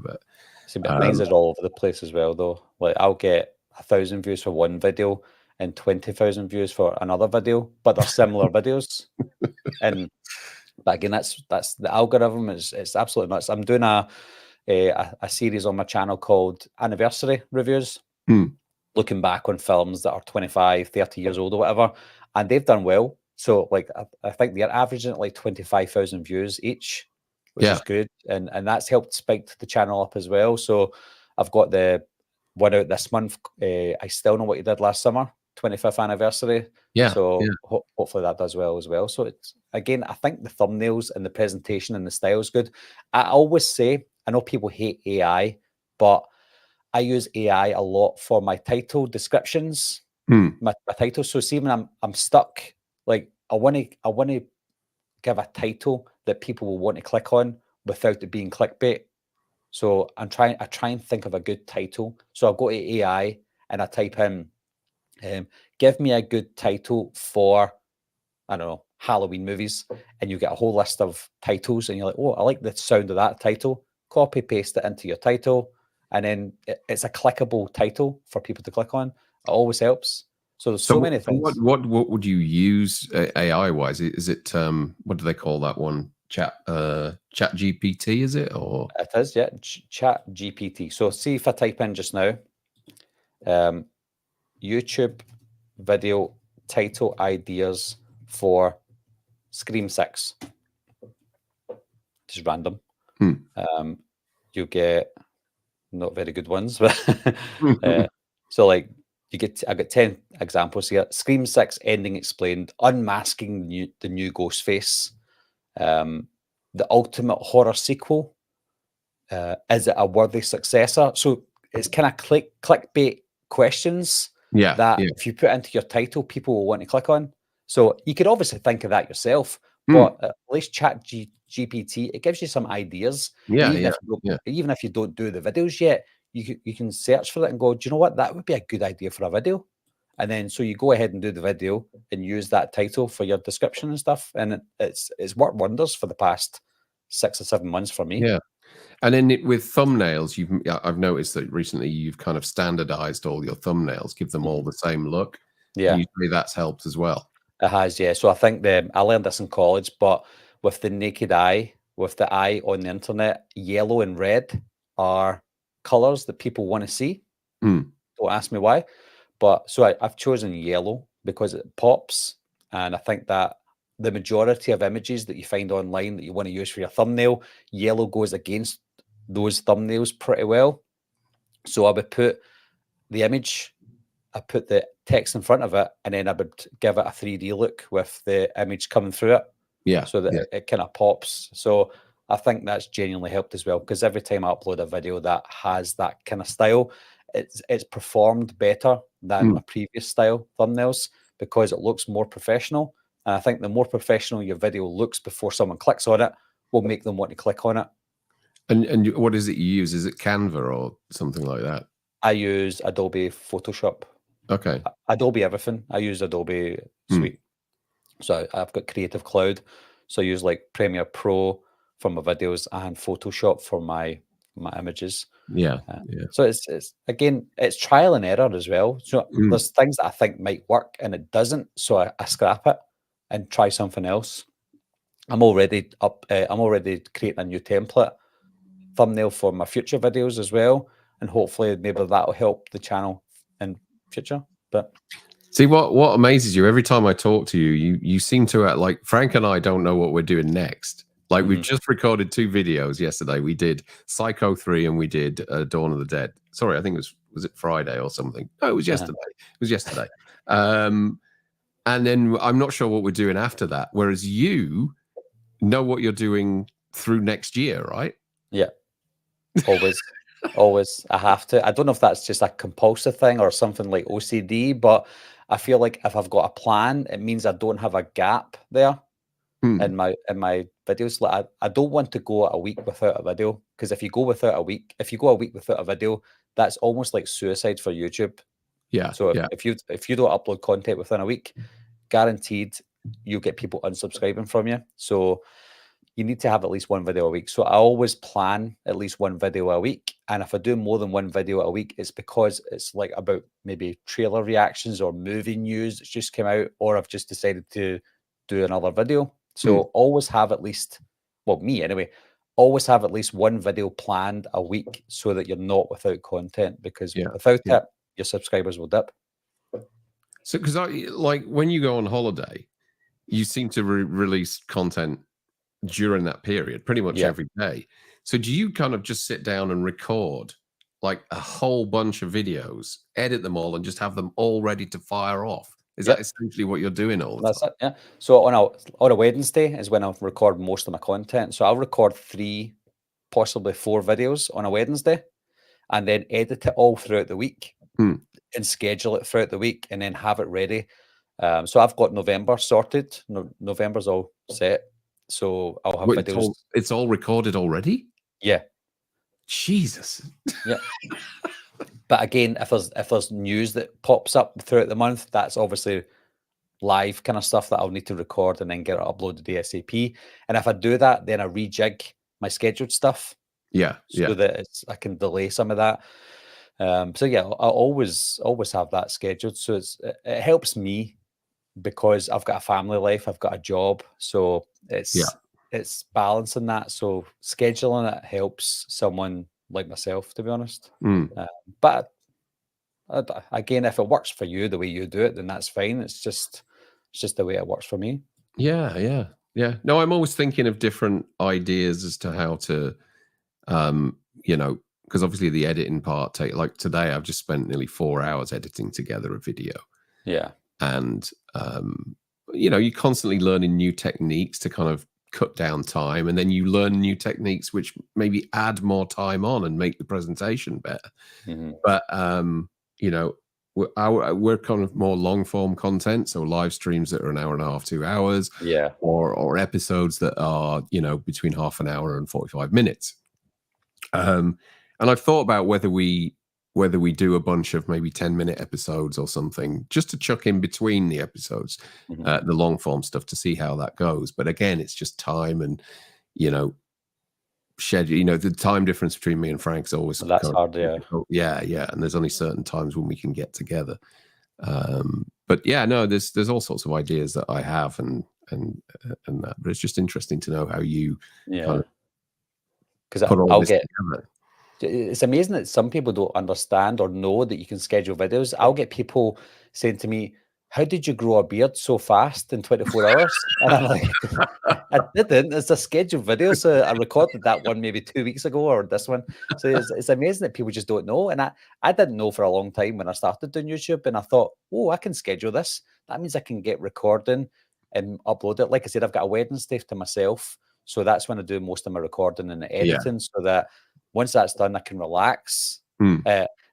S5: But
S4: see, but mine's is all over the place as well, though. Like I'll get 1,000 views for one video and 20,000 views for another video, but they're similar videos. But again, that's the algorithm. It's absolutely nuts. I'm doing a series on my channel called Anniversary Reviews, looking back on films that are 25, 30 years old or whatever, and they've done well. So like I think they're averaging at like 25,000 views each, which is good, and that's helped spike the channel up as well. So I've got the one out this month. I Still Know What You Did Last Summer, 25th anniversary. So hopefully that does well as well. So it's, again, I think the thumbnails and the presentation and the style is good. I always say, I know people hate AI, but I use AI a lot for my title descriptions, my title. So see, when I'm stuck, like I want to give a title that people will want to click on without it being clickbait. So I try and think of a good title. So I'll go to AI and I type in, give me a good title for, I don't know, Halloween movies, and you get a whole list of titles, and you're like, oh, I like the sound of that title. Copy paste it into your title, and then it's a clickable title for people to click on. It always helps. So there's so many things.
S5: What would you use AI wise? Is it what do they call that one? Chat GPT, is it? Or
S4: it is, yeah, Chat GPT. So see if I type in just now, YouTube video title ideas for Scream 6. Just random. You get not very good ones, but so like I got 10 examples here. Scream 6 ending explained, unmasking the new Ghostface, the ultimate horror sequel. Is it a worthy successor? So it's kind of clickbait questions that if you put into your title, people will want to click on. So you could obviously think of that yourself, but at least Chat GPT, it gives you some ideas. Even if you don't do the videos yet, you can search for it and go, do you know what? That would be a good idea for a video. And then so you go ahead and do the video and use that title for your description and stuff. And it's worked wonders for the past 6 or 7 months for me.
S5: Yeah. And then with thumbnails, I've noticed that recently you've kind of standardized all your thumbnails, give them all the same look.
S4: Yeah.
S5: Usually that's helped as well.
S4: It has, yeah. So I think I learned this in college, but with the naked eye, with the eye on the internet, yellow and red are colors that people want to see. Don't ask me why. But so I've chosen yellow because it pops. And I think that the majority of images that you find online that you want to use for your thumbnail, yellow goes against those thumbnails pretty well. So I would put the image, I put the text in front of it, and then I would give it a 3D look with the image coming through it.
S5: Yeah.
S4: So that it kind of pops. So I think that's genuinely helped as well, because every time I upload a video that has that kind of style, it's performed better than my previous style thumbnails because it looks more professional. And I think the more professional your video looks before someone clicks on it will make them want to click on it.
S5: And what is it you use? Is it Canva or something like that?
S4: I use Adobe Photoshop.
S5: Okay.
S4: Adobe everything. I use Adobe Suite. So I've got Creative Cloud. So I use like Premiere Pro for my videos and Photoshop for my images.
S5: Yeah.
S4: So it's again, it's trial and error as well. So there's things that I think might work and it doesn't. So I scrap it and try something else. I'm already up. I'm already creating a new template thumbnail for my future videos as well, and hopefully maybe that'll help the channel in future. But
S5: see what amazes you every time I talk to you, you seem to like Frank and I don't know what we're doing next. Like we've just recorded 2 videos yesterday. We did Psycho 3 and we did Dawn of the Dead. Sorry, I think it was it Friday or something? No, it was yesterday. It was yesterday. And then I'm not sure what we're doing after that. Whereas you know what you're doing through next year, right?
S4: yeah, always, always. I have to. I don't know if that's just a compulsive thing or something like OCD, but I feel like if I've got a plan, it means I don't have a gap there in my videos. Like I don't want to go a week without a video, because if you go a week without a video, that's almost like suicide for YouTube.
S5: Yeah.
S4: So
S5: yeah.
S4: if you don't upload content within a week, guaranteed you'll get people unsubscribing from you. So you need to have at least one video a week. So I always plan at least one video a week. And if I do more than one video a week, it's because it's like about maybe trailer reactions or movie news that's just come out, or I've just decided to do another video. So always have at least, well, me anyway, always have at least one video planned a week so that you're not without content, because without it, your subscribers will dip.
S5: So, because like when you go on holiday, you seem to release content during that period, pretty much every day. So, do you kind of just sit down and record like a whole bunch of videos, edit them all, and just have them all ready to fire off? Is that essentially what you're doing all the
S4: That's
S5: time?
S4: it, yeah. So on a Wednesday is when I'll record most of my content. So I'll record 3, possibly 4 videos on a Wednesday, and then edit it all throughout the week and schedule it throughout the week, and then have it ready. So I've got November sorted. November's all set. So I'll have
S5: Wait,
S4: videos.
S5: it's all recorded already?
S4: Yeah.
S5: Jesus.
S4: Yeah. But again, if there's news that pops up throughout the month, that's obviously live kind of stuff that I'll need to record and then get it uploaded ASAP. And if I do that, then I rejig my scheduled stuff.
S5: Yeah.
S4: So that I can delay some of that. So yeah, I always have that scheduled. So it helps me because I've got a family life, I've got a job. So it's balancing that. So scheduling it helps someone like myself, to be honest. But again, if it works for you the way you do it, then that's fine. It's just the way it works for me.
S5: Yeah. No, I'm always thinking of different ideas as to how to, because obviously the editing part like today, I've just spent nearly 4 hours editing together a video.
S4: Yeah.
S5: And, you're constantly learning new techniques to kind of cut down time. And then you learn new techniques which maybe add more time on and make the presentation better. But, we're kind of more long form content. So live streams that are an hour and a half, 2 hours.
S4: Yeah.
S5: Or episodes that are, between half an hour and 45 minutes. And I've thought about whether we do a bunch of maybe 10-minute episodes or something, just to chuck in between the episodes, the long form stuff, to see how that goes. But again, it's just time and, schedule. The time difference between me and Frank's always
S4: that's hard.
S5: Yeah. And there's only certain times when we can get together. But yeah, no, there's all sorts of ideas that I have and that. But it's just interesting to know how you
S4: because it's amazing that some people don't understand or know that you can schedule videos. I'll get people saying to me, "How did you grow a beard so fast in 24 hours?" And I'm like, I didn't. It's a scheduled video. So I recorded that one maybe 2 weeks ago, or this one. So it's amazing that people just don't know. And I didn't know for a long time when I started doing YouTube. And I thought, oh, I can schedule this. That means I can get recording and upload it. Like I said, I've got a Wednesday to myself. So that's when I do most of my recording and the editing, so that once that's done, I can relax.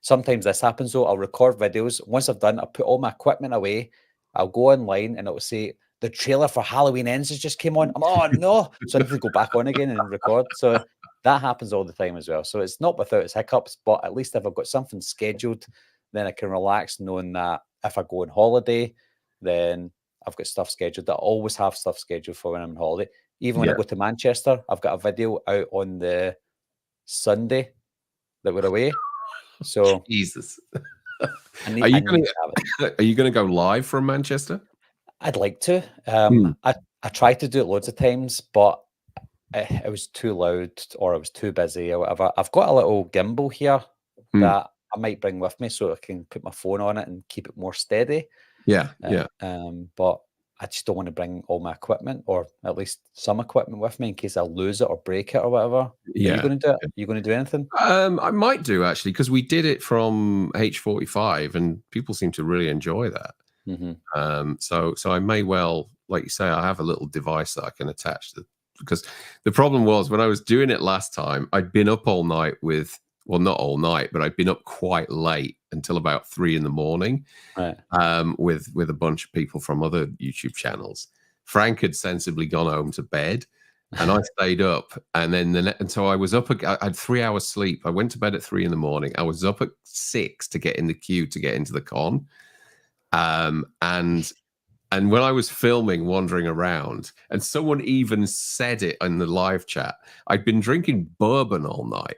S4: Sometimes this happens though. I'll record videos. Once I've done, I'll put all my equipment away. I'll go online and it'll say the trailer for Halloween Ends has just came on. Oh no! So I need to go back on again and record. So that happens all the time as well. So it's not without its hiccups, but at least if I've got something scheduled, then I can relax knowing that if I go on holiday, then I've got stuff scheduled. I always have stuff scheduled for when I'm on holiday. Even when I go to Manchester, I've got a video out on the Sunday that we're away. So
S5: Jesus,
S4: are you
S5: going to go live from Manchester?
S4: I'd like to. I tried to do it loads of times, but it was too loud or I was too busy or whatever. I've got a little gimbal here that I might bring with me so I can put my phone on it and keep it more steady.
S5: Yeah.
S4: But I just don't want to bring all my equipment or at least some equipment with me in case I lose it or break it or whatever.
S5: Yeah.
S4: Are you going to do it? Are you going to do anything?
S5: I might do actually, because we did it from H45 and people seem to really enjoy that. So I may well, like you say, I have a little device that I can attach to, because the problem was when I was doing it last time, I'd been up all night with, well, not all night, but I'd been up quite late until about 3 in the morning, with a bunch of people from other YouTube channels. Frank had sensibly gone home to bed, and I stayed up. And then and so I was up. I had 3 hours sleep. I went to bed at 3 in the morning. I was up at 6 to get in the queue to get into the con. And when I was filming, wandering around, and someone even said it in the live chat, I'd been drinking bourbon all night.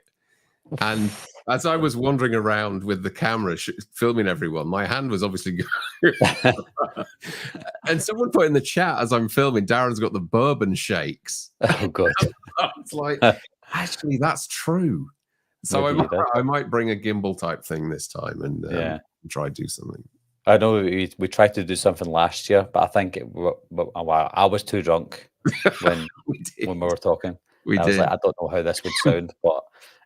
S5: And as I was wandering around with the camera filming everyone, my hand was obviously going. And someone put in the chat as I'm filming, Darren's got the bourbon shakes.
S4: Oh, God.
S5: It's like, actually, that's true. So I might bring a gimbal type thing this time and try to do something.
S4: I know we tried to do something last year, but I think I was too drunk when we were talking. I was like, I don't know how this would sound, but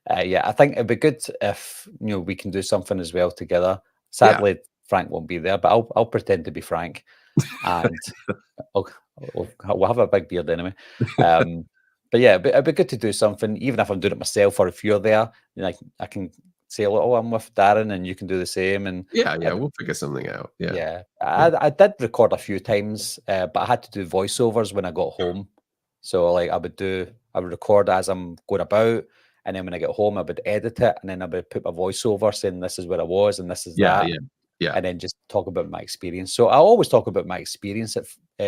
S4: I think it'd be good if we can do something as well together. Sadly, Frank won't be there, but I'll pretend to be Frank, and we'll have a big beard anyway. But yeah, it'd be good to do something, even if I'm doing it myself or if you're there. I can say, "Oh, I'm with Darren," and you can do the same. And
S5: we'll figure something out.
S4: I did record a few times, but I had to do voiceovers when I got home. So like I would record as I'm going about, and then when I get home, I would edit it, and then I would put my voiceover saying this is where I was and this is that. And then just talk about my experience. So I always talk about my experience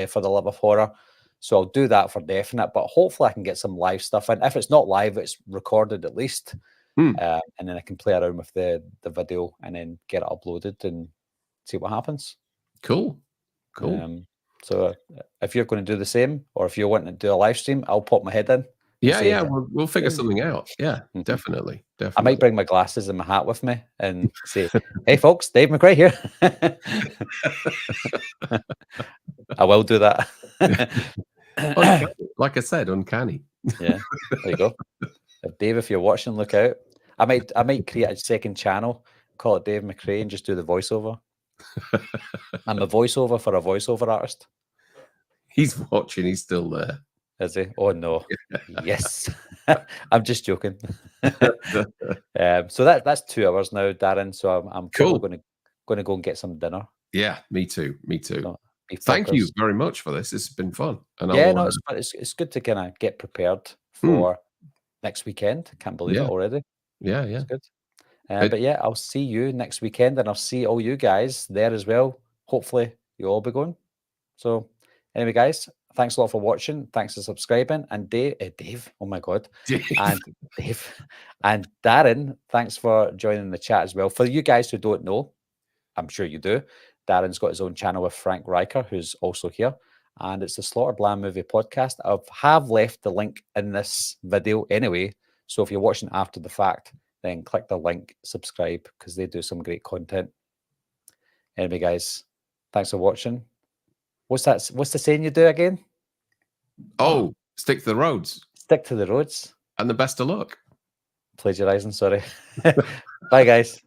S4: for the Love of Horror. So I'll do that for definite, but hopefully I can get some live stuff in. If it's not live, it's recorded at least. And then I can play around with the video and then get it uploaded and see what happens.
S5: Cool.
S4: So if you're going to do the same, or if you're wanting to do a live stream, I'll pop my head in.
S5: We'll figure something out. Yeah, definitely.
S4: I might bring my glasses and my hat with me and say, "Hey, folks, Dave McRae here." I will do that.
S5: Like I said, uncanny.
S4: Yeah, there you go. Dave, if you're watching, look out. I might create a second channel, call it Dave McRae, and just do the voiceover. I'm a voiceover for a voiceover artist.
S5: He's watching. He's still there.
S4: Is he? Oh no! Yes, I'm just joking. So that's 2 hours now, Darren. So I'm cool. Going to go and get some dinner.
S5: Yeah, me too. So,
S4: beef
S5: thank you very much for this. It's been fun. And
S4: it's good to kind of get prepared for next weekend. Can't believe it already.
S5: Yeah,
S4: it's good. But yeah, I'll see you next weekend, and I'll see all you guys there as well. Hopefully, you'll all be going. So, anyway, guys, thanks a lot for watching. Thanks for subscribing. And Dave, oh my God, and Dave and Darren, thanks for joining the chat as well. For you guys who don't know, I'm sure you do, Darren's got his own channel with Frank Riker, who's also here, and it's the Slaughtered Lamb Movie Podcast. I have left the link in this video anyway, so if you're watching after the fact, then click the link, subscribe, because they do some great content. Anyway, guys, thanks for watching. What's the saying you do again?
S5: Oh, stick to the roads.
S4: Stick to the roads.
S5: And the best of luck.
S4: Plagiarizing, sorry. Bye, guys.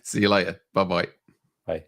S5: See you later. Bye-bye.
S4: Bye.